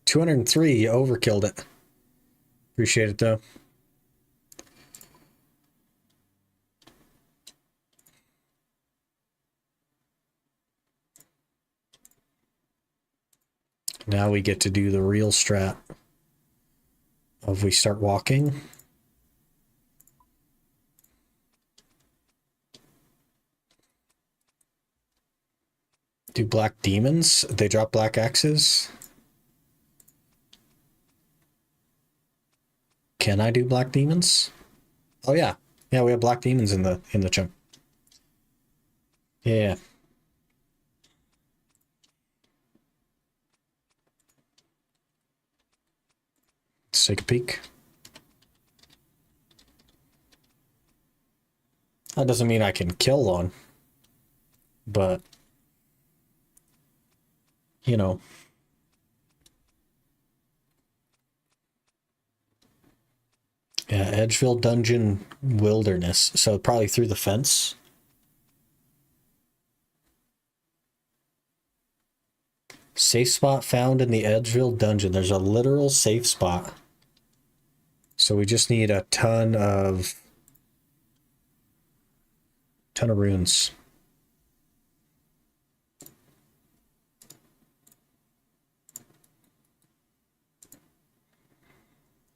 203, you overkilled it. Appreciate it though. Now we get to do the real strat of we start walking. Do black demons? They drop black axes? Can I do black demons? Oh yeah. Yeah, we have black demons in the chunk. Yeah. Let's take a peek. That doesn't mean I can kill one. But you know. Yeah, Edgeville Dungeon Wilderness. So probably through the fence. Safe spot found in the Edgeville Dungeon. There's a literal safe spot. So we just need a ton of runes.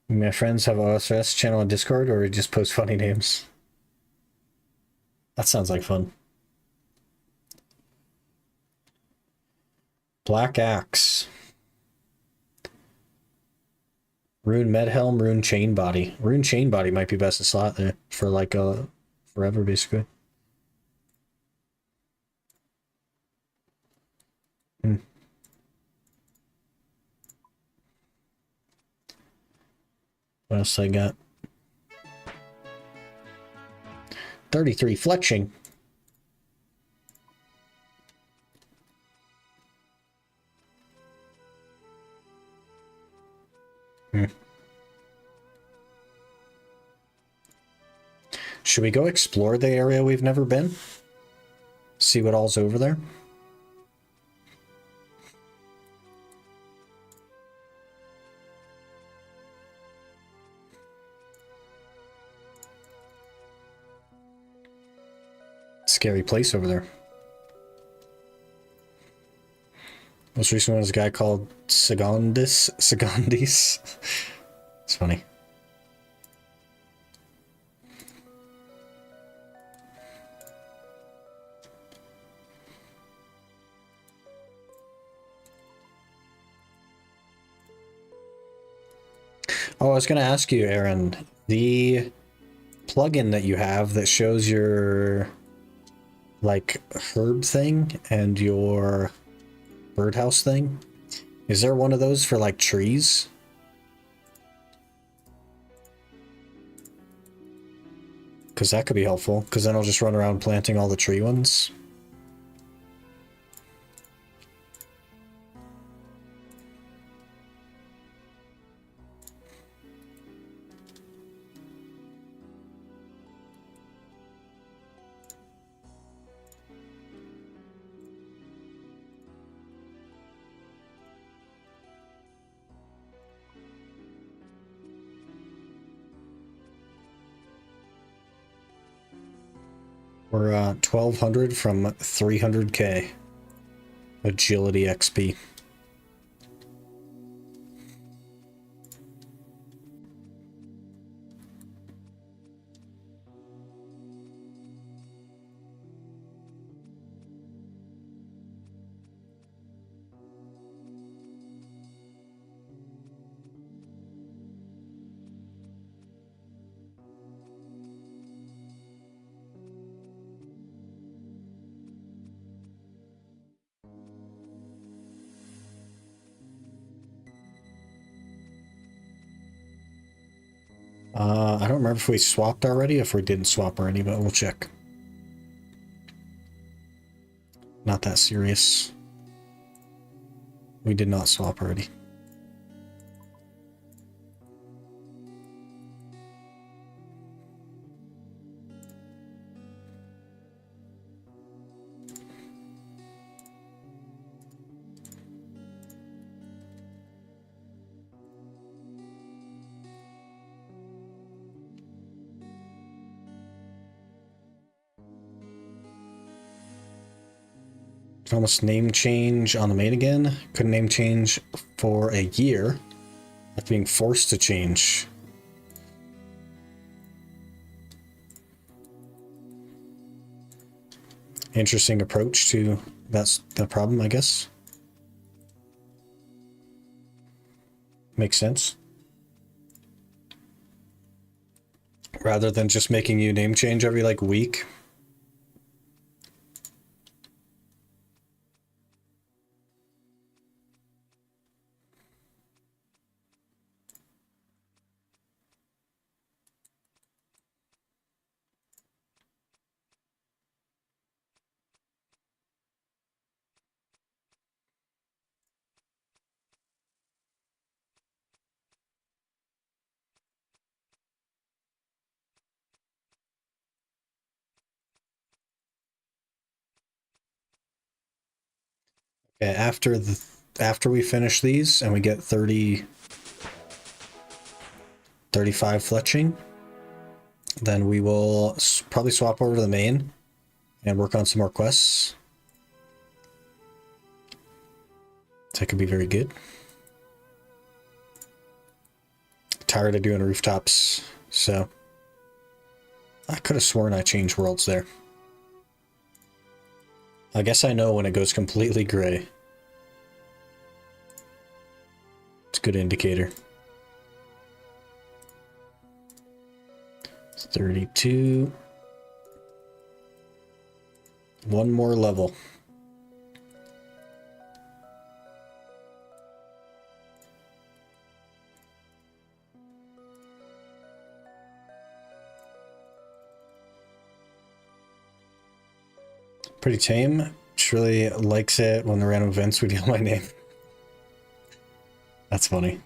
My friends have a OSS channel on Discord, or we just post funny names. That sounds like fun. Black Axe. Rune Medhelm, Rune Chain Body. Rune Chain Body might be best to slot there for like forever, basically. Hmm. What else I got? 33 fletching. Should we go explore the area we've never been? See what all's over there? Scary place over there. Most recent one was a guy called Segondis. It's funny. Oh, I was going to ask you, Aaron, the plugin that you have that shows your like herb thing and your birdhouse thing, is there one of those for like trees? Because that could be helpful, because then I'll just run around planting all the tree ones. We're 1200 from 300k agility XP. I don't remember if we swapped already, if we didn't swap already, but we'll check. Not that serious. We did not swap already. Almost name change on the main again. Couldn't name change for a year. After being forced to change. Interesting approach to that's the problem, I guess. Makes sense. Rather than just making you name change every like week. Okay, after we finish these and we get 35 fletching, then we will probably swap over to the main and work on some more quests. That could be very good. Tired of doing rooftops, so I could have sworn I changed worlds there. I guess I know when it goes completely gray. It's a good indicator. 32. One more level. Pretty tame. She really likes it when the random events would yell my name. That's funny.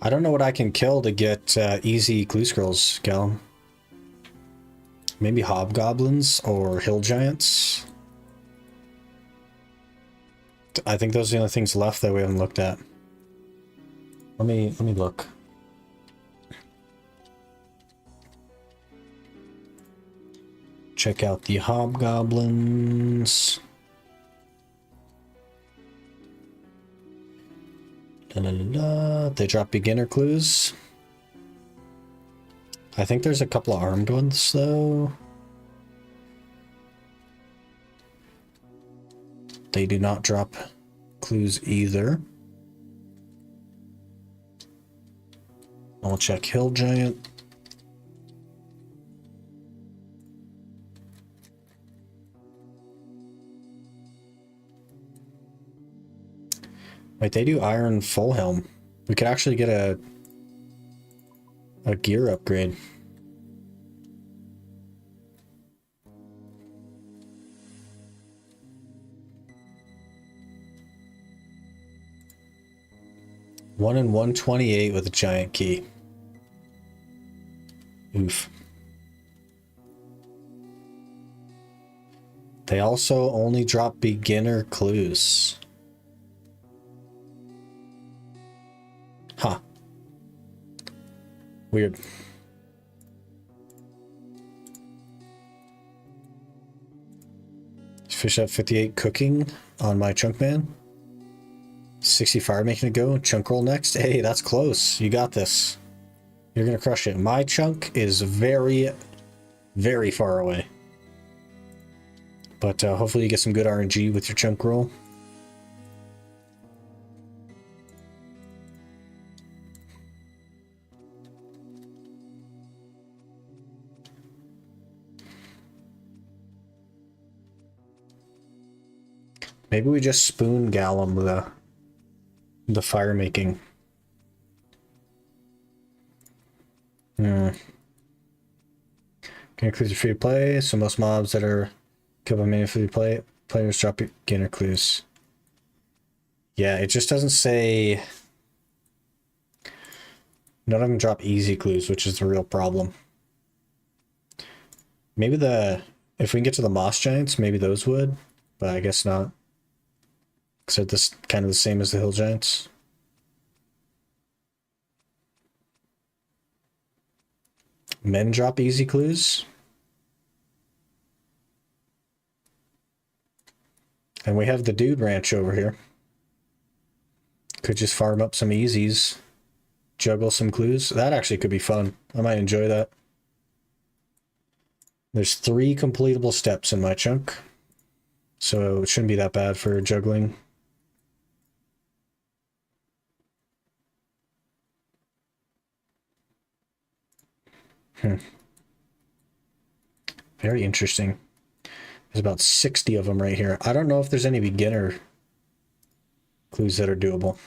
I don't know what I can kill to get easy clue scrolls, Gal. Maybe hobgoblins or hill giants. I think those are the only things left that we haven't looked at. Let me look. Check out the hobgoblins. La, la, la, la. They drop beginner clues. I think there's a couple of armed ones though. They do not drop clues either. I'll check hill giant. Wait, they do iron full helm. We could actually get a gear upgrade. One in 128 with a giant key. Oof. They also only drop beginner clues. Huh. Weird. Fish up 58 cooking on my Chunkman. 60 fire making it go. Chunk roll next. Hey, that's close. You got this. You're gonna crush it. My chunk is very, very far away. But hopefully you get some good RNG with your chunk roll. Maybe we just spoon Gallum the fire making. Can include your free to play, so most mobs that are killed by many free to play players drop beginner clues. Yeah, it just doesn't say. None of them drop easy clues, which is the real problem. Maybe if we can get to the moss giants, maybe those would, but I guess not. So this kind of the same as the hill giants. Men drop easy clues. And we have the dude ranch over here. Could just farm up some easies. Juggle some clues. That actually could be fun. I might enjoy that. There's 3 completable steps in my chunk. So it shouldn't be that bad for juggling. Very interesting. There's about 60 of them right here. I don't know if there's any beginner clues that are doable.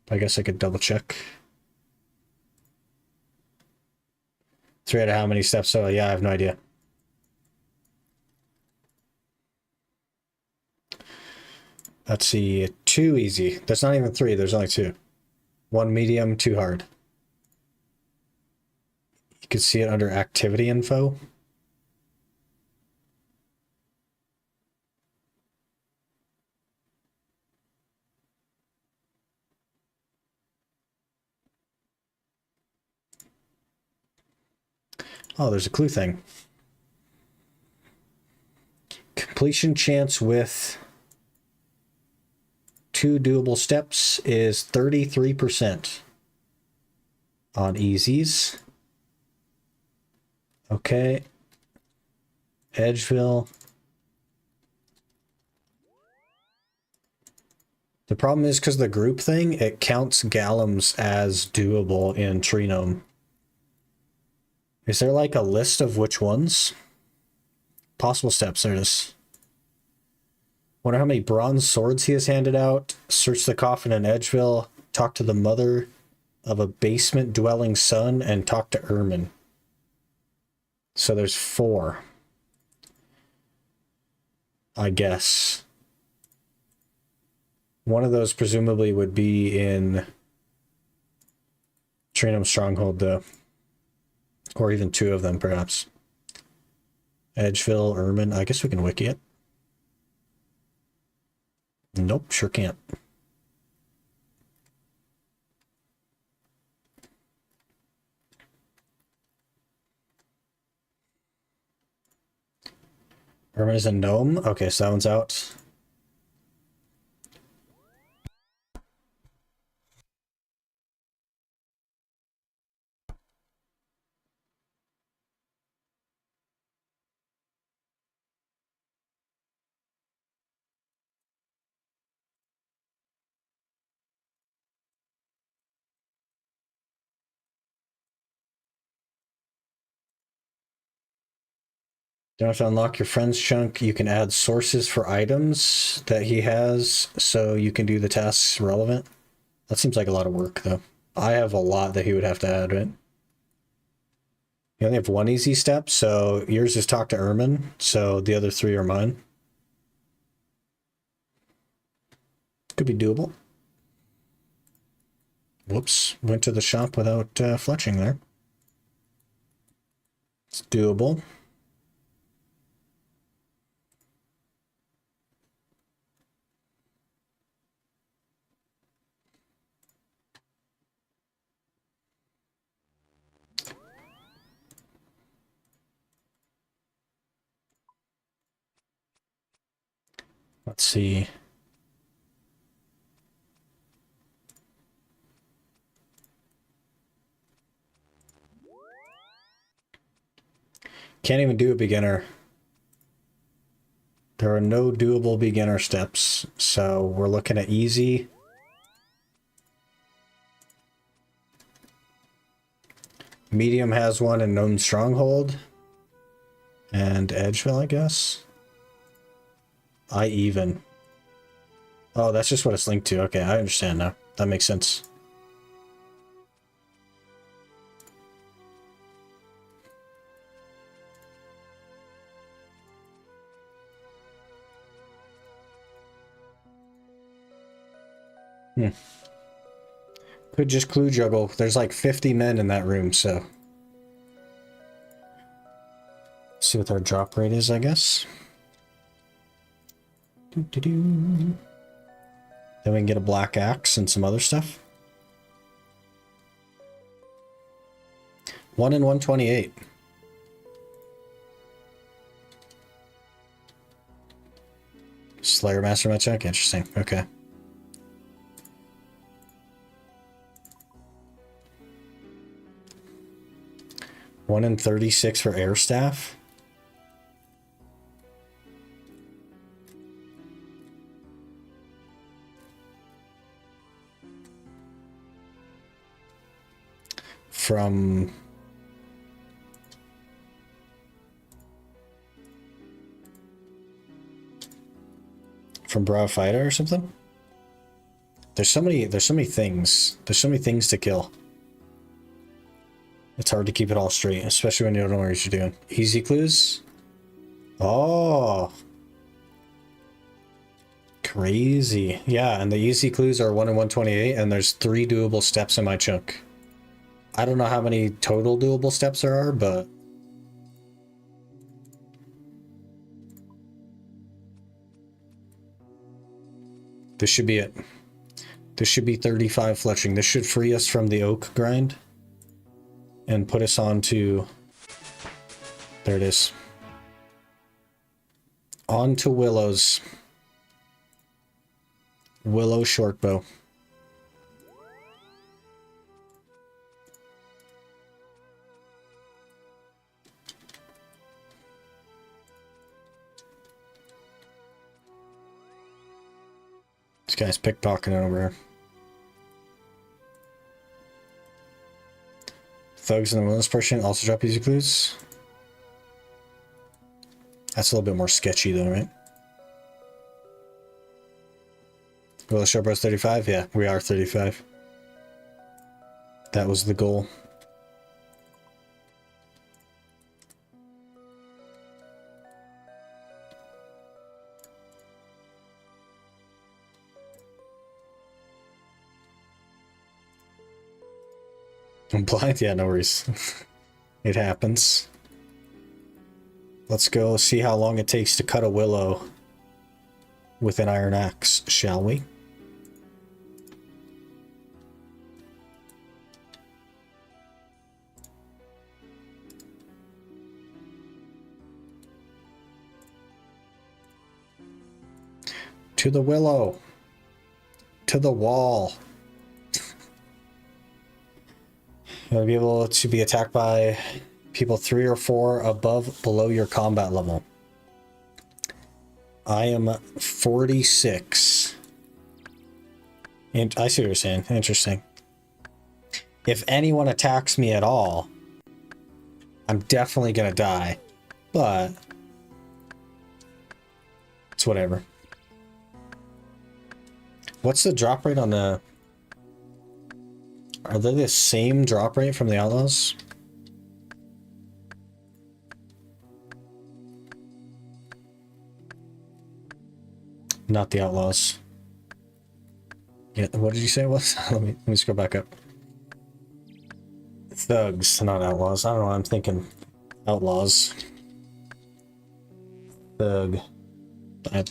I guess I could double check. 3 out of how many steps? So yeah, I have no idea. Let's see, 2 easy. There's not even 3, there's only 2. 1 medium, 2 hard. You can see it under activity info. Oh, there's a clue thing. Completion chance with 2 doable steps is 33% on easies. Okay. Edgeville. The problem is because the group thing, it counts Gallums as doable in Treenome. Is there like a list of which ones? Possible steps, there it is. Wonder how many bronze swords he has handed out. Search the coffin in Edgeville. Talk to the mother of a basement-dwelling son, and talk to Ermin. So there's 4. I guess. One of those presumably would be in Trinum Stronghold, though. Or even 2 of them, perhaps. Edgeville, Ermin. I guess we can wiki it. Nope, sure can't. Ermin is a gnome? Okay, so that one's out. Don't have to unlock your friend's chunk. You can add sources for items that he has, so you can do the tasks relevant. That seems like a lot of work, though. I have a lot that he would have to add, right? You only have 1 easy step, so yours is talk to Ermin, so the other 3 are mine. Could be doable. Whoops, went to the shop without fletching there. It's doable. Let's see. Can't even do a beginner. There are no doable beginner steps, so we're looking at easy. Medium has one in Known Stronghold. And Edgeville, I guess. I even. Oh, that's just what it's linked to. Okay, I understand now. That makes sense. Could just clue juggle. There's like 50 men in that room, so. See what their drop rate is, I guess. Then we can get a black axe and some other stuff. 1 in 128. Slayer Master my check? Interesting. Okay. One in 36 for air staff. From Brow Fighter or something. There's so many things. There's so many things to kill. It's hard to keep it all straight, especially when you don't know what you're doing. Easy clues? Oh. Crazy. Yeah, and the easy clues are 1 in 128, and there's 3 doable steps in my chunk. I don't know how many total doable steps there are, but... this should be it. This should be 35 fletching. This should free us from the oak grind. And put us on to... there it is. On to Willow's. Willow Shortbow. This guy's pickpocketing over here. Thugs in the wilderness portion also drop easy clues. That's a little bit more sketchy though, right? Will the show bros 35? Yeah, we are 35. That was the goal. I'm blind? Yeah, no worries. It happens. Let's go see how long it takes to cut a willow with an iron axe, shall we? To the willow. To the wall. You'll be able to be attacked by people 3 or 4 below your combat level. I am 46. And I see what you're saying. Interesting. If anyone attacks me at all, I'm definitely gonna die. But it's whatever. What's the drop rate on the... Are they the same drop rate from the Outlaws? Not the Outlaws. Yeah, what did you say it was? let me scroll back up. Thugs, not Outlaws. I don't know why I'm thinking Outlaws. Thug. I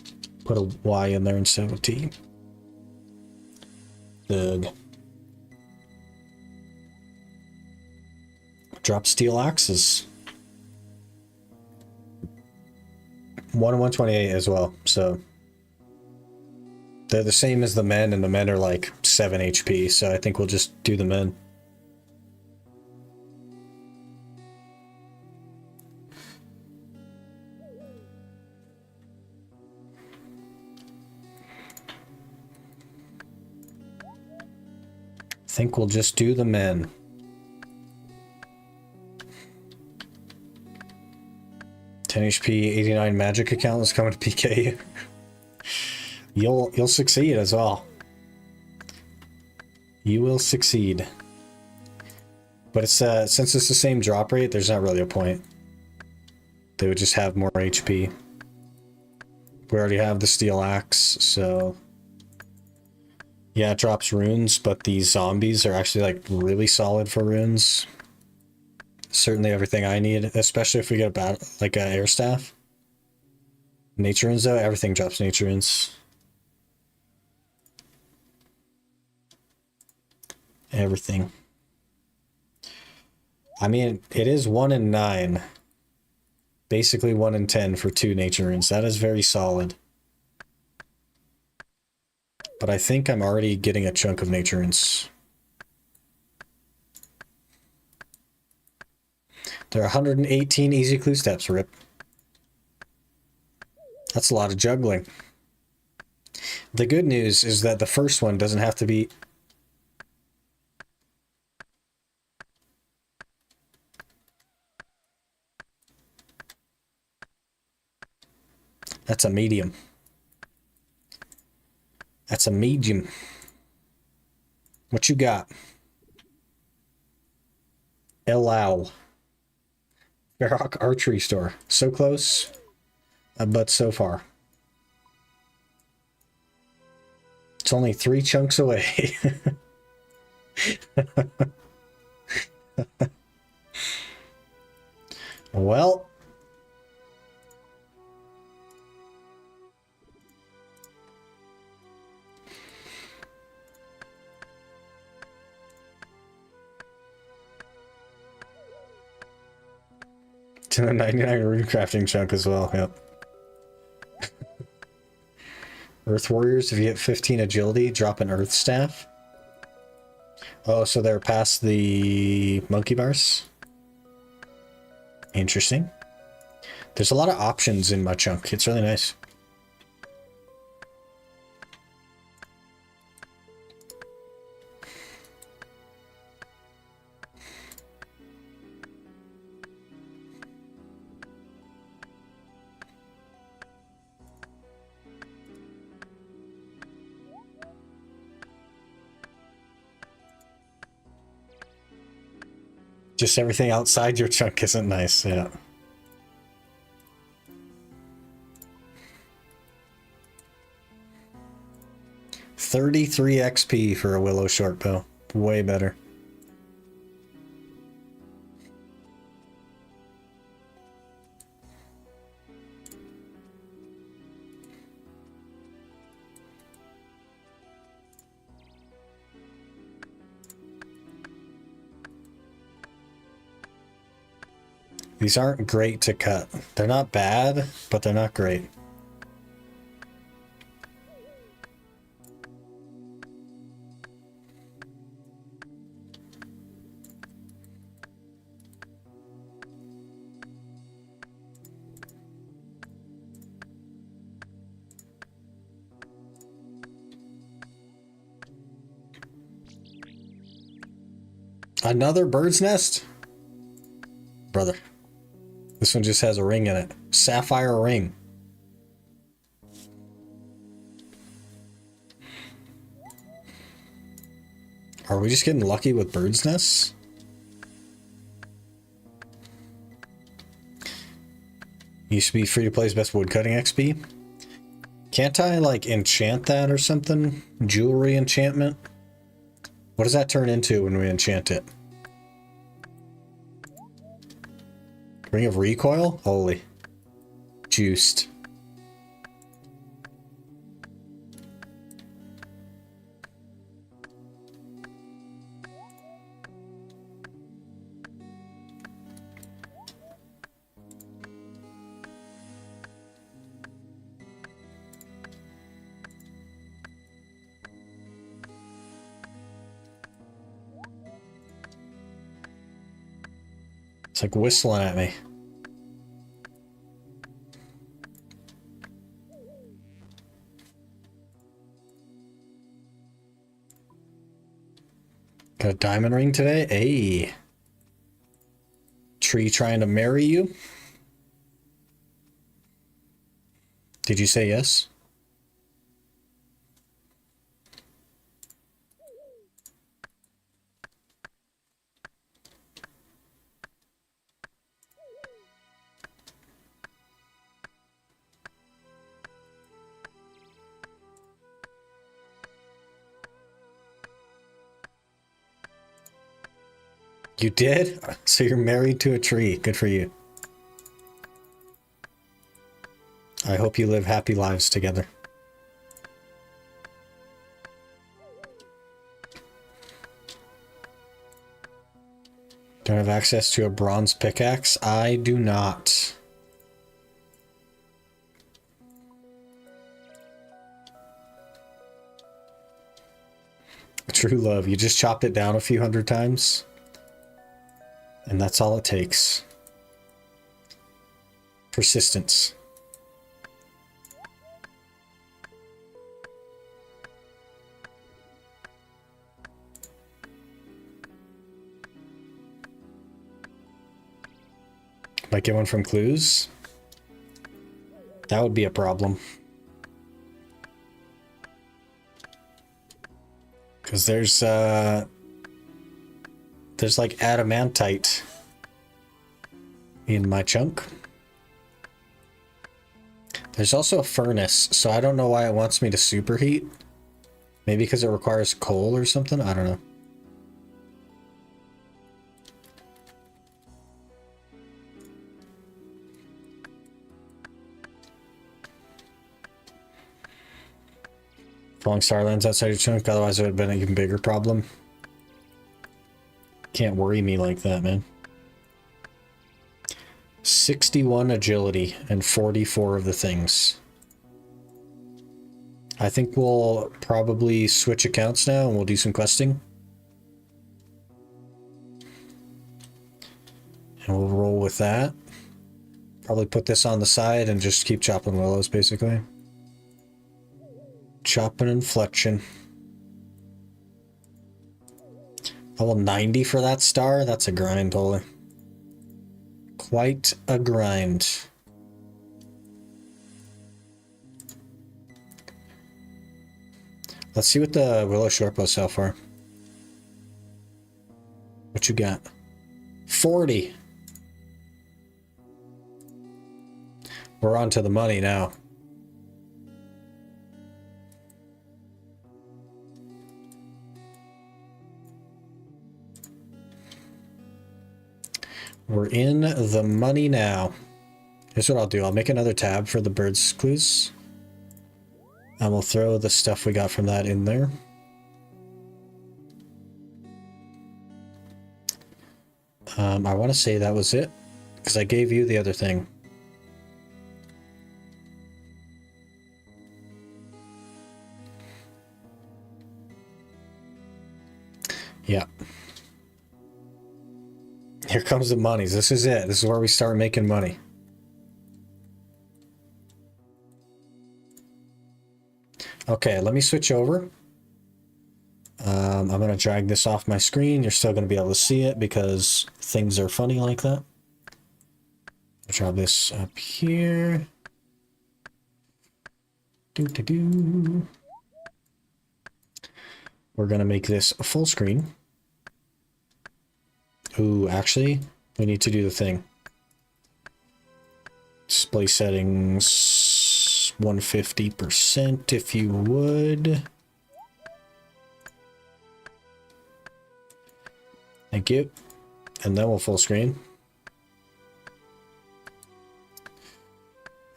put a Y in there instead of a T. Thug. Drop steel axes. 1/128 as well, so they're the same as the men, and the men are like 7 HP, so I think we'll just do the men. I think we'll just do the men. HP, 89 magic account is coming to PK you. You'll succeed as well. You will succeed. But it's since it's the same drop rate, there's not really a point. They would just have more HP. We already have the steel axe, so yeah, it drops runes, but these zombies are actually like really solid for runes. Certainly everything I need, especially if we get a battle like an air staff. Nature runes though, everything drops nature runes. Everything. I mean, it is 1 in 9. Basically 1 in 10 for 2 nature runes. That is very solid. But I think I'm already getting a chunk of nature runes. There are 118 easy clue steps, rip. That's a lot of juggling. The good news is that the first one doesn't have to be... That's a medium. That's a medium. What you got? Allow. Barrock Archery Store. So close, but so far. It's only 3 chunks away. Well... To the 99 rune crafting chunk as well, yep. Earth Warriors, if you hit 15 agility, drop an Earth Staff. Oh, so they're past the monkey bars? Interesting. There's a lot of options in my chunk. It's really nice. Just everything outside your chunk isn't nice, yeah. $33 XP for a willow shortbow. Way better. These aren't great to cut. They're not bad, but they're not great. Another bird's nest? Brother. This one just has a ring in it. Sapphire ring. Are we just getting lucky with bird's nests? Used to be free to play's best woodcutting XP. Can't I, like, enchant that or something? Jewelry enchantment? What does that turn into when we enchant it? Ring of recoil? Holy. Juiced. It's like whistling at me. Got a diamond ring today? Hey. Tree trying to marry you? Did you say yes? You did? So you're married to a tree. Good for you. I hope you live happy lives together. Don't have access to a bronze pickaxe? I do not. True love. You just chopped it down a few hundred times. And that's all it takes. Persistence. Might get one from clues. That would be a problem. Because there's like adamantite in my chunk. There's also a furnace, so I don't know why it wants me to superheat. Maybe because it requires coal or something? I don't know. Falling star lands outside your chunk, otherwise it would have been an even bigger problem. Can't worry me like that, man. 61 agility and 44 of the things. I think we'll probably switch accounts now and we'll do some questing. And we'll roll with that. Probably put this on the side and just keep chopping willows, basically. Chopping and fletching. Level 90 for that star? That's a grind, holy. Quite a grind. Let's see what the willow shortbow sell for. What you got? 40. We're on to the money now. We're in the money now. Here's what I'll do. I'll make another tab for the bird's clues. And we'll throw the stuff we got from that in there. I want to say that was it, because I gave you the other thing. Yeah. Here comes the monies. This is it. This is where we start making money. Okay, let me switch over. I'm going to drag this off my screen. You're still going to be able to see it because things are funny like that. I'll drop this up here. We're going to make this a full screen. Ooh, actually, we need to do the thing. Display settings 150% if you would. Thank you. And then we'll full screen.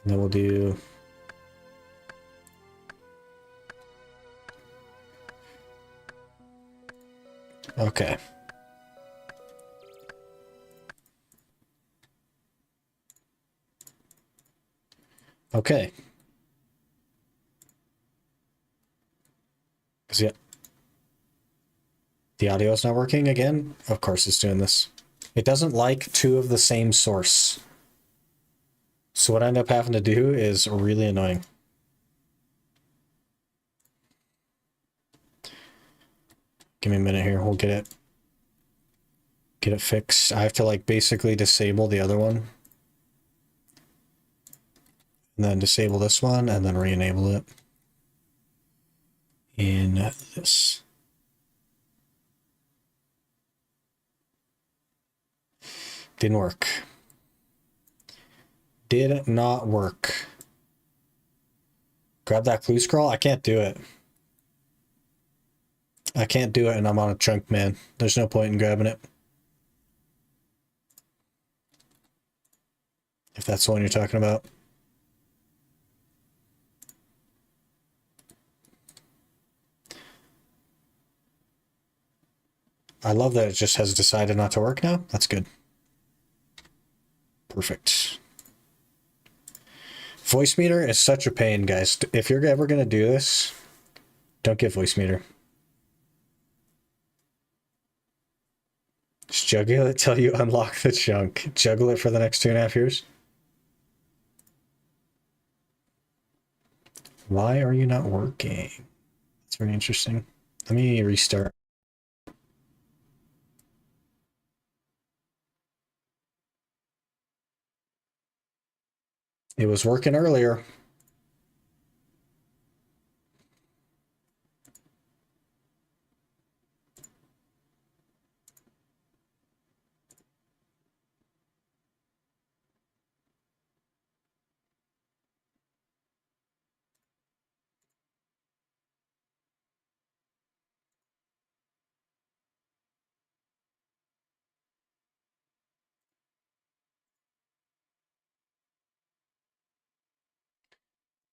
And then we'll do... Okay. Okay. Yeah. The audio is not working again? Of course it's doing this. It doesn't like two of the same source. So what I end up having to do is really annoying. Give me a minute here. We'll get it fixed. I have to like basically disable the other one. And then disable this one and then re-enable it. In this. Didn't work. Did not work. Grab that clue scroll? I can't do it. I can't do it and I'm on a Chunkman. There's no point in grabbing it. If that's the one you're talking about. I love that it just has decided not to work now. That's good. Perfect. Voice meter is such a pain, guys. If you're ever going to do this, don't get voice meter. Just juggle it till you unlock the chunk. Juggle it for the next 2.5 years. Why are you not working? That's very interesting. Let me restart. It was working earlier.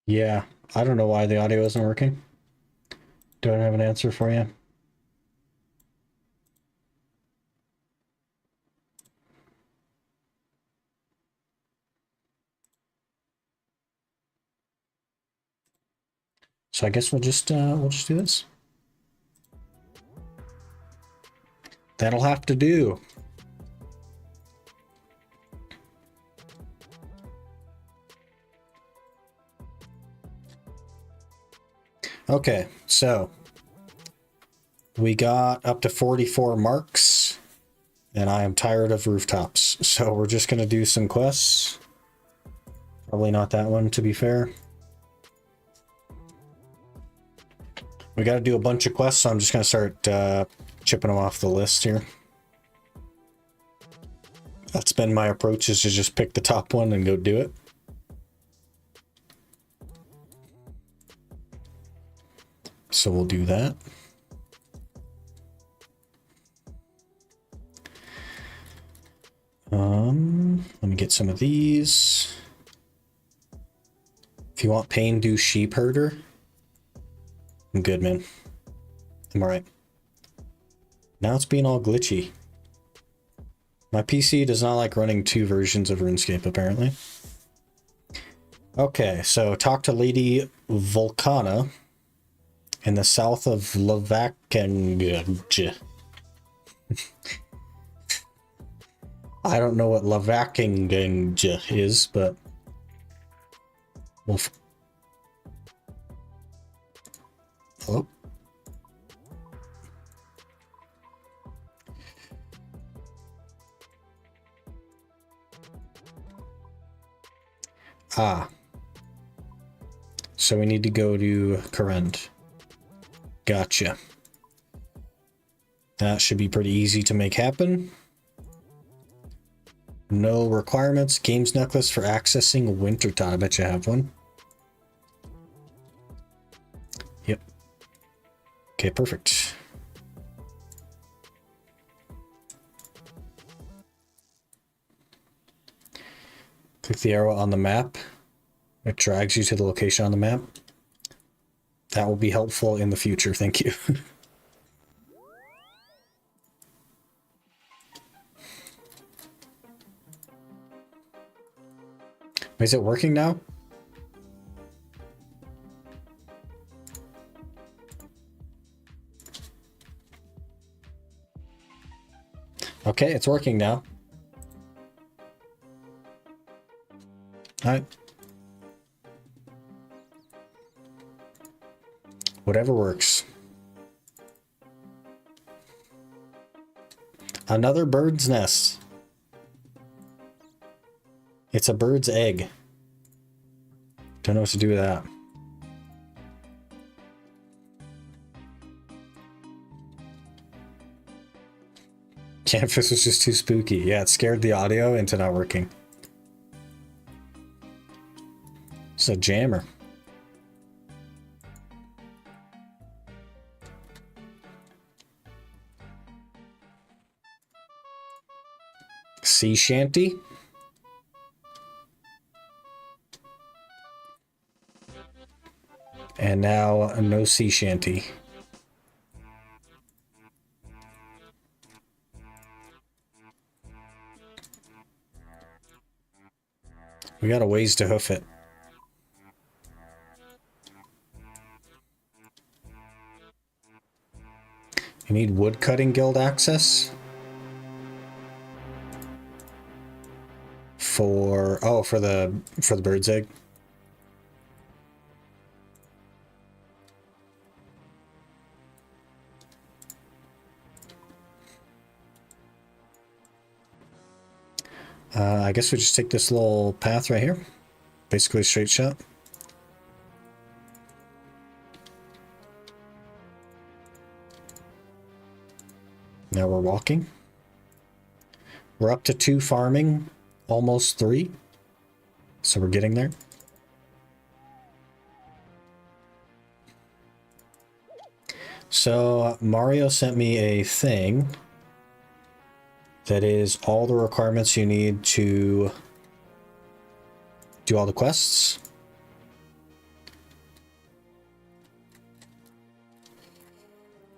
Yeah, I don't know why the audio isn't working. Don't have an answer for you. So I guess we'll just do this. That'll have to do. Okay, so we got up to 44 marks, and I am tired of rooftops. So we're just gonna do some quests. Probably not that one, to be fair. We got to do a bunch of quests, so I'm just gonna start chipping them off the list here. That's been my approach, is to just pick the top one and go do it. So we'll do that. Let me get some of these. If you want pain, do sheep herder. I'm good, man. I'm alright. Now it's being all glitchy. My PC does not like running 2 versions of RuneScape, apparently. Okay, so talk to Lady Volcana in the south of Lavakenge. I don't know what Lavakenge is, but we'll hello? Ah. So we need to go to Corrend. Gotcha. That should be pretty easy to make happen. No requirements. Games necklace for accessing Wintertime. I bet you have one. Yep. Okay, perfect. Click the arrow on the map. It drags you to the location on the map. That will be helpful in the future. Thank you. Is it working now? Okay, it's working now. All right. Whatever works. Another bird's nest. It's a bird's egg. Don't know what to do with that. Canvas was just too spooky. Yeah, it scared the audio into not working. It's a jammer. Sea shanty. And now no sea shanty. We got a ways to hoof it. You need woodcutting guild access for for the bird's egg. I guess we just take this little path right here. Basically a straight shot. Now we're walking. We're up to 2 farming, almost 3. So we're getting there. So Mario sent me a thing that is all the requirements you need to do all the quests.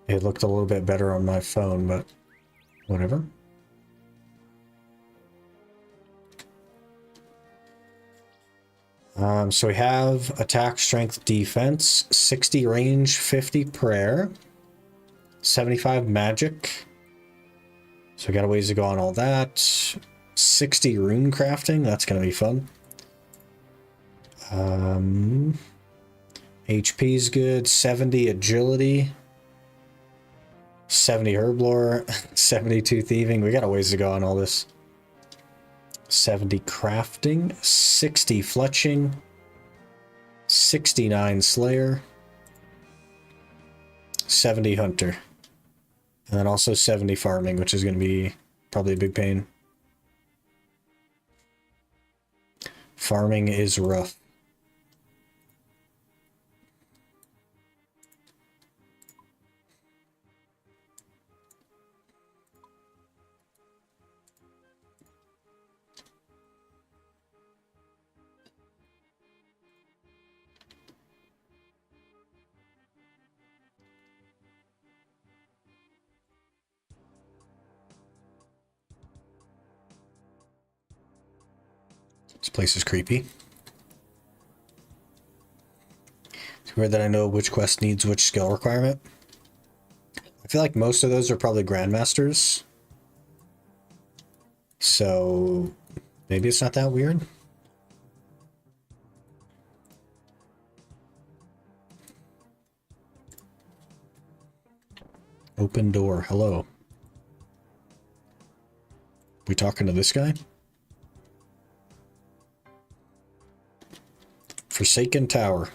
It looked a little bit better on my phone, but whatever. So we have attack, strength, defense, 60 range, 50 prayer, 75 magic. So we got a ways to go on all that. 60 rune crafting, that's going to be fun. HP's good, 70 agility, 70 herb lore, 72 thieving. We got a ways to go on all this. 70 crafting, 60 fletching, 69 slayer, 70 hunter, and then also 70 farming, which is going to be probably a big pain. Farming is rough. This place is creepy. It's weird that I know which quest needs which skill requirement. I feel like most of those are probably Grandmasters. So maybe it's not that weird. Open door. Hello. We talking to this guy? Forsaken Tower.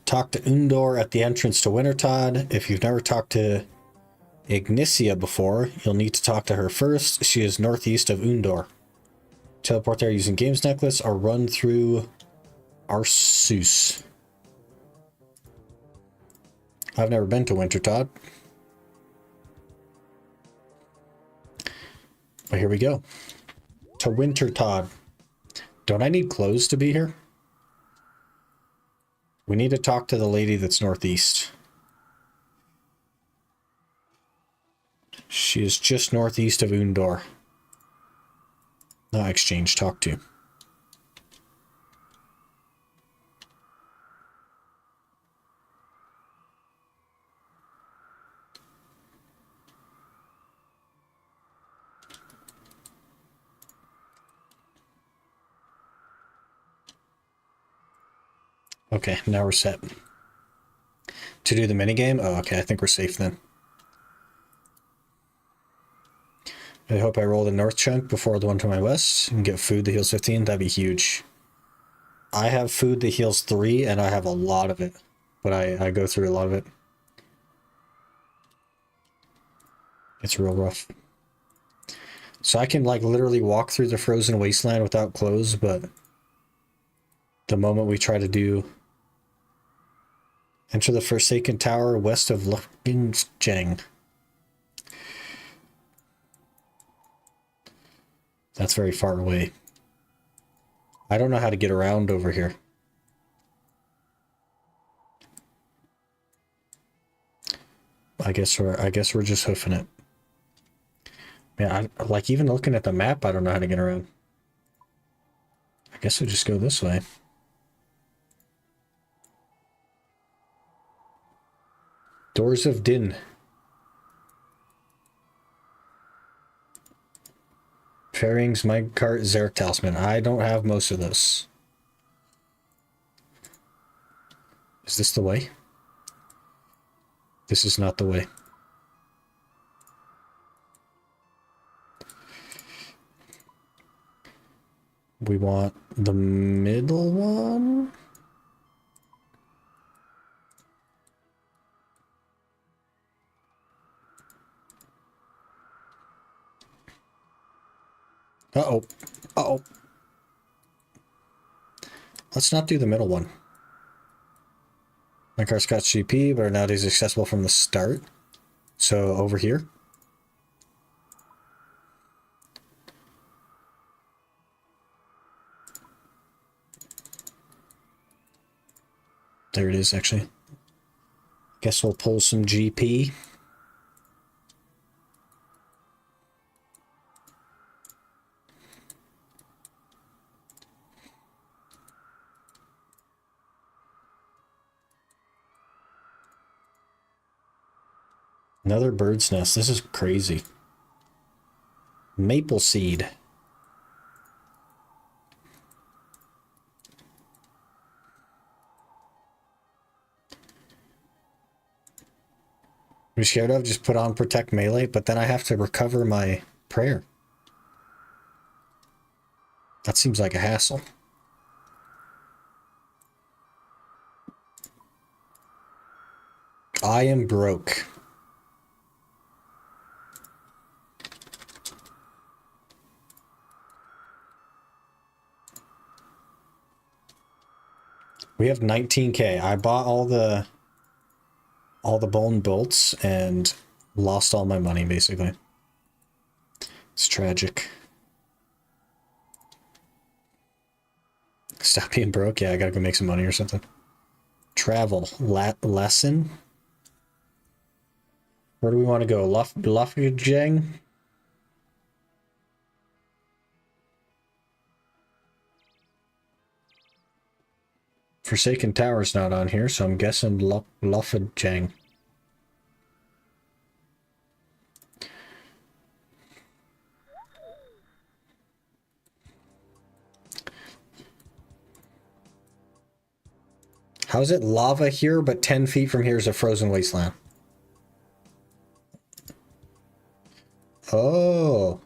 Talk to Undor at the entrance to Wintertodd. If you've never talked to Ignicia before, you'll need to talk to her first. She is northeast of Undor. Teleport there using Games Necklace or run through Arsus. I've never been to Wintertodd. But here we go. To Wintertodd. Don't I need clothes to be here? We need to talk to the lady that's northeast. She is just northeast of Undor. Not exchange, talk to. Okay, now we're set. To do the minigame? Oh, okay, I think we're safe then. I hope I roll the north chunk before the one to my west and get food that heals 15. That'd be huge. I have food that heals 3 and I have a lot of it. But I go through a lot of it. It's real rough. So I can like literally walk through the frozen wasteland without clothes, but the moment we try to do enter the Forsaken Tower west of Luckingeng. That's very far away. I don't know how to get around over here. I guess we're just hoofing it. Man, like even looking at the map, I don't know how to get around. I guess we'll just go this way. Doors of Din. Fairings, Minecart, Xeric Talisman. I don't have most of this. Is this the way? This is not the way. We want the middle one. Uh-oh. Uh-oh. Let's not do the middle one. My car's got GP, but are nowadays accessible from the start. So over here. There it is, actually. Guess we'll pull some GP. Another bird's nest. This is crazy. Maple seed. I'm scared of just put on protect melee, but then I have to recover my prayer. That seems like a hassle. I am broke. We have 19K. I bought all the bone bolts and lost all my money, basically. It's tragic. Stop being broke? Yeah, I gotta go make some money or something. Travel. Lesson? Where do we want to go? Lufgajang? Forsaken Tower's not on here, so I'm guessing Lufgajang. How is it lava here, but 10 feet from here is a frozen wasteland? Oh.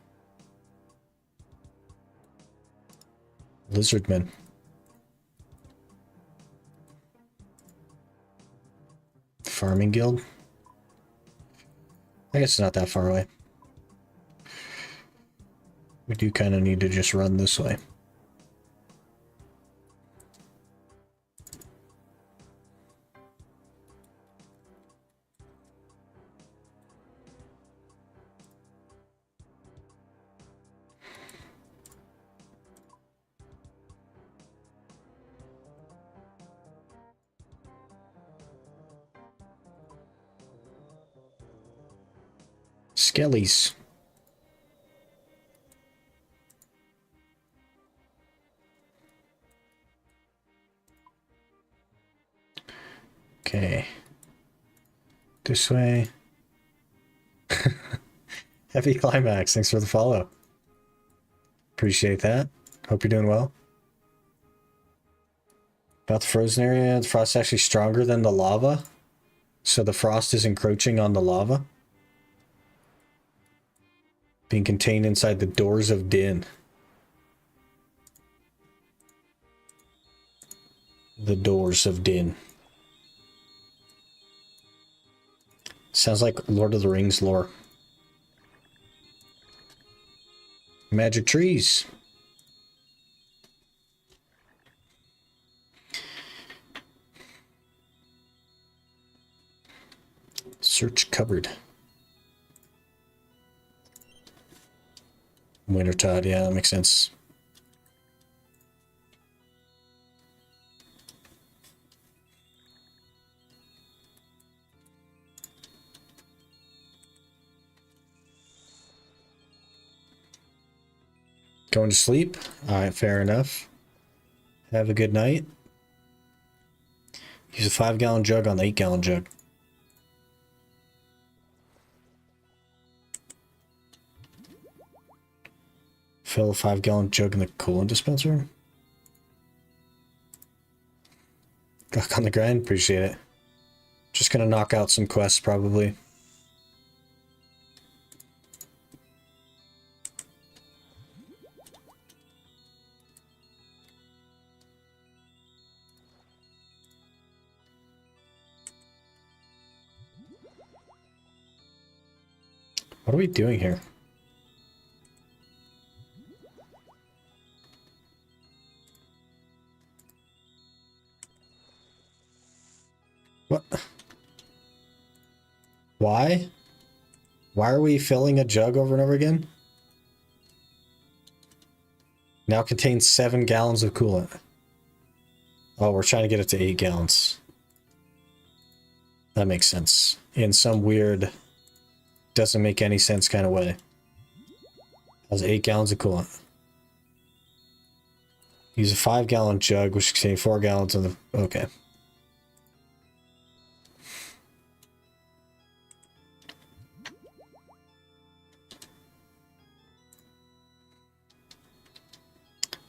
Lizardmen. Farming guild? I guess it's not that far away. We do kind of need to just run this way. Skellies. Okay. This way. Heavy Climax, thanks for the follow. Appreciate that. Hope you're doing well. About the frozen area, the frost is actually stronger than the lava. So the frost is encroaching on the lava. Being contained inside the doors of Din. The doors of Din. Sounds like Lord of the Rings lore. Magic trees. Search cupboard. Wintertide, yeah, that makes sense. Going to sleep? Alright, fair enough. Have a good night. Use a 5-gallon jug on the 8-gallon jug. Fill a 5-gallon jug in the coolant dispenser. Back on the grind, appreciate it. Just gonna knock out some quests, probably. What are we doing here? What? Why? Why are we filling a jug over and over again? Now contains 7 gallons of coolant. Oh, we're trying to get it to 8 gallons. That makes sense. In some weird, doesn't make any sense kind of way. That's 8 gallons of coolant. Use a 5-gallon jug, which contains 4 gallons of the... Okay.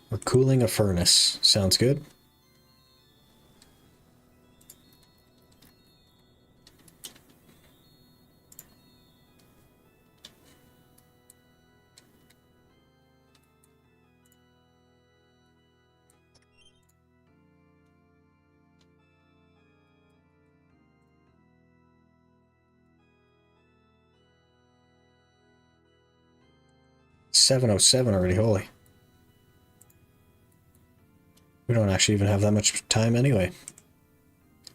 We're cooling a furnace. Sounds good. $7:07 already, holy. We don't actually even have that much time anyway.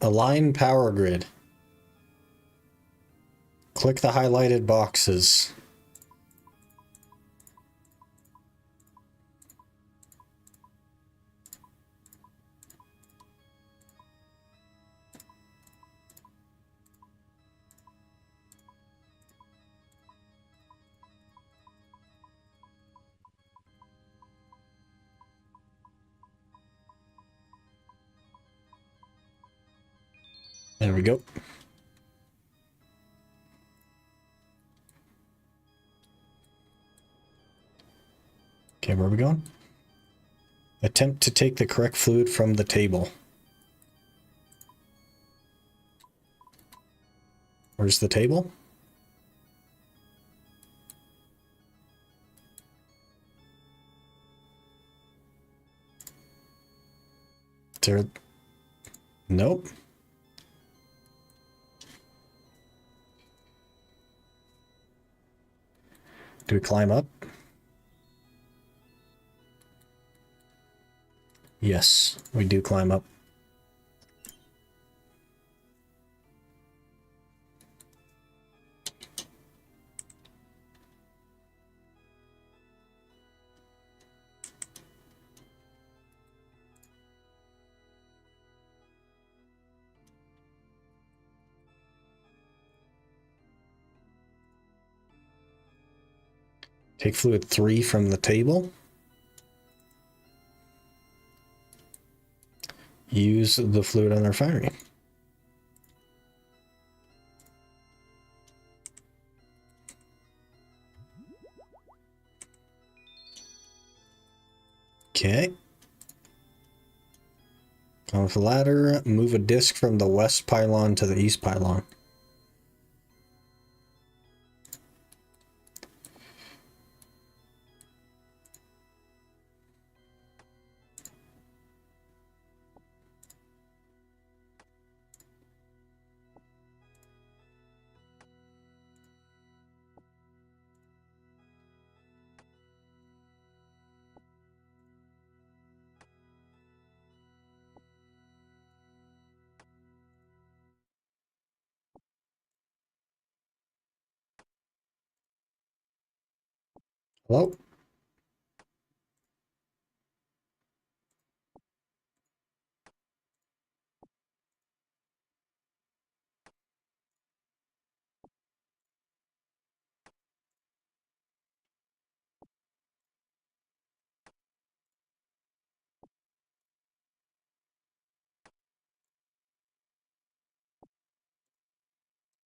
Align power grid. Click the highlighted boxes. There we go. Okay, where are we going? Attempt to take the correct fluid from the table. Where's the table? There. Nope. Do we climb up? Yes, we do climb up. Take fluid 3 from the table. Use the fluid on the refinery. Okay. Climb up the ladder. Move a disc from the west pylon to the east pylon. Hello?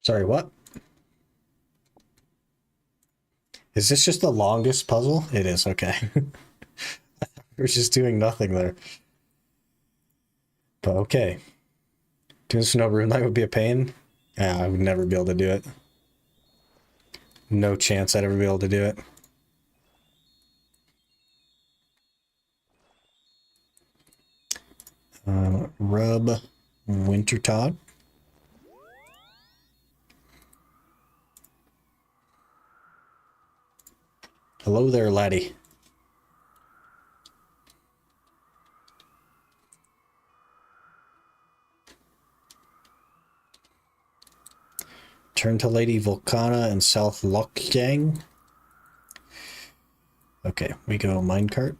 Sorry, what? Is this just the longest puzzle? It is, okay. We're just doing nothing there. But okay. Doing this for no room light would be a pain. Yeah, I would never be able to do it. No chance I'd ever be able to do it. Rub Wintertod. Hello there, laddie. Turn to Lady Volcana and South Lokjang. Okay, we go minecart.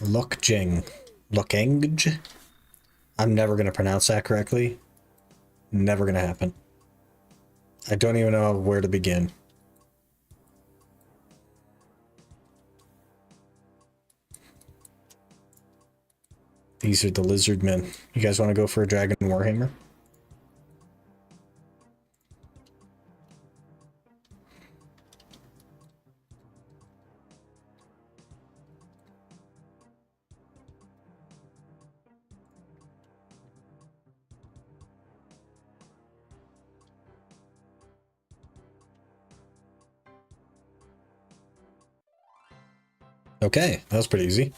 Lokjang. Lokeng. I'm never going to pronounce that correctly. Never going to happen. I don't even know where to begin. These are the lizard men. You guys want to go for a dragon warhammer? Okay, that was pretty easy.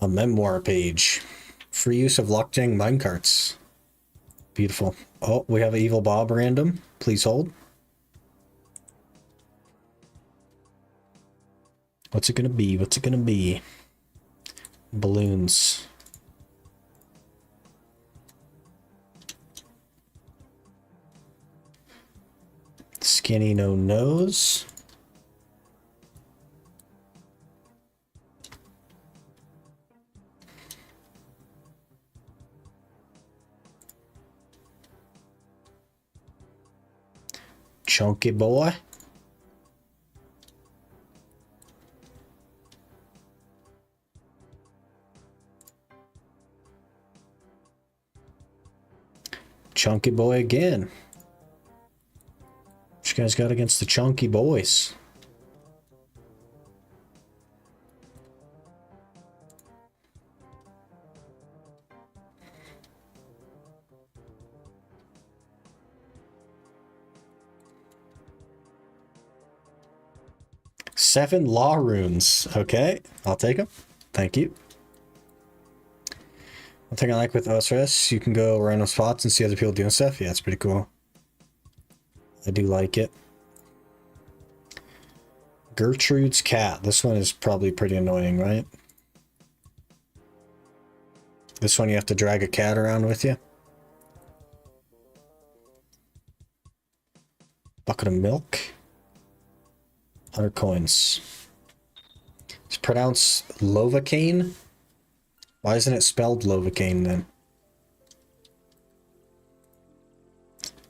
A memoir page. Free use of Lokjang minecarts. Beautiful. Oh, we have an Evil Bob random. Please hold. What's it gonna be? What's it gonna be? Balloons. Skinny no nose. Chunky boy. Chunky boy again. What you guys got against the chunky boys? Seven law runes. Okay, I'll take them. Thank you. One thing I like with OSRS, you can go random spots and see other people doing stuff. Yeah, it's pretty cool. I do like it. Gertrude's cat. This one is probably pretty annoying, right? This one you have to drag a cat around with you. Bucket of milk. 100 coins. It's pronounced Lovacaine. Why isn't it spelled Lovacaine then?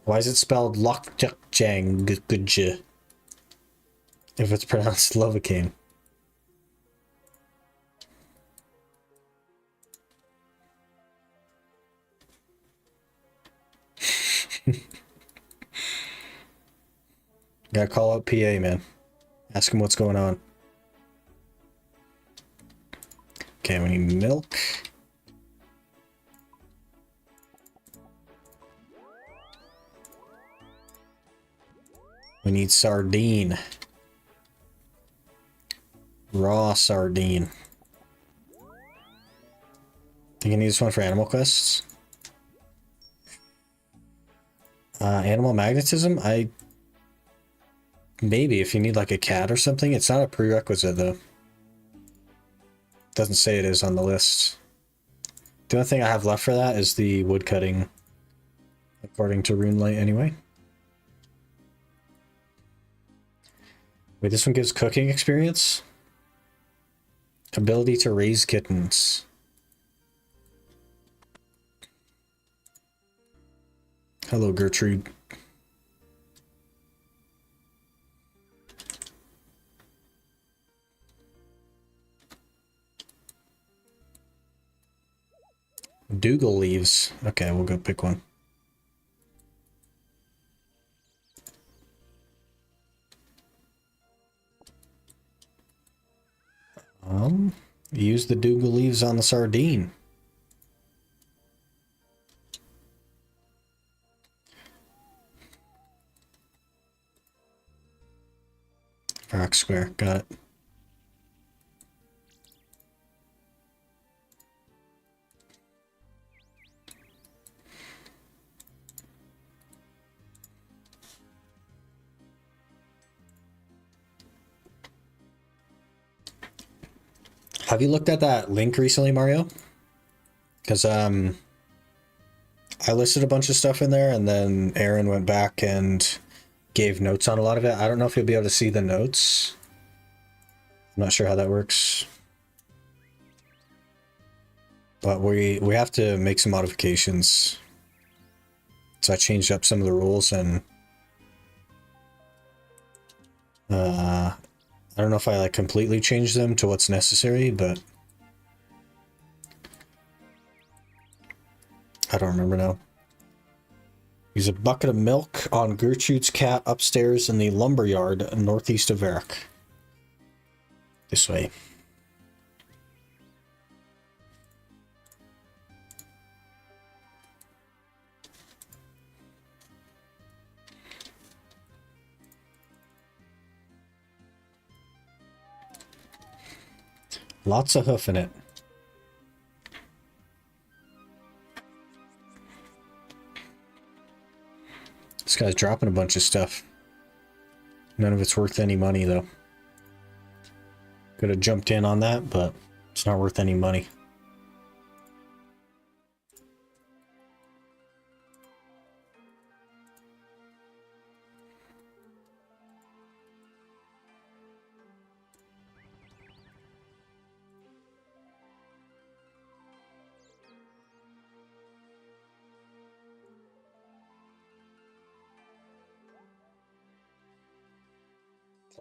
Why is it spelled Lokjakjang if it's pronounced Lovacaine? Gotta call out PA, man. Ask him what's going on. Okay, we need milk. We need sardine. Raw sardine. Think I need this one for animal quests? Animal magnetism? Maybe if you need like a cat or something. It's not a prerequisite though. Doesn't say it is on the list. The only thing I have left for that is the wood cutting, according to Runelight anyway. Wait, this one gives cooking experience? Ability to raise kittens. Hello, Gertrude. Dougal leaves. Okay, we'll go pick one. Use the Dougal leaves on the sardine. Rock square, got it. Have you looked at that link recently, Mario? Because I listed a bunch of stuff in there, and then Aaron went back and gave notes on a lot of it. I don't know if you'll be able to see the notes. I'm not sure how that works. But we have to make some modifications. So I changed up some of the rules, and I don't know if I like completely changed them to what's necessary, but I don't remember now. Use a bucket of milk on Gertrude's cat upstairs in the lumberyard northeast of Varric. This way. Lots of hoof in it. This guy's dropping a bunch of stuff. None of it's worth any money, though. Could have jumped in on that, but it's not worth any money.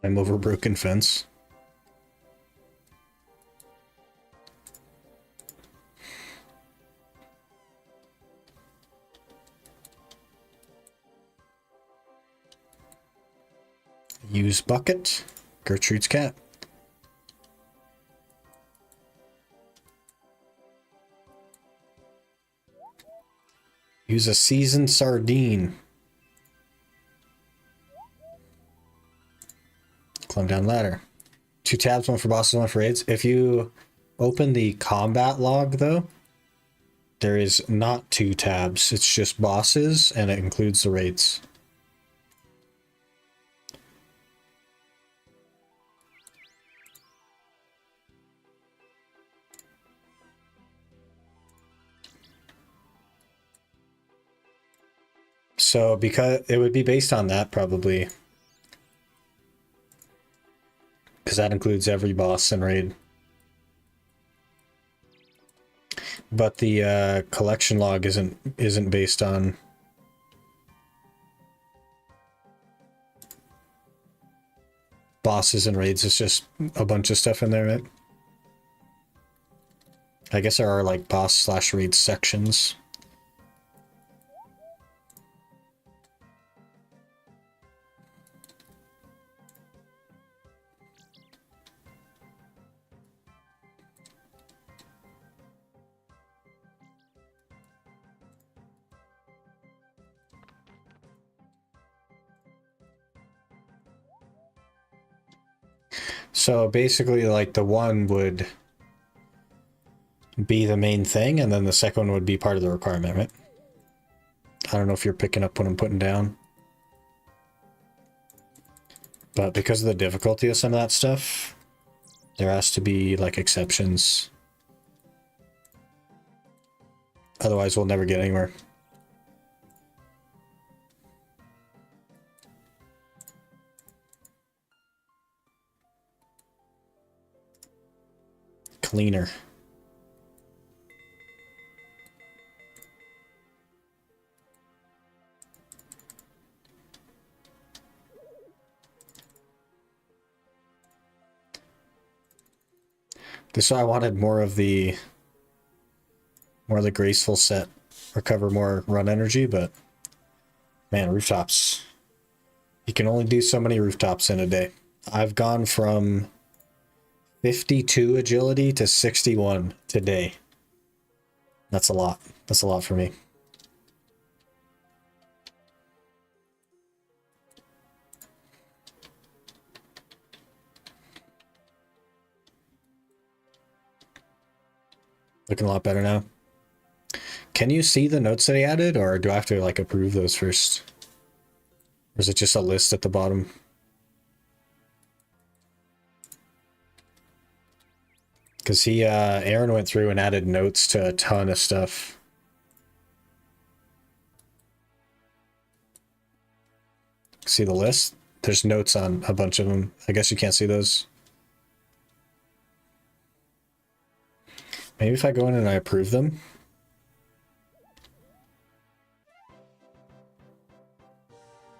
Climb over broken fence. Use bucket. Gertrude's cat. Use a seasoned sardine. Climb down ladder. 2 tabs, 1 for bosses, 1 for raids. If you open the combat log, though, there is not 2 tabs. It's just bosses, and it includes the raids. So, because it would be based on that, probably. Because that includes every boss and raid. But the collection log isn't based on bosses and raids. It's just a bunch of stuff in there, right? I guess there are like boss/raid sections. So basically, like, the one would be the main thing, and then the second one would be part of the requirement, right? I don't know if you're picking up what I'm putting down. But because of the difficulty of some of that stuff, there has to be, like, exceptions. Otherwise, we'll never get anywhere. Cleaner. This I wanted more of the graceful set, recover more run energy, but man, rooftops. You can only do so many rooftops in a day. I've gone from 52 agility to 61 today. That's a lot. That's a lot for me. Looking a lot better now. Can you see the notes that he added, or do I have to like approve those first? Or is it just a list at the bottom? Because Aaron went through and added notes to a ton of stuff. See the list? There's notes on a bunch of them. I guess you can't see those. Maybe if I go in and I approve them.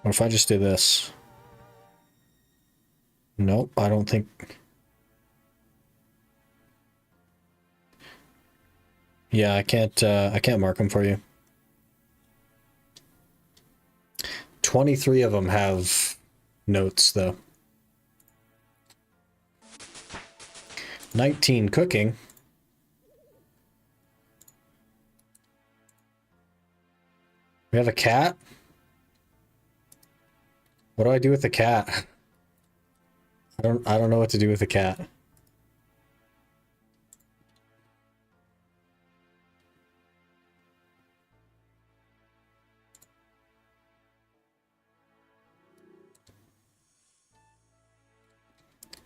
What if I just do this? Nope, I don't think... Yeah, I can't mark them for you. 23 of them have notes, though. 19 cooking. We have a cat. What do I do with the cat? I don't know what to do with the cat.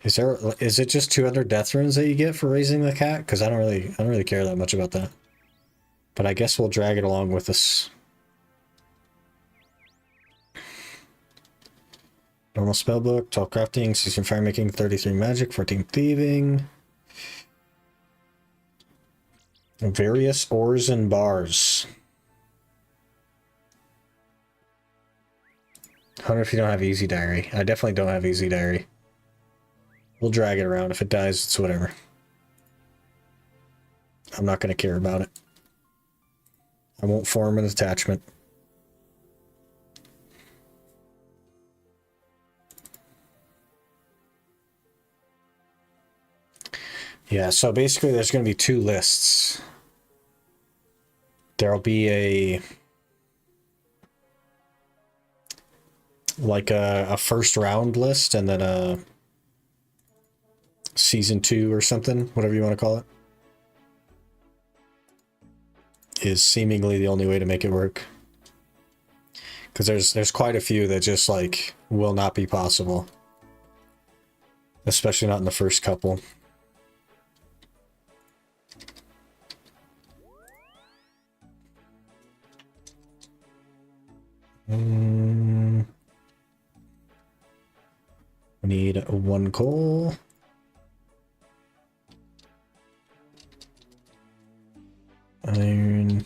Is it just 200 death runes that you get for raising the cat? Because I don't really care that much about that. But I guess we'll drag it along with us. Normal spellbook, 12 crafting, 16 fire making, 33 magic, 14 thieving. Various ores and bars. 100 if you don't have easy diary. I definitely don't have easy diary. We'll drag it around. If it dies, it's whatever. I'm not going to care about it. I won't form an attachment. Yeah, so basically there's going to be two lists. There'll be a first round list and then a season 2 or something, whatever you want to call it. Is seemingly the only way to make it work. Because there's quite a few that just like will not be possible. Especially not in the first couple. We need 1 coal. Iron.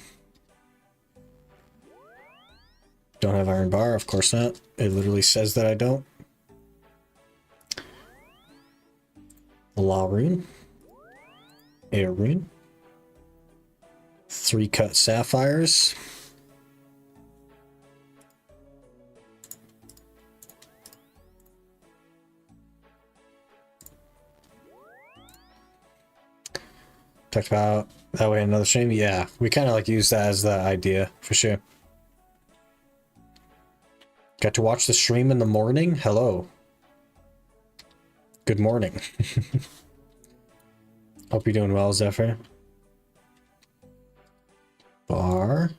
Don't have iron bar, of course not. It literally says that I don't. Law rune. Air rune. 3 cut sapphires. Talked about that way another stream. Yeah, we kind of like use that as the idea for sure. Got to watch the stream in the morning. Hello. Good morning. Hope you're doing well, Zephyr. Bar.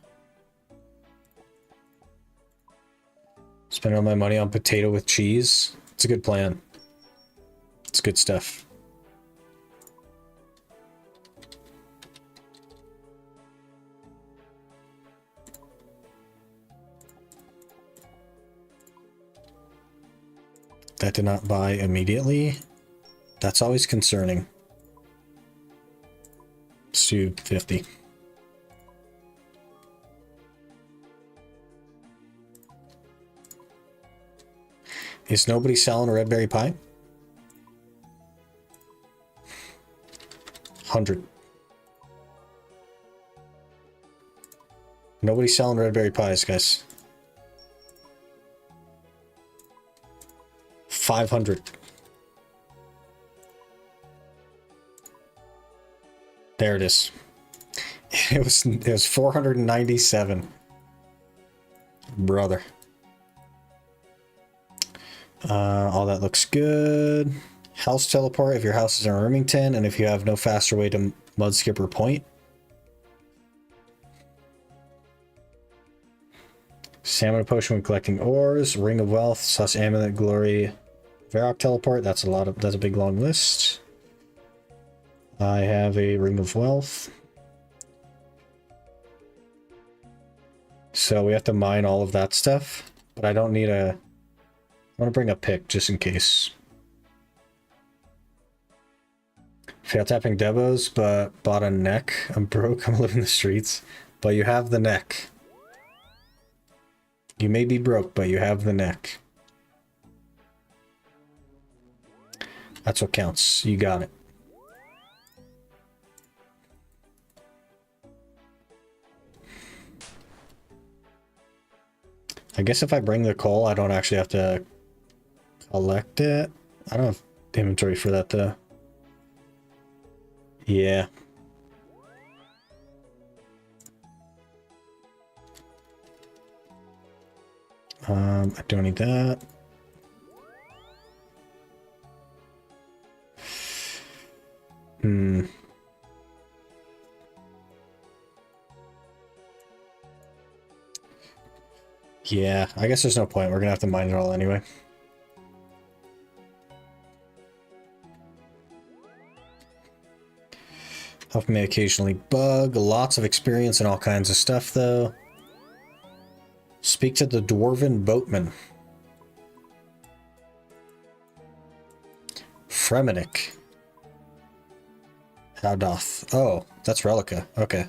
Spend all my money on potato with cheese. It's a good plan. It's good stuff. That did not buy immediately. That's always concerning. Let's do 50. Is nobody selling a red berry pie? 100. Nobody's selling red berry pies, guys. 500. There it is. It was 497. Brother. All that looks good. House teleport if your house is in Remington and if you have no faster way to Mudskipper Point. Stamina potion when collecting ores. Ring of Wealth, Sus Amulet, Glory, Varrock teleport. That's a big long list. I have a Ring of Wealth. So we have to mine all of that stuff, but I don't need a... I want to bring a pick just in case. Fail tapping Devos, but bought a neck. I'm broke, I'm living the streets. But you have the neck. You may be broke, but you have the neck. That's what counts. You got it. I guess if I bring the coal, I don't actually have to collect it. I don't have inventory for that though. Yeah. I don't need that. Yeah, I guess there's no point. We're gonna have to mine it all anyway. Health may occasionally bug. Lots of experience and all kinds of stuff, though. Speak to the Dwarven Boatman. Fremenic. How doth... Oh, that's Relica. Okay.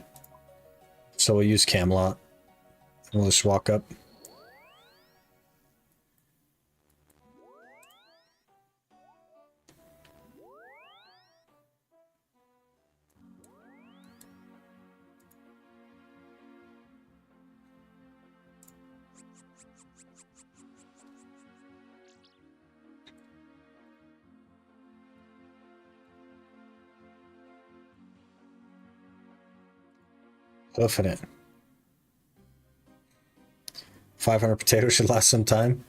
So we'll use Camelot. We'll just walk up. Hoofing it. 500 potatoes should last some time.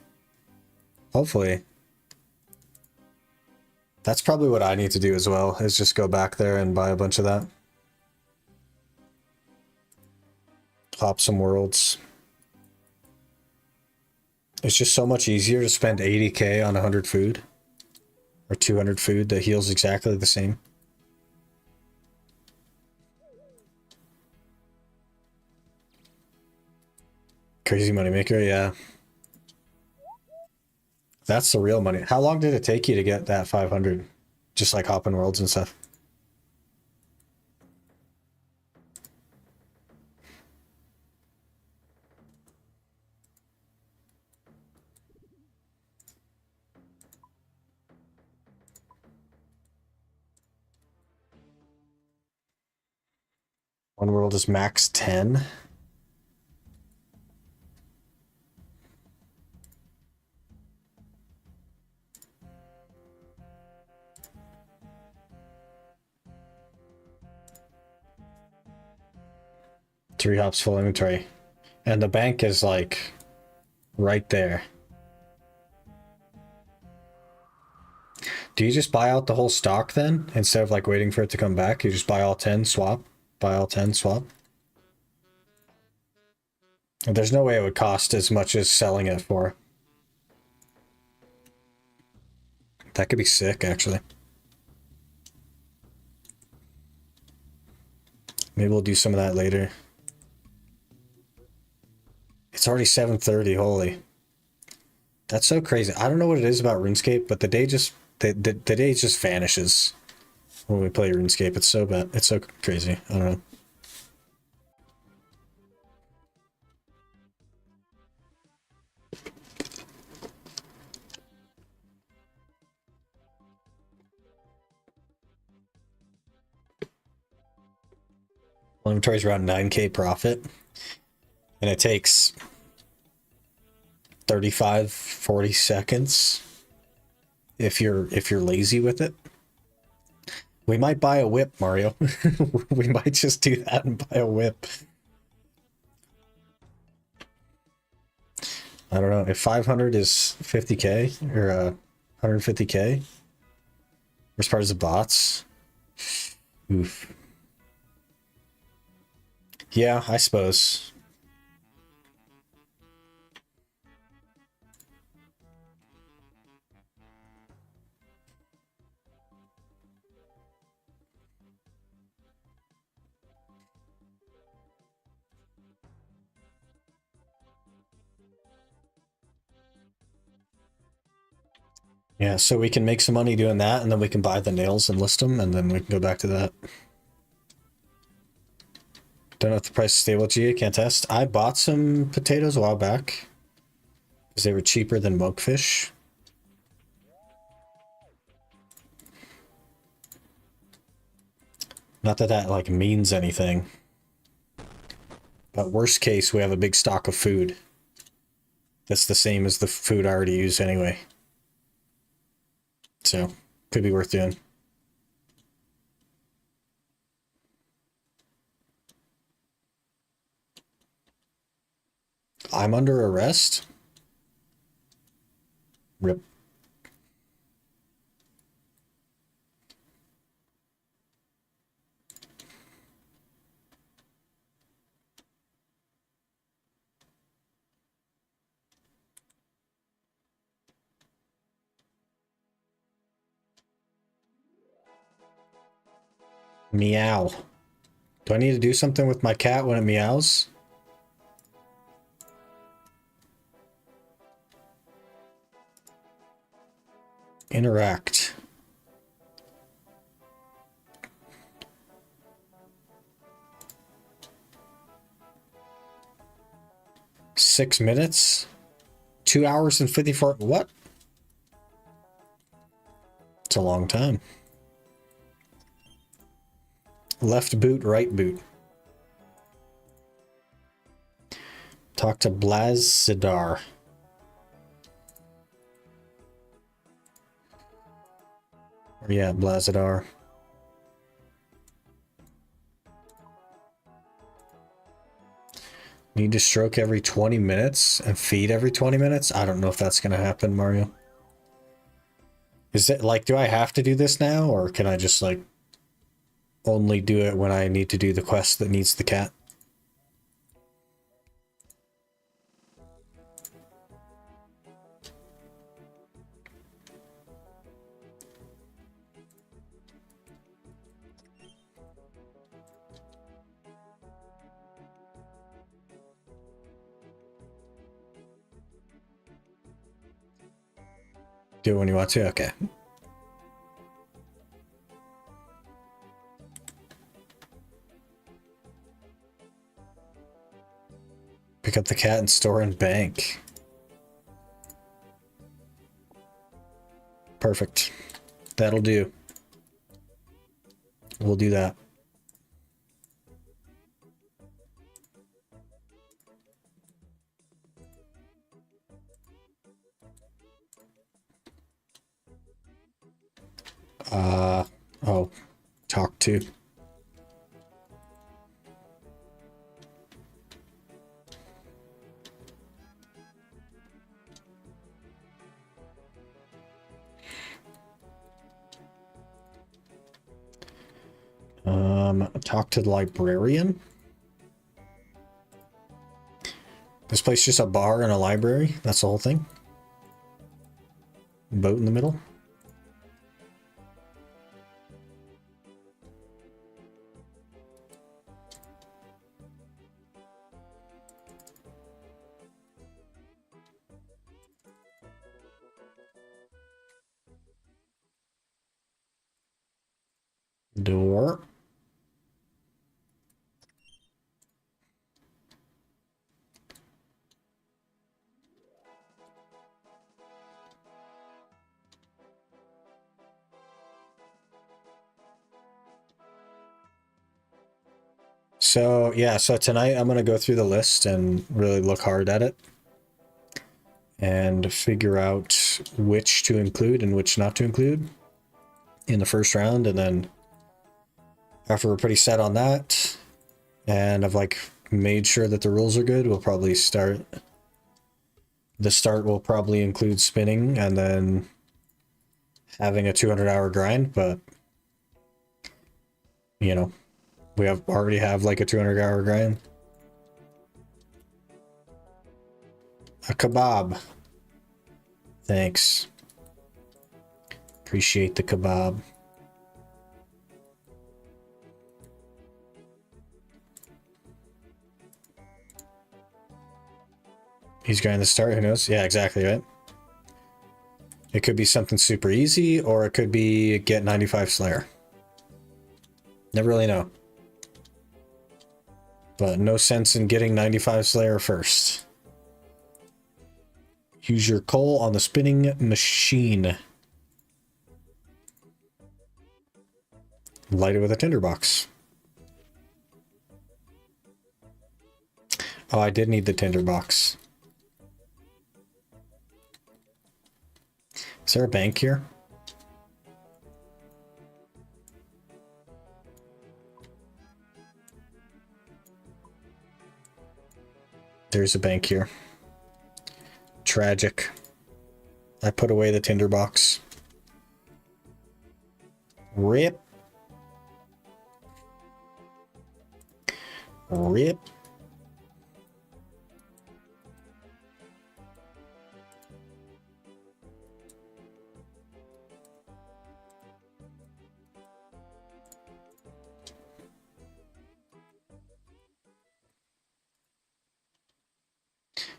Hopefully. That's probably what I need to do as well, is just go back there and buy a bunch of that. Hop some worlds. It's just so much easier to spend 80k on 100 food. Or 200 food that heals exactly the same. Crazy moneymaker, yeah. That's the real money. How long did it take you to get that 500? Just like hopping worlds and stuff. One world is max 10. Three hops full inventory. And the bank is like right there. Do you just buy out the whole stock then? Instead of like waiting for it to come back, you just buy all 10, swap? Buy all 10, swap? There's no way it would cost as much as selling it for. That could be sick, actually. Maybe we'll do some of that later. It's already 7:30, holy. That's so crazy. I don't know what it is about RuneScape, but the day just the day just vanishes when we play RuneScape. It's so bad. It's so crazy. I don't know. Inventory is around 9k profit, and it takes 35-40 seconds if you're lazy with it. We might buy a whip, Mario. We might just do that and buy a whip. I don't know if 500 is 50k or 150k. As part of the bots. Oof. Yeah, I suppose. Yeah, so we can make some money doing that, and then we can buy the nails and list them, and then we can go back to that. Don't know if the price is stable, Gia, can't test. I bought some potatoes a while back, because they were cheaper than monkfish. Not that that, like, means anything. But worst case, we have a big stock of food. That's the same as the food I already used anyway. So, could be worth doing. I'm under arrest? Rip. Meow. Do I need to do something with my cat when it meows? Interact. Six minutes? 2 hours and 54. What? It's a long time. Left boot, right boot. Talk to Blazidar. Yeah, Blazidar. Need to stroke every 20 minutes and feed every 20 minutes? I don't know if that's going to happen, Mario. Is it like, do I have to do this now, or can I just like only do it when I need to do the quest that needs the cat? Do it when you want to? Okay. Pick up the cat and store in bank. Perfect. That'll do. We'll do that. Oh, talk to. Talk to the librarian. This place just a bar and a library? That's the whole thing? Boat in the middle? Door. So, yeah, so tonight I'm going to go through the list and really look hard at it and figure out which to include and which not to include in the first round. And then after we're pretty set on that, and I've like made sure that the rules are good, we'll probably start. The start will probably include spinning and then having a 200-hour grind, but you know, we already have like a 200-hour grind. A kebab. Thanks. Appreciate the kebab. He's going to start, who knows? Yeah, exactly, right? It could be something super easy, or it could be get 95 Slayer. Never really know. But no sense in getting 95 Slayer first. Use your coal on the spinning machine. Light it with a tinderbox. Oh, I did need the tinderbox. Is there a bank here? There's a bank here. Tragic. I put away the tinderbox. Rip. Rip.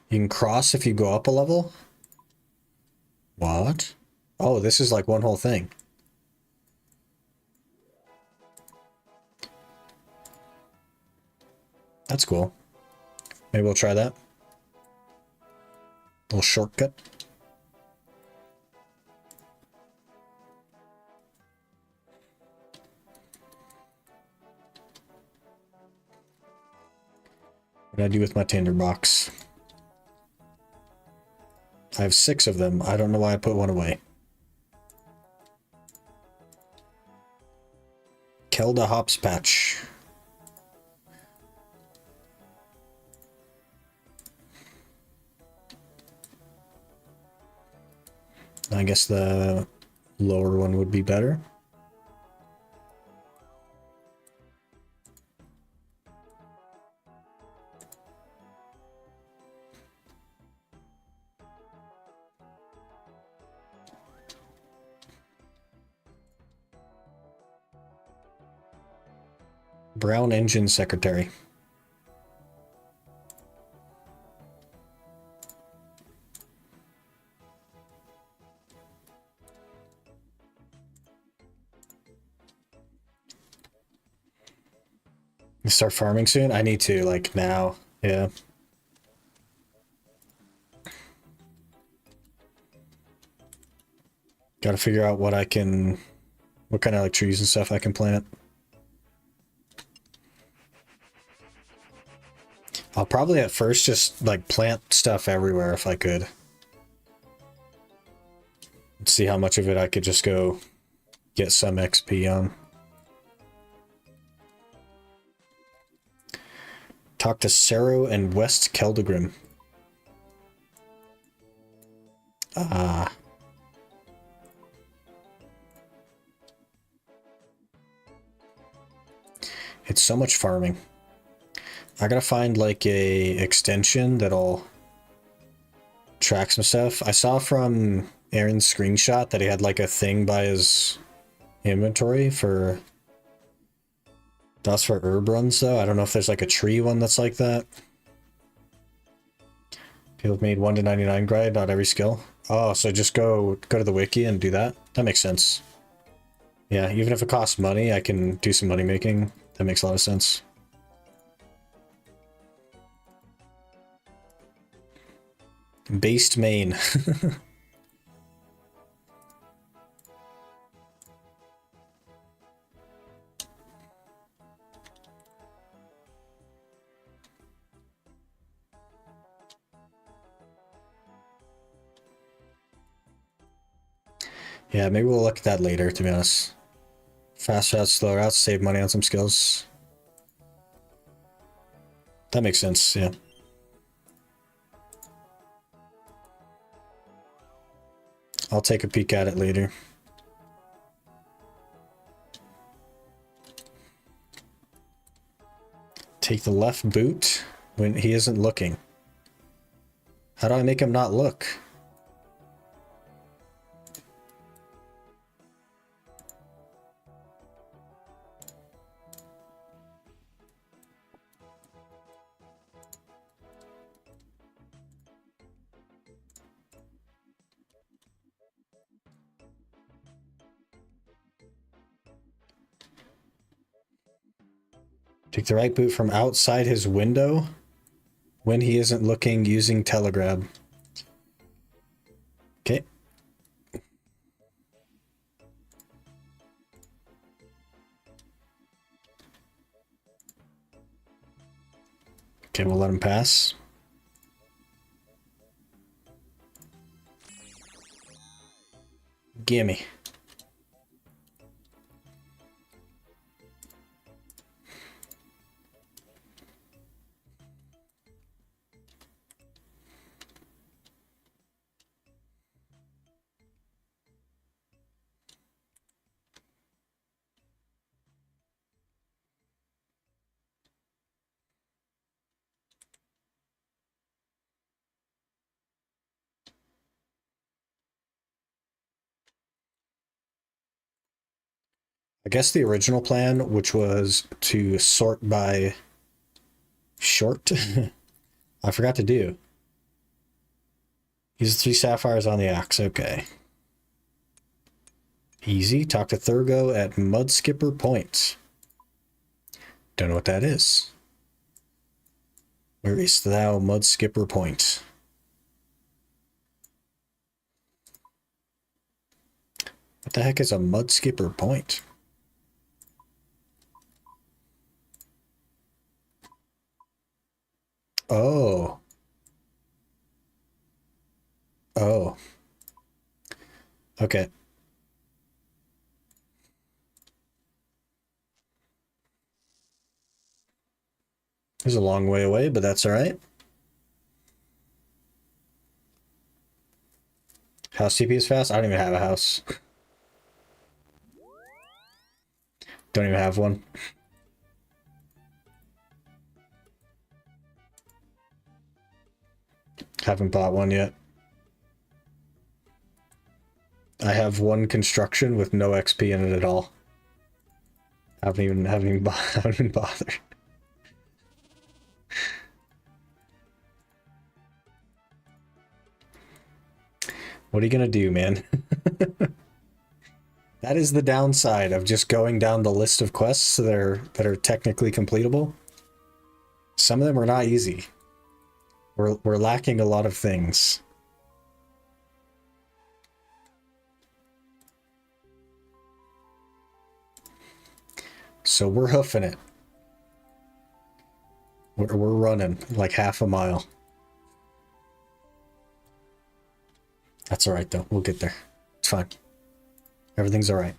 You can cross if you go up a level? What? Oh, this is like one whole thing. That's cool. Maybe we'll try that. Little shortcut. What did I do with my tinderbox? I have 6 of them. I don't know why I put one away. Kelda Hopspatch. I guess the lower one would be better. Brown Engine Secretary. You start farming soon? I need to, like, now. Yeah. Gotta figure out what kind of like trees and stuff I can plant. I'll probably at first just like plant stuff everywhere if I could. See how much of it I could just go get some XP on. Talk to Sero and West Keldegrim. Ah. It's so much farming. I gotta find like a extension that'll track some stuff. I saw from Aaron's screenshot that he had like a thing by his inventory for... That's for herb runs though. I don't know if there's like a tree one that's like that. People have made 1 to 99 grind, not every skill. Oh, so just go to the wiki and do that? That makes sense. Yeah, even if it costs money, I can do some money making. That makes a lot of sense. Based main. Yeah, maybe we'll look at that later, to be honest. Fast routes, slow routes, save money on some skills. That makes sense, yeah. I'll take a peek at it later. Take the left boot when he isn't looking. How do I make him not look? Take the right boot from outside his window when he isn't looking using telegrab. Okay. Okay, we'll let him pass. Gimme. I guess the original plan, which was to sort by short, I forgot to do. Use 3 sapphires on the axe. Okay. Easy. Talk to Thurgo at Mudskipper Point. Don't know what that is. Where is thou, Mudskipper Point? What the heck is a Mudskipper Point? Oh. Oh. Okay. It's a long way away, but that's all right. House TP is fast? I don't even have a house. Don't even have one. Haven't bought one yet. I have one construction with no XP in it at all. Haven't even bothered. What are you gonna do, man? That is the downside of just going down the list of quests that are technically completable. Some of them are not easy. We're lacking a lot of things. So we're hoofing it. We're running like half a mile. That's all right, though. We'll get there. It's fine. Everything's all right.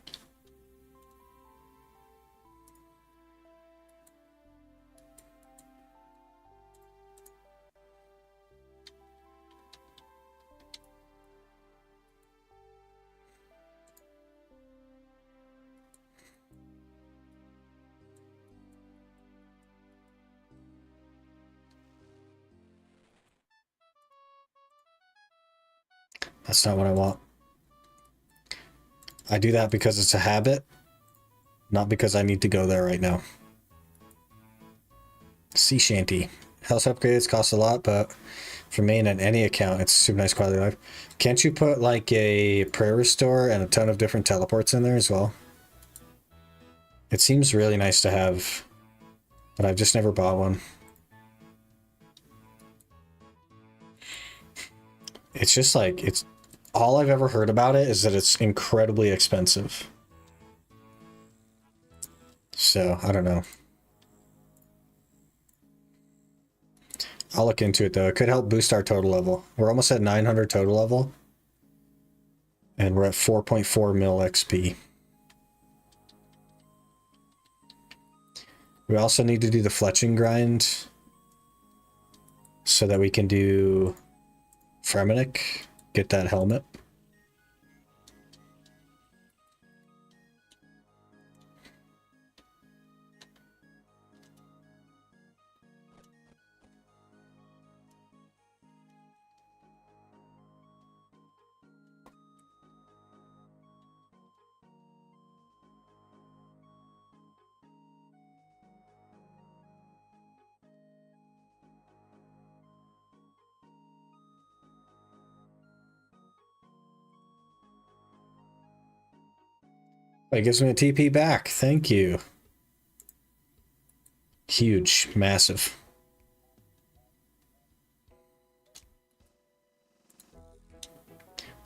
That's not what I want. I do that because it's a habit, not because I need to go there right now. Sea shanty. House upgrades cost a lot, but for me and any account, it's super nice quality of life. Can't you put like a prayer restore and a ton of different teleports in there as well? It seems really nice to have, but I've just never bought one. It's just like, it's all I've ever heard about it is that it's incredibly expensive. So, I don't know. I'll look into it though. It could help boost our total level. We're almost at 900 total level. And we're at 4.4 mil XP. We also need to do the fletching grind so that we can do Fremenic, get that helmet. It gives me a TP back. Thank you. Huge. Massive.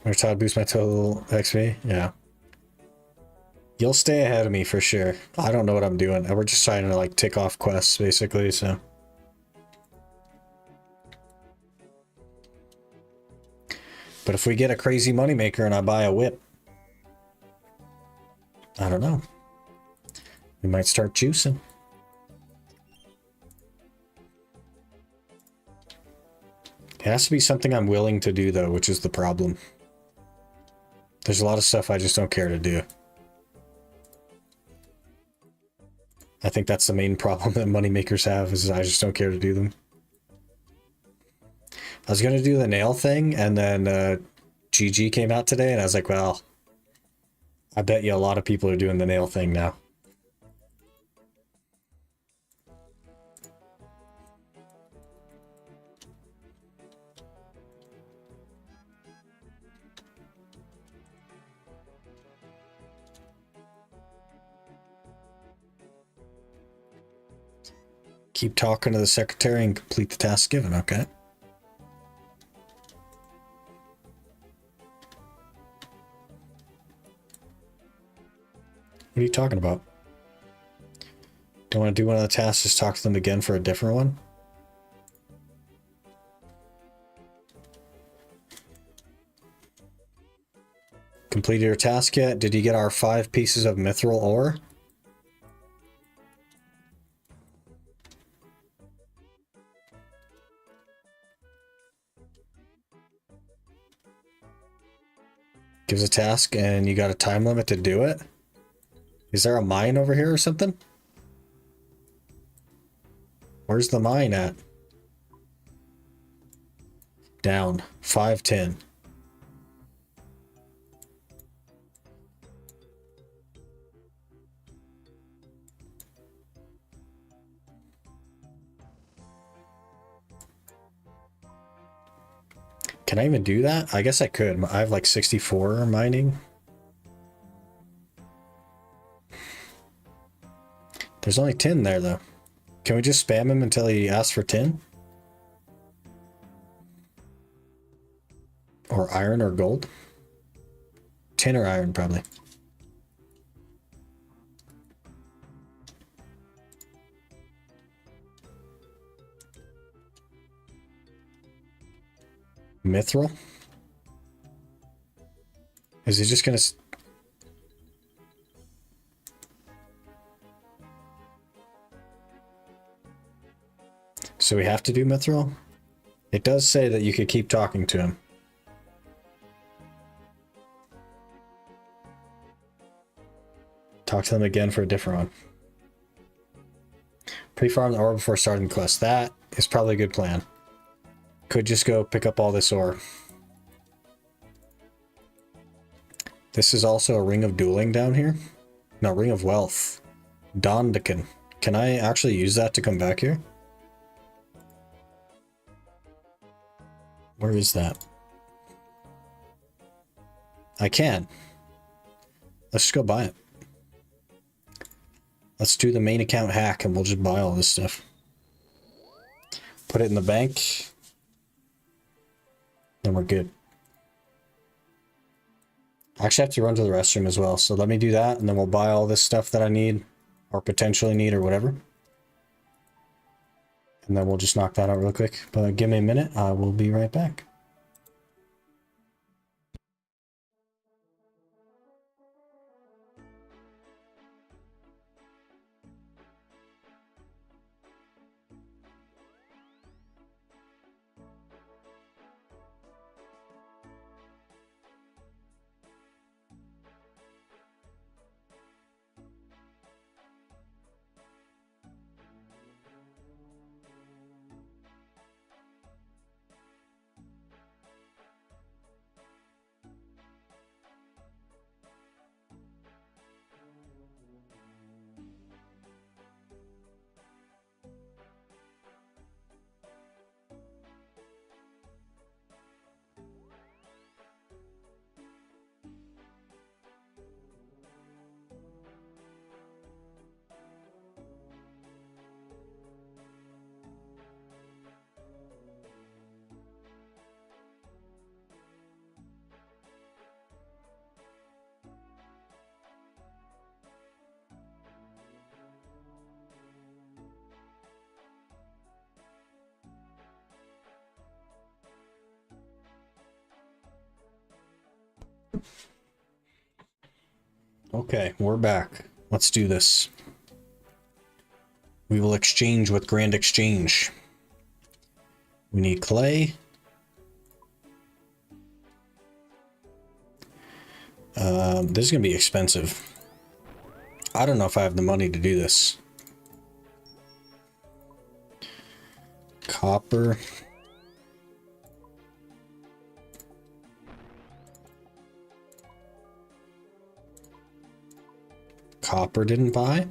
We're trying to boost my total XP? Yeah. You'll stay ahead of me for sure. I don't know what I'm doing. We're just trying to like tick off quests basically, so. But if we get a crazy moneymaker and I buy a whip, I don't know. We might start juicing. It has to be something I'm willing to do though, which is the problem. There's a lot of stuff I just don't care to do. I think that's the main problem that moneymakers have, is I just don't care to do them. I was going to do the nail thing, and then GG came out today, and I was like, well, I bet you a lot of people are doing the nail thing now. Keep talking to the secretary and complete the task given, okay? What are you talking about? Don't want to do one of the tasks, just talk to them again for a different one? Completed your task yet? Did you get our 5 pieces of mithril ore? Gives a task and you got a time limit to do it? Is there a mine over here or something? Where's the mine at? Down. 510. Can I even do that? I guess I could. I have like 64 mining. There's only 10 there though. Can we just spam him until he asks for 10? Or iron or gold? 10 or iron probably. Mithril? Is he just gonna... So we have to do mithril? It does say that you could keep talking to him. Talk to them again for a different one. Pre-farm the ore before starting the quest. That is probably a good plan. Could just go pick up all this ore. This is also a ring of dueling down here. No, ring of wealth. Dondican. Can I actually use that to come back here? Where is that? I can. Let's just go buy it. Let's do the main account hack and we'll just buy all this stuff. Put it in the bank. Then we're good. I actually have to run to the restroom as well, so let me do that and then we'll buy all this stuff that I need or potentially need or whatever. And then we'll just knock that out real quick. But give me a minute, I will be right back. Okay, we're back. Let's do this. We will exchange with Grand Exchange. We need clay. This is gonna be expensive. I don't know if I have the money to do this. Copper. Copper didn't buy?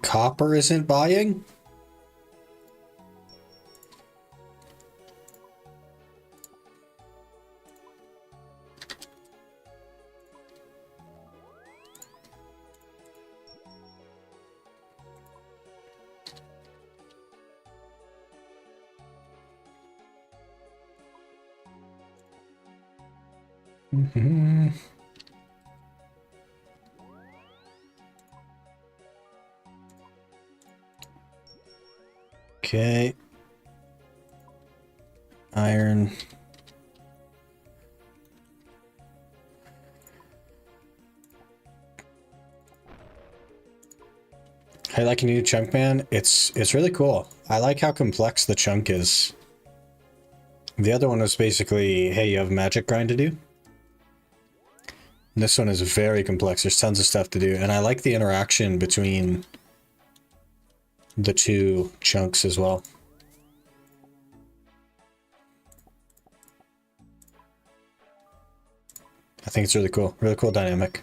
Copper isn't buying? Okay. Iron. I like a new Chunkman. It's really cool. I like how complex the chunk is. The other one was basically, hey, you have a magic grind to do. And this one is very complex. There's tons of stuff to do. And I like the interaction between the two chunks as well. I think it's really cool. Really cool dynamic.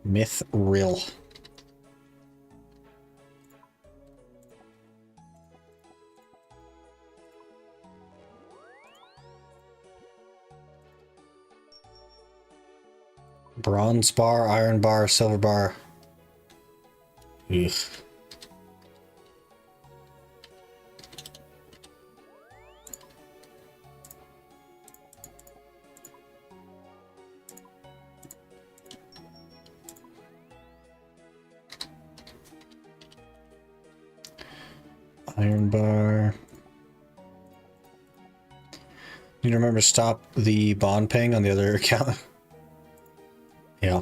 Myth Rill. Bronze bar, iron bar, silver bar. Ugh. Iron bar. Need to remember to stop the bond ping on the other account. Yeah.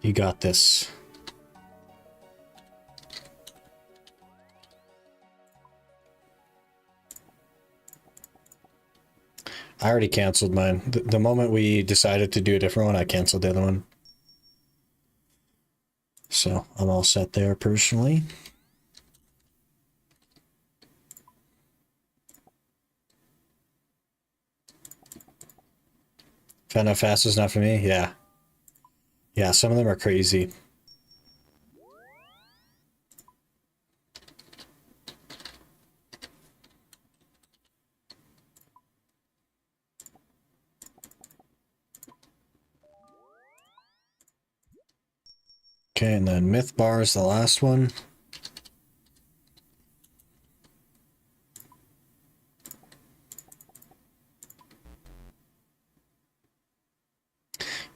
You got this. I already canceled mine. The moment we decided to do a different one, I canceled the other one. So I'm all set there personally. Found out fast is not for me? Yeah. Yeah, some of them are crazy. Okay, and then Myth Bar is the last one.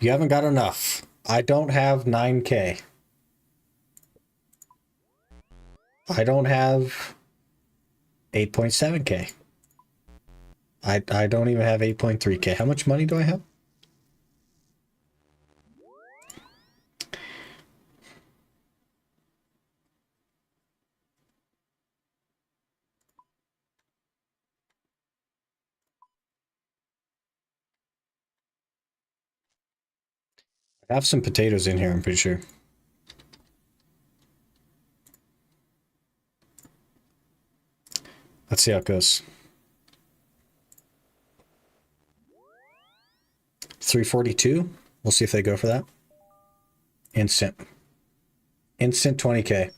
You haven't got enough. I don't have 9K. I don't have 8.7K. I don't even have 8.3K. How much money do I have? I have some potatoes in here, I'm pretty sure. Let's see how it goes. 342. We'll see if they go for that. Instant. Instant 20K.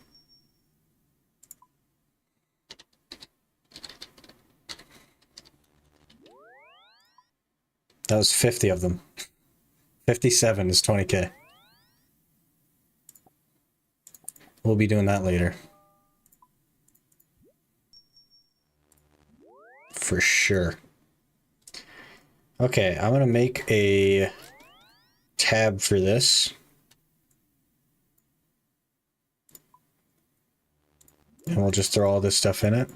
That was 50 of them. 57 is 20K. We'll be doing that later. For sure. Okay, I'm gonna make a tab for this. And we'll just throw all this stuff in it.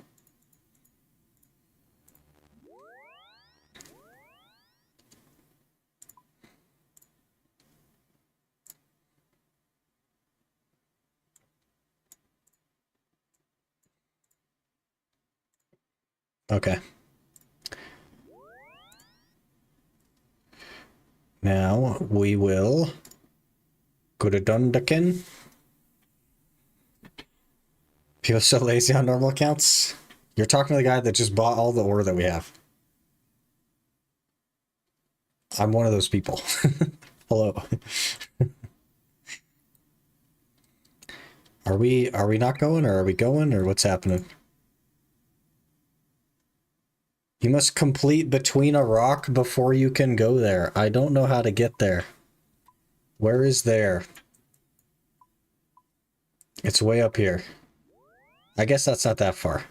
Okay. Now we will go to Dundukin. People so lazy on normal accounts. You're talking to the guy that just bought all the ore that we have. I'm one of those people. Hello. Are we not going, or are we going, or what's happening? You must complete between a rock before you can go there. I don't know how to get there. Where is there? It's way up here. I guess that's not that far.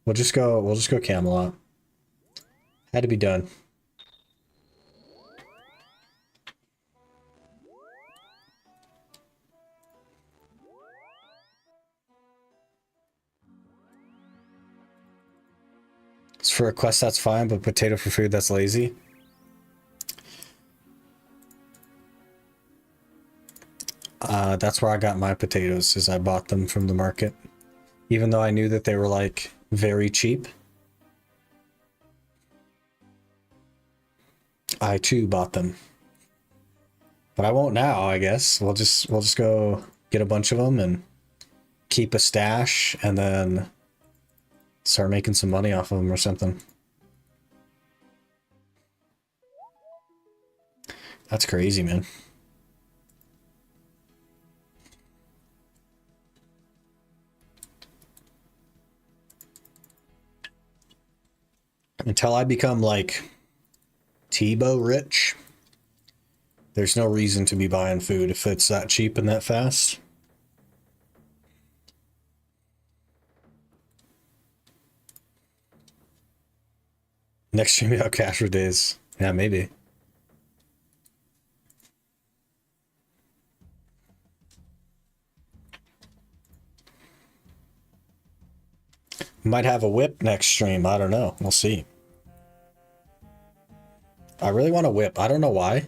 We'll just go Camelot. Had to be done. It's for a quest, that's fine, but potato for food, that's lazy. That's where I got my potatoes, is I bought them from the market. Even though I knew that they were, like, very cheap. I, too, bought them. But I won't now, I guess. We'll just go get a bunch of them and keep a stash, and then start making some money off of them or something. That's crazy, man. Until I become, like, Tebow rich, there's no reason to be buying food if it's that cheap and that fast. Next stream about cash for days. Yeah, maybe. Might have a whip next stream. I don't know. We'll see. I really want a whip. I don't know why.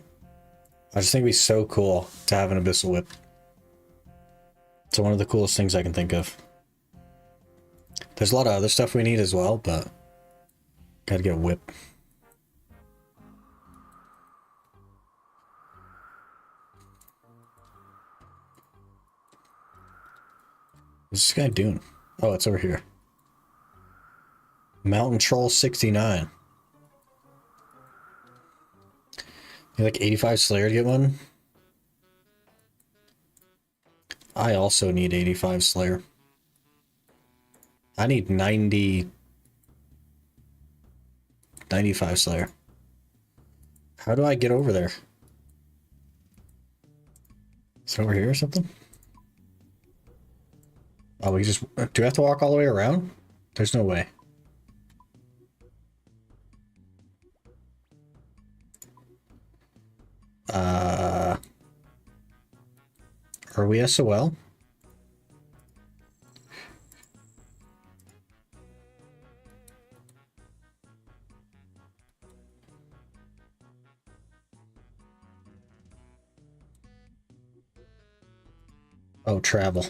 I just think it'd be so cool to have an abyssal whip. It's one of the coolest things I can think of. There's a lot of other stuff we need as well, but gotta get a whip. What's this guy doing? Oh, it's over here. Mountain Troll 69. You like 85 Slayer to get one? I also need 85 Slayer. I need 95 Slayer. How do I get over there? Is it over here or something? Oh, we just... Do we have to walk all the way around? There's no way. Are we SOL? Oh, travel.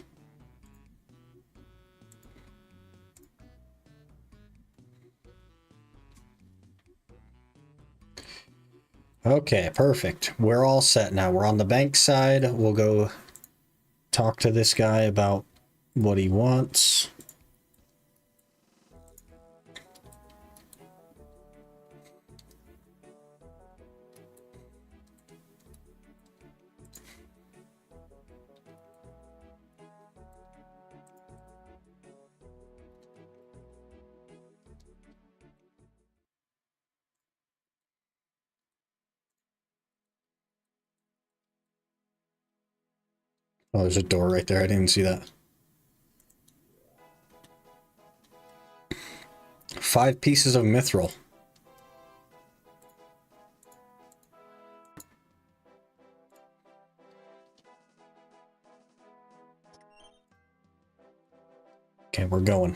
Okay, perfect. We're all set now. We're on the bank side. We'll go talk to this guy about what he wants. Oh, there's a door right there. I didn't even see that. 5 pieces of mithril. Okay, we're going.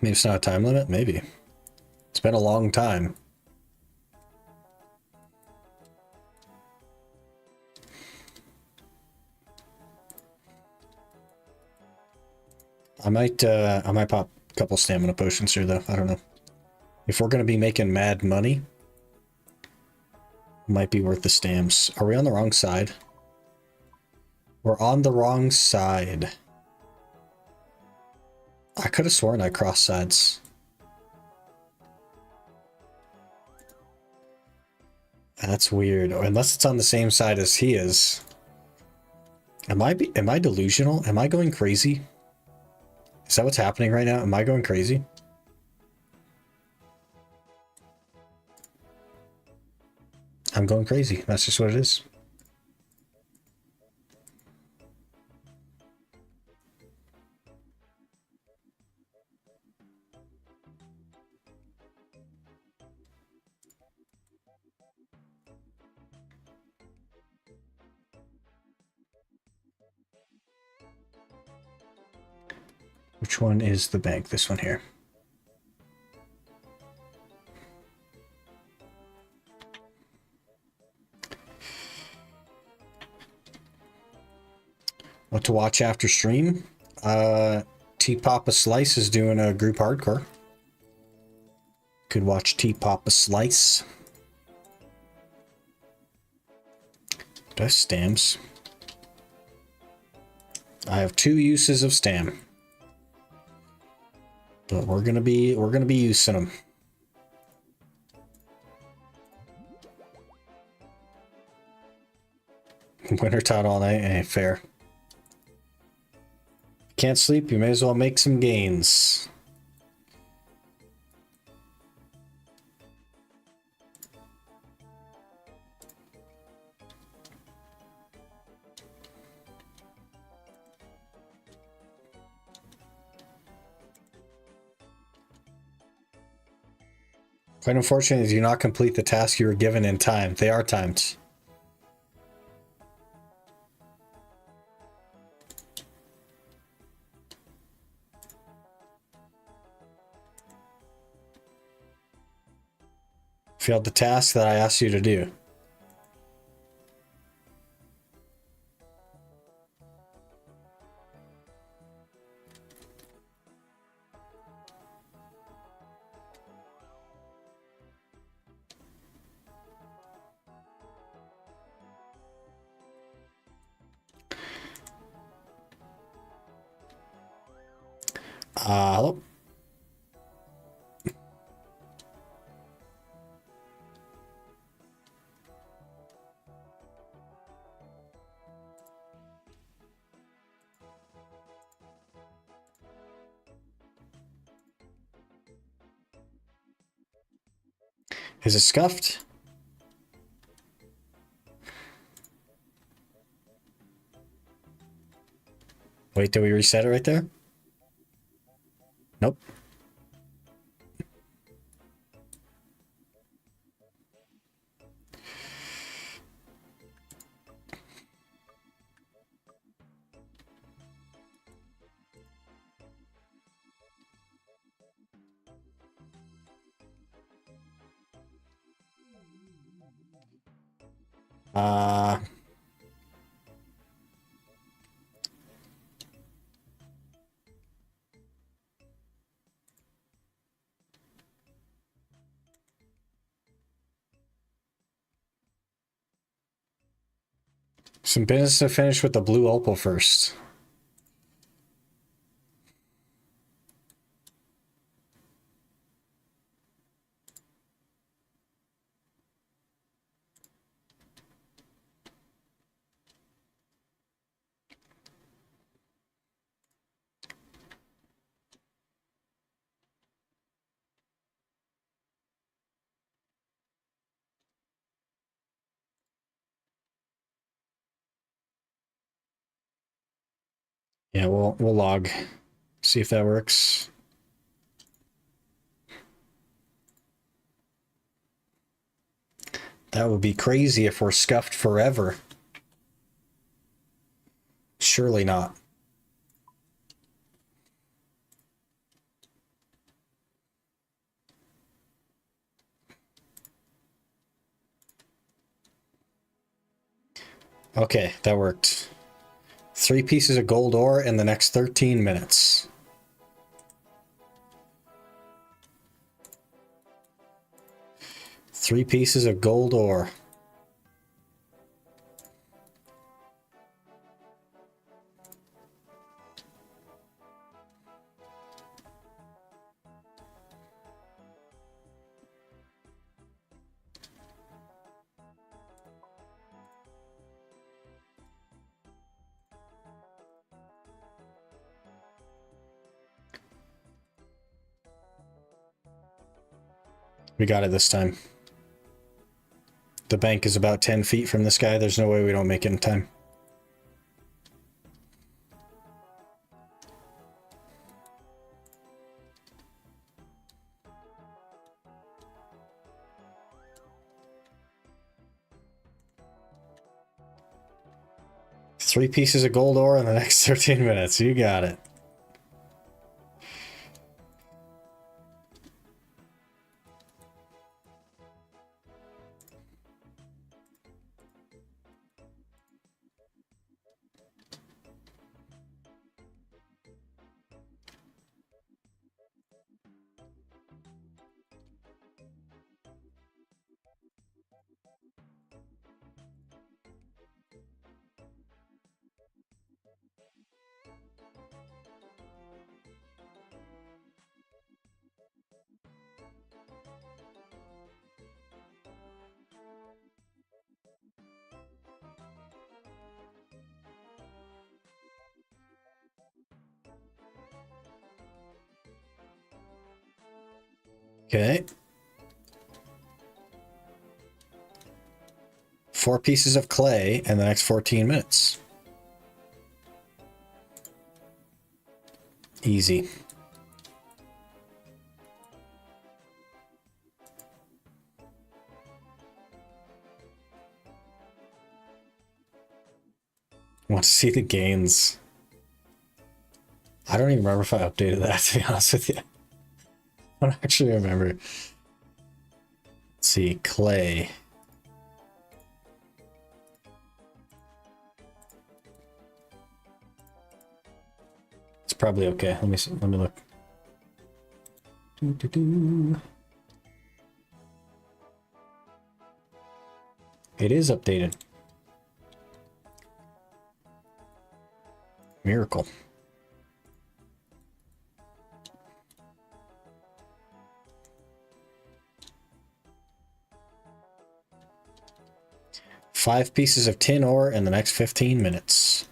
Maybe it's not a time limit? Maybe. It's been a long time. I might pop a couple stamina potions here, though. I don't know. If we're gonna be making mad money, might be worth the stamps. Are we on the wrong side? We're on the wrong side. I could have sworn I crossed sides. That's weird. Or unless it's on the same side as he is. Am I delusional? Am I going crazy? Is that what's happening right now? Am I going crazy? I'm going crazy. That's just what it is. Which one is the bank? This one here. What to watch after stream? T Papa Slice is doing a group hardcore. Could watch T Papa Slice. Do I have stamps? I have 2 uses of stam. But we're gonna be using them. Winter taught all night, ain't fair. Can't sleep, you may as well make some gains. Quite unfortunate you do not complete the task you were given in time. They are timed. Failed the task that I asked you to do. Hello? Is it scuffed? Wait, did we reset it right there? Nope. Some business to finish with the blue opal first. Yeah, we'll log. See if that works. That would be crazy if we're scuffed forever. Surely not. Okay, that worked. 3 pieces of gold ore in the next 13 minutes. Three pieces of gold ore. We got it this time. The bank is about 10 feet from this guy. There's no way we don't make it in time. Three pieces of gold ore in the next 13 minutes. You got it. Okay. 4 pieces of clay in the next 14 minutes. Easy. Want to see the gains. I don't even remember if I updated that, to be honest with you. I don't actually remember. Let's see, clay. It's probably okay. Let me see. Let me look. It is updated. Miracle. Five pieces of tin ore in the next 15 minutes.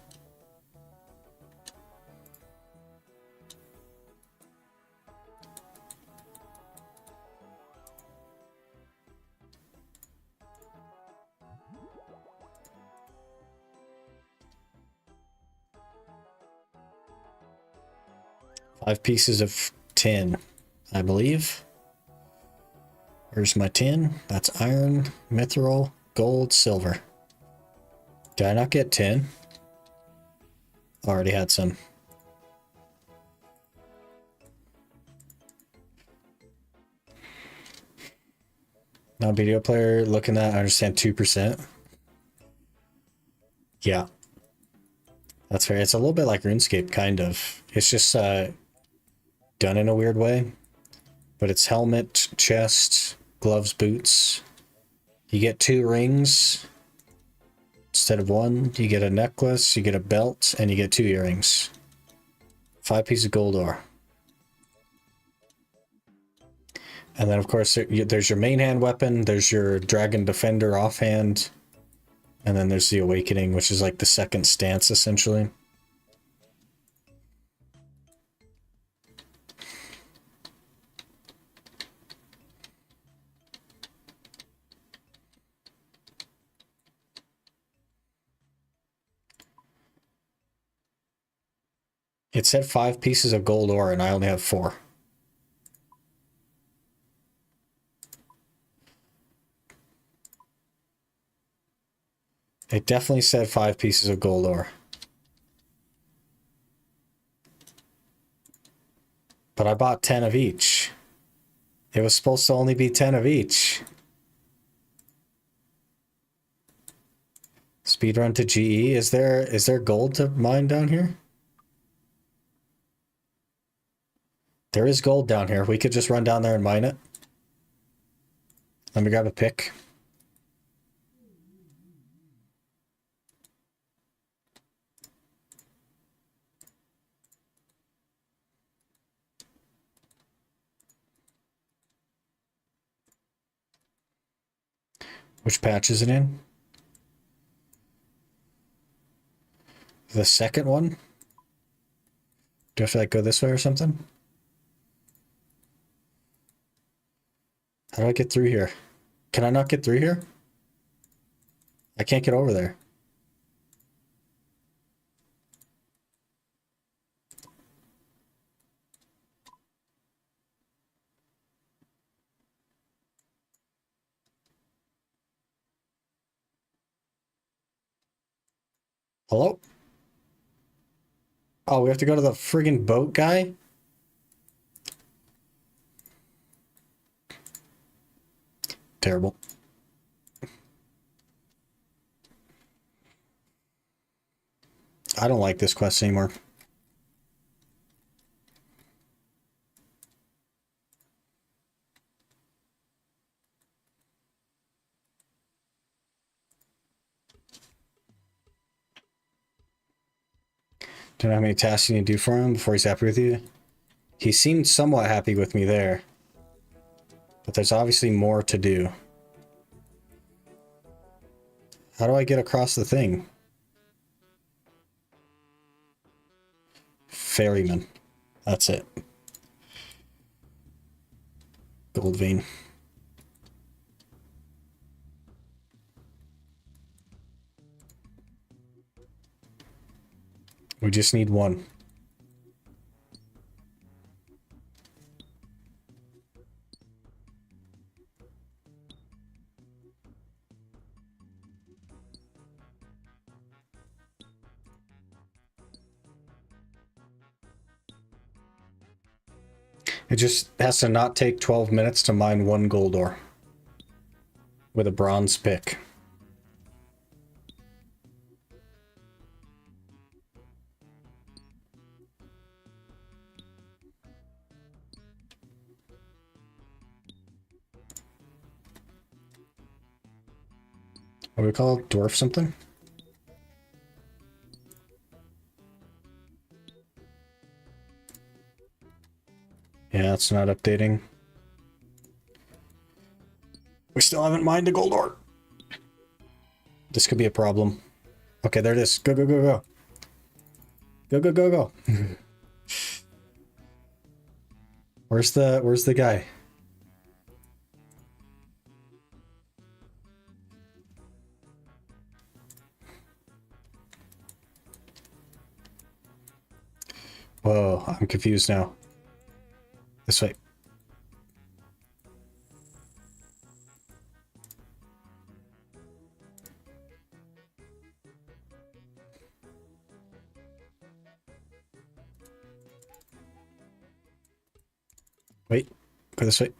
Five pieces of tin, I believe. Where's my tin? That's iron, mithril, gold, silver. Did I not get tin? Already had some. Non-video player looking at, I understand 2%. Yeah. That's fair. It's a little bit like RuneScape, kind of. It's just done in a weird way. But it's helmet, chest, gloves, boots. You get 2 rings instead of 1. You get a necklace, you get a belt, and you get 2 earrings. 5 pieces of gold ore. And then, of course, there's your main hand weapon, there's your Dragon Defender offhand, and then there's the Awakening, which is like the second stance, essentially. It said 5 pieces of gold ore, and I only have 4. It definitely said 5 pieces of gold ore. But I bought 10 of each. It was supposed to only be 10 of each. Speedrun to GE. Is there gold to mine down here? There is gold down here. We could just run down there and mine it. Let me grab a pick. Which patch is it in? The second one? Do I have to like go this way or something? How do I get through here? Can I not get through here? I can't get over there. Hello? Oh, we have to go to the friggin' boat guy? Terrible. I don't like this quest anymore. Don't know how many tasks you need to do for him before he's happy with you. He seemed somewhat happy with me there. But there's obviously more to do. How do I get across the thing? Ferryman. That's it. Gold vein. We just need one. It just has to not take 12 minutes to mine one gold ore. With a bronze pick. What do we call it? Dwarf something? Yeah, it's not updating. We still haven't mined a gold ore. This could be a problem. Okay, there it is. Go, go, go, go. Go, go, go, go. Where's the guy? Whoa, I'm confused now. This way. Wait, go this way.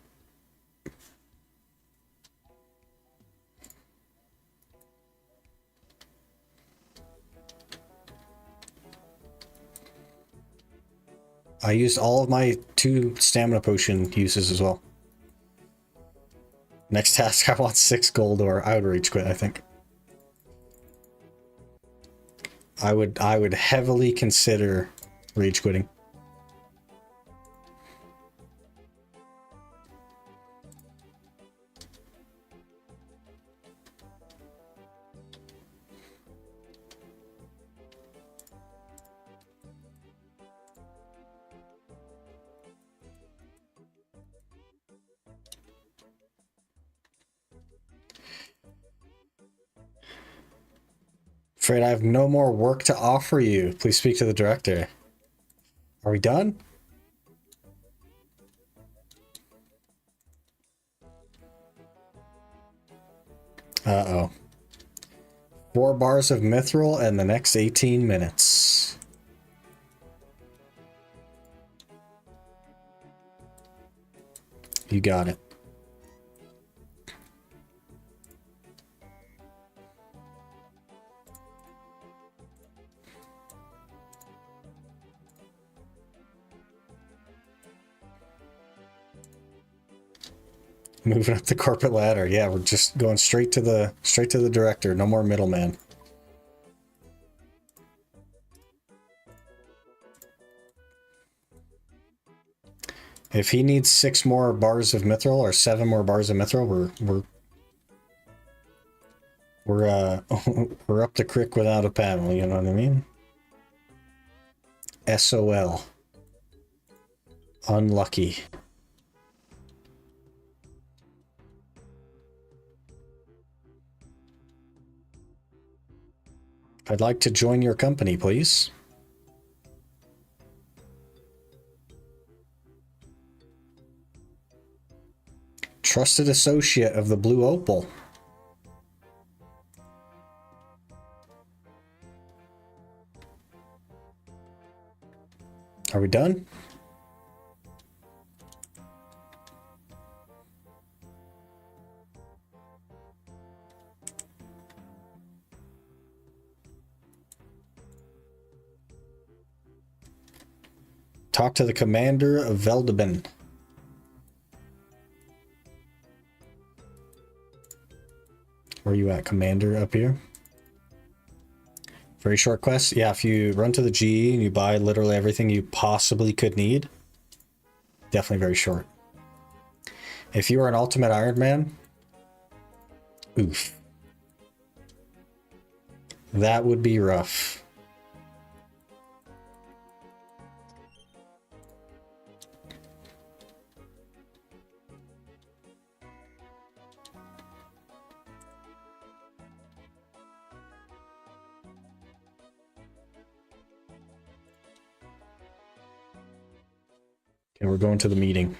I used all of my 2 stamina potion uses as well. Next task, I want 6 gold ore. I would rage quit, I think. I would heavily consider rage quitting. Afraid I have no more work to offer you. Please speak to the director. Are we done? Uh-oh. 4 bars of mithril and the next 18 minutes. You got it. Moving up the corporate ladder. Yeah, we're just going straight to the director. No more middleman. If he needs 6 more bars of mithril or 7 more bars of mithril, we're up the creek without a paddle, you know what I mean? SOL. Unlucky. I'd like to join your company, please. Trusted associate of the Blue Opal. Are we done? Talk to the commander of Veldeben. Where are you at, commander? Up here? Very short quest. Yeah, if you run to the G and you buy literally everything you possibly could need, definitely very short. If you are an ultimate Iron Man, oof. That would be rough. Okay, we're going to the meeting.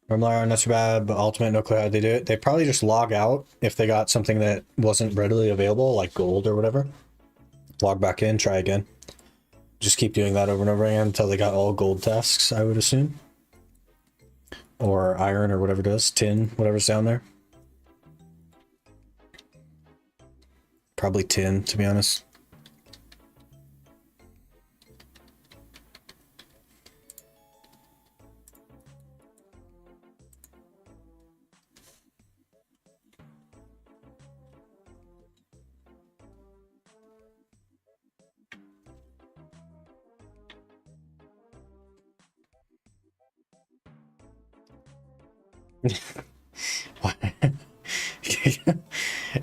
Normally, not too bad, but Ultimate, no clue how they do it. They probably just log out if they got something that wasn't readily available, like gold or whatever. Log back in, try again. Just keep doing that over and over again until they got all gold tasks, I would assume. Or iron or whatever it is, tin, whatever's down there. Probably tin, to be honest.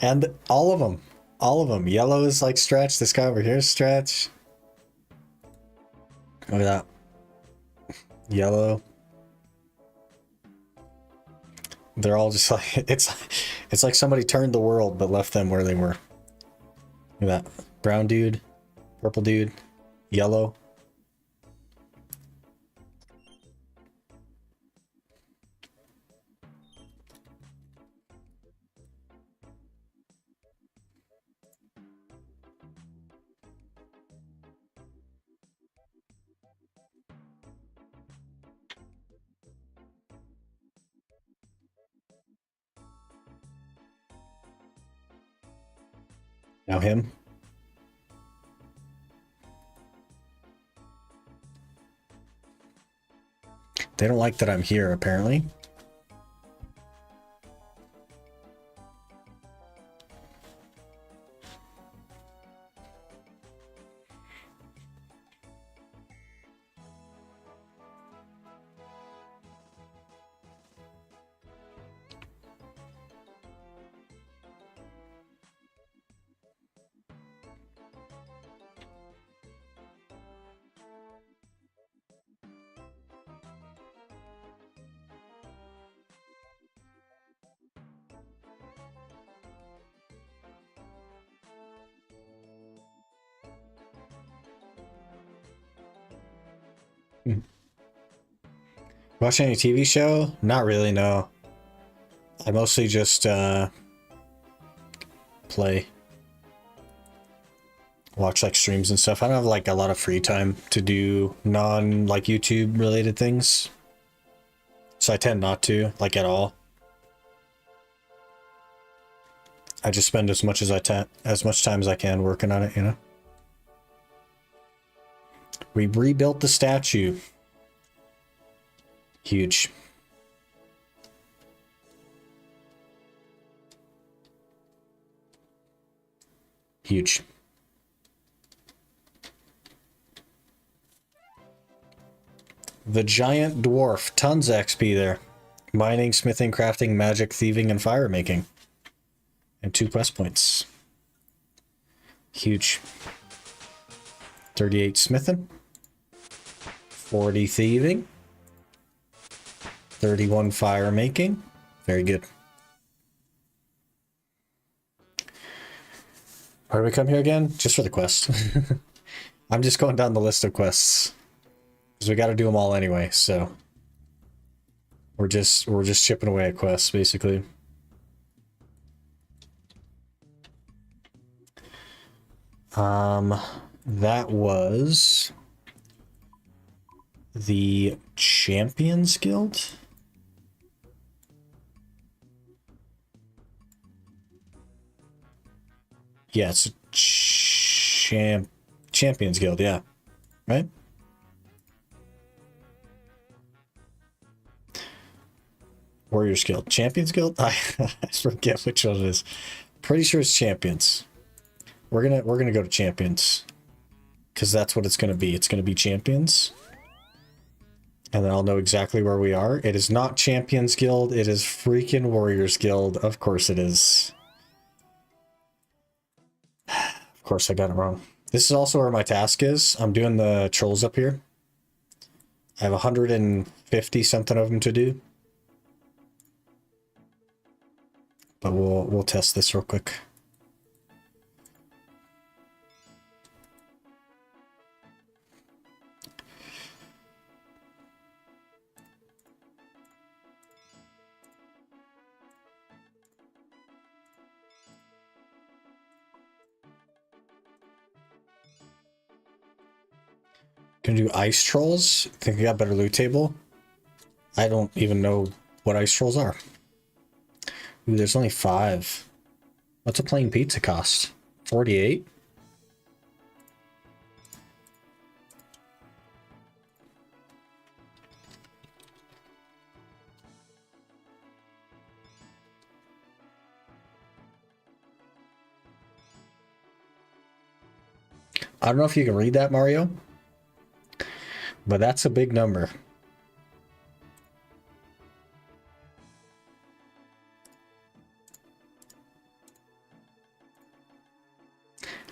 And all of them. Yellow is like stretch. This guy over here is stretch. Look at that. Yellow. They're all just like, it's like somebody turned the world but left them where they were. Look at that. Brown dude, purple dude, yellow. Now him. They don't like that I'm here, apparently. Watch any TV show? Not really, no. I mostly just play. Watch like streams and stuff. I don't have like a lot of free time to do non like YouTube related things. So I tend not to, like at all. I just spend as much time as I can working on it, you know. We rebuilt the statue. Huge. Huge. The giant dwarf. Tons of XP there. Mining, smithing, crafting, magic, thieving, and fire making. And 2 quest points. Huge. 38 smithing. 40 thieving. 31 fire making. Very good. Why do we come here again? Just for the quest. I'm just going down the list of quests. Because we got to do them all anyway, so... We're just chipping away at quests, basically. That was... the Champions Guild? Yeah, it's a Champions Guild, yeah. Right? Warriors Guild. Champions Guild? I forget which one it is. Pretty sure it's Champions. We're gonna go to Champions. Because that's what it's gonna be. It's gonna be Champions. And then I'll know exactly where we are. It is not Champions Guild, it is freaking Warriors Guild. Of course it is. Of course I got it wrong. This is also where my task is. I'm doing the trolls up here. I have 150 something of them to do. But we'll test this real quick. Gonna do ice trolls. Think we got better loot table. I don't even know what ice trolls are. Ooh, there's only 5. What's a plain pizza cost? 48? I don't know if you can read that, Mario, but that's a big number.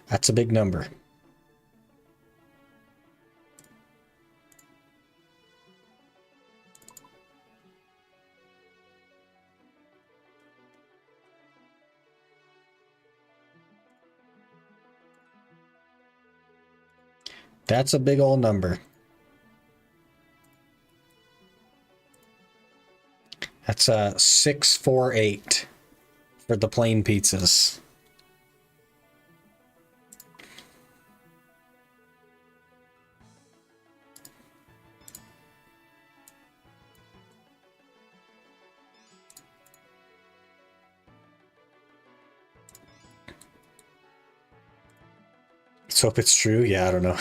That's a big number. That's a big old number. That's 648 for the plain pizzas. Let's hope it's true. Yeah, I don't know.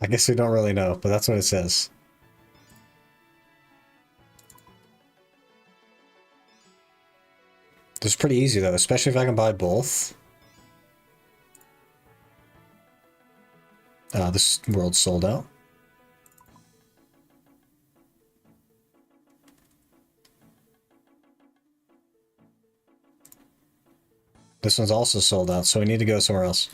I guess we don't really know, but that's what it says. This is pretty easy though, especially if I can buy both. This world's sold out. This one's also sold out, so we need to go somewhere else.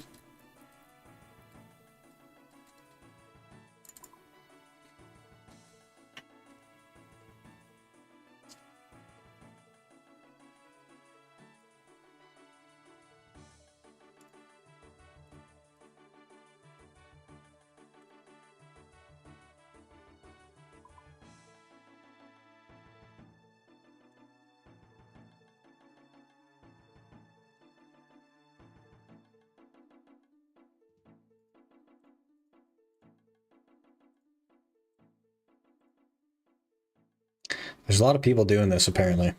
There's a lot of people doing this, apparently.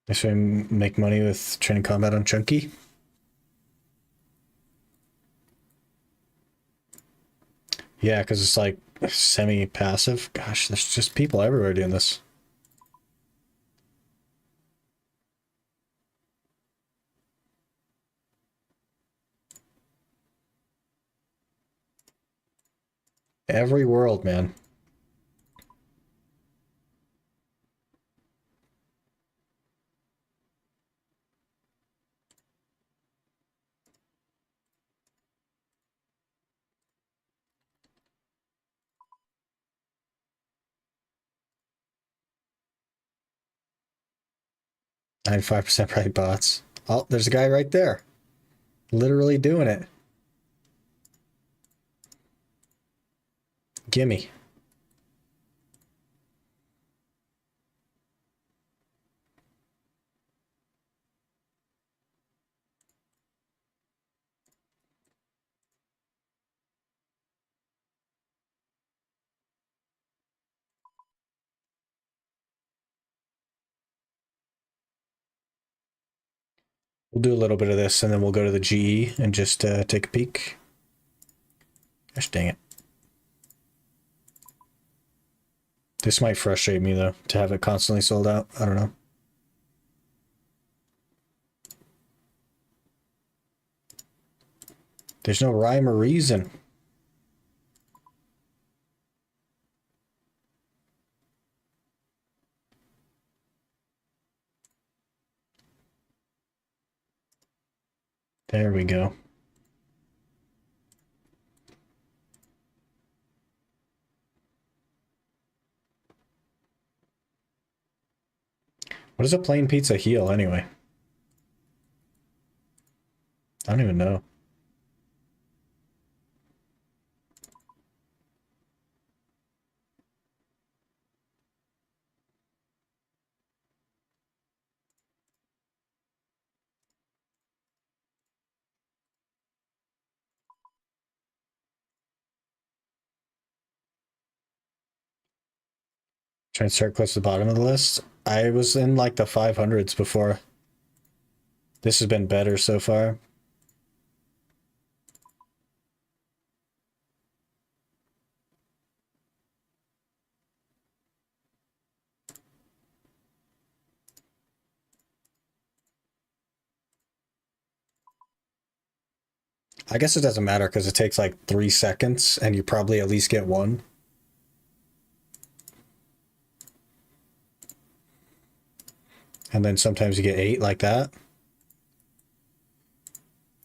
I should make money with training combat on Chunky. Yeah, because it's like semi-passive. Gosh, there's just people everywhere doing this. Every world, man. 95% probably bots. Oh, there's a guy right there. Literally doing it. Gimme. We'll do a little bit of this and then we'll go to the GE and just take a peek. Gosh dang it. This might frustrate me though, to have it constantly sold out. I don't know. There's no rhyme or reason. There we go. What does a plain pizza heal anyway? I don't even know. Try and start close to the bottom of the list. I was in like the 500s before. This has been better so far. I guess it doesn't matter because it takes like 3 seconds and you probably at least get one. And then sometimes you get 8 like that.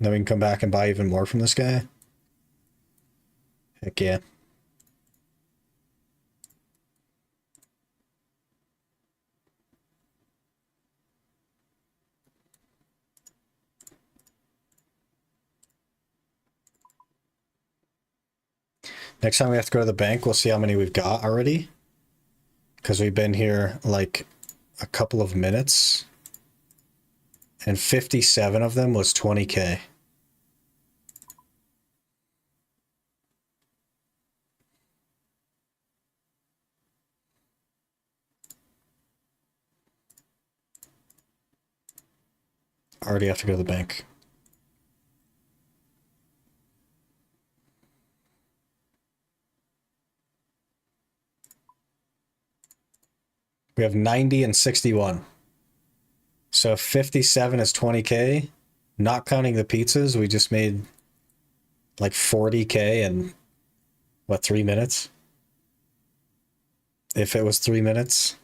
Then we can come back and buy even more from this guy. Heck yeah. Next time we have to go to the bank, we'll see how many we've got already. Because we've been here like a couple of minutes. And 57 of them was 20K. Already have to go to the bank. We have 90 and 61. So 57 is 20K. Not counting the pizzas, we just made like 40K in, what, 3 minutes? If it was 3 minutes.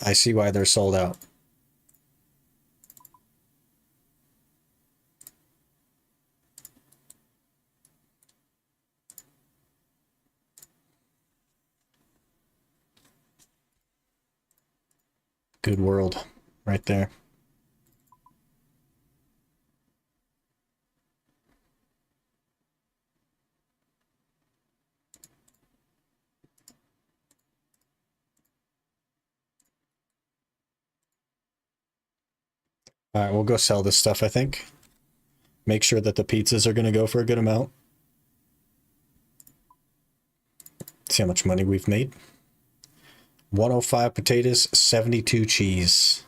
I see why they're sold out. Good world right there. All right, we'll go sell this stuff, I think. Make sure that the pizzas are going to go for a good amount. See how much money we've made. 105 potatoes, 72 cheese.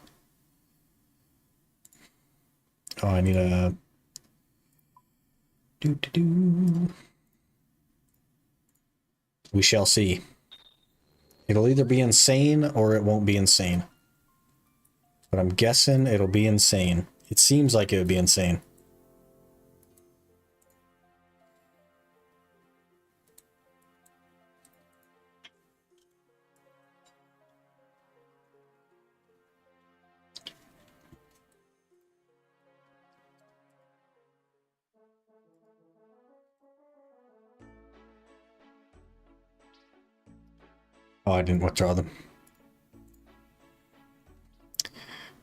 Oh, I need a... We shall see. It'll either be insane or it won't be insane. But I'm guessing it'll be insane. It seems like it would be insane. Oh, I didn't withdraw them.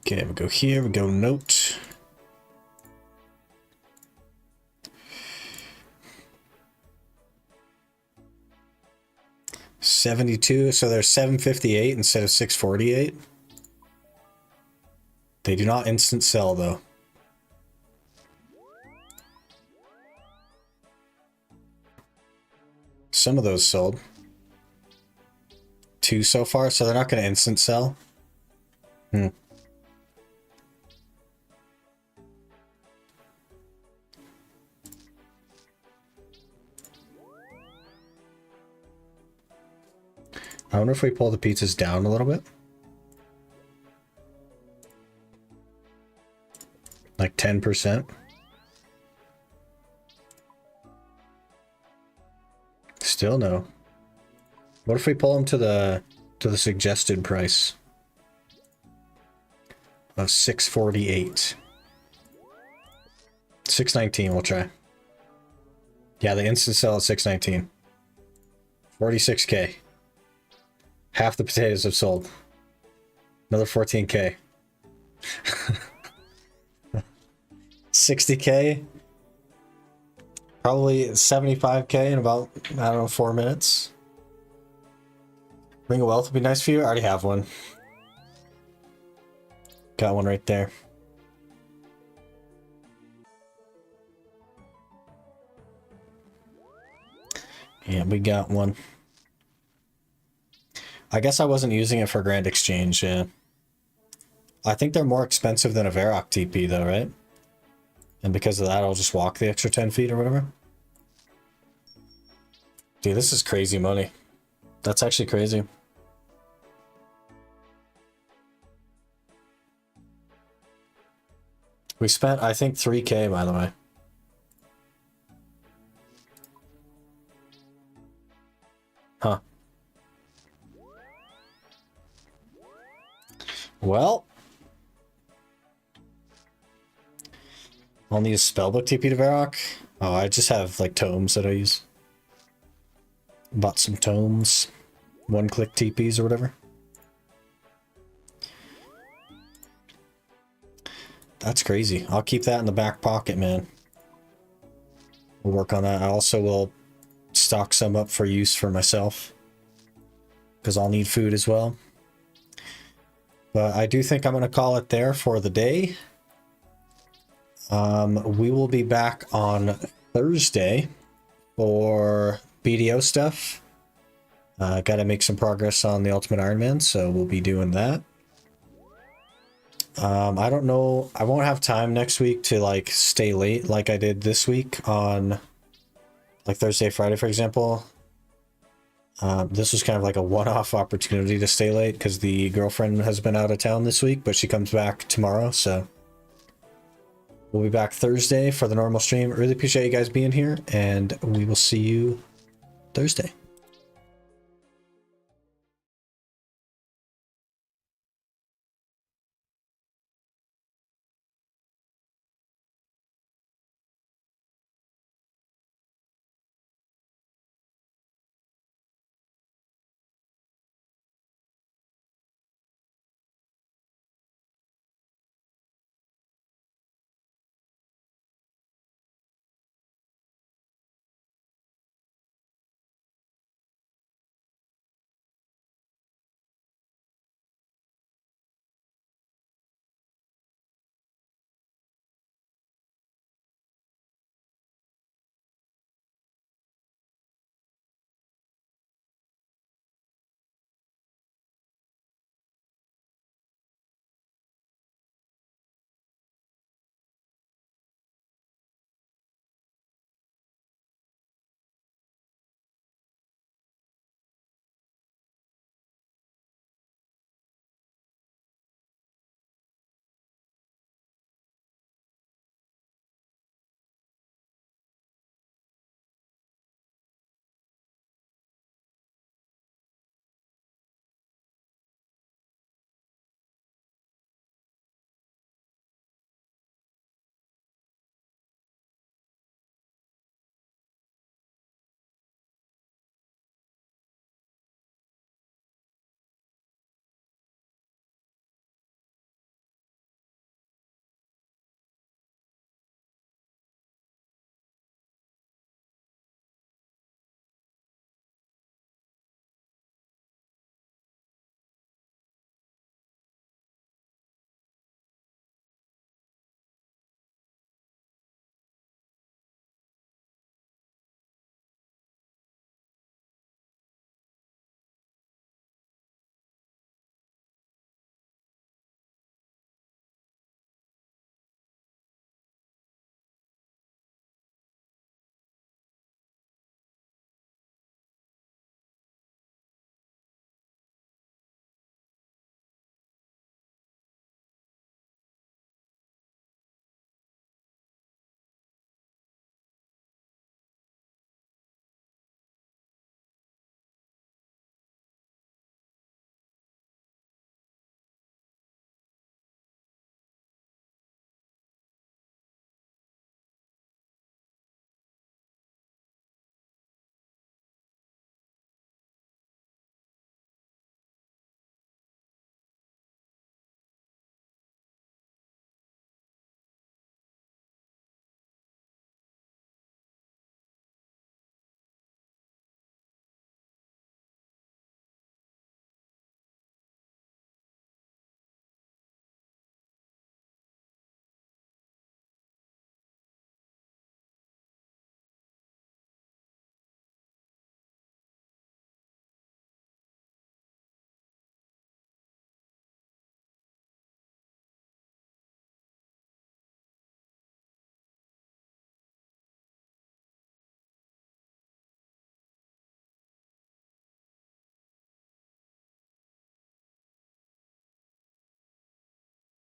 Okay, we go here, we go note. $72, so there's $758 instead of $648. They do not instant sell though. Some of those sold. 2 so far, so they're not going to instant sell. I wonder if we pull the pizzas down a little bit. Like 10%. Still no. What if we pull them to the suggested price of $648? $619 we'll try. Yeah, the instant sell at $619. 46K. Half the potatoes have sold. Another 14K. 60K. Probably 75K in about, I don't know, 4 minutes. Ring of Wealth would be nice for you. I already have one. Got one right there. Yeah, we got one. I guess I wasn't using it for Grand Exchange, yeah. I think they're more expensive than a Varrock TP though, right? And because of that, I'll just walk the extra 10 feet or whatever. Dude, this is crazy money. That's actually crazy. We spent, I think, 3K, by the way. Huh. Well. I'll need a spellbook TP to Varrock. Oh, I just have, like, tomes that I use. Bought some tomes. One-click TPs or whatever. That's crazy. I'll keep that in the back pocket, man. We'll work on that. I also will stock some up for use for myself, because I'll need food as well. But I do think I'm going to call it there for the day. We will be back on Thursday for BDO stuff. Got to make some progress on the Ultimate Iron Man, so we'll be doing that. I don't know. I won't have time next week to like stay late like I did this week on like Thursday, Friday, for example. This was kind of like a one-off opportunity to stay late because the girlfriend has been out of town this week, but she comes back tomorrow, so we'll be back Thursday for the normal stream. Really appreciate you guys being here, and we will see you Thursday.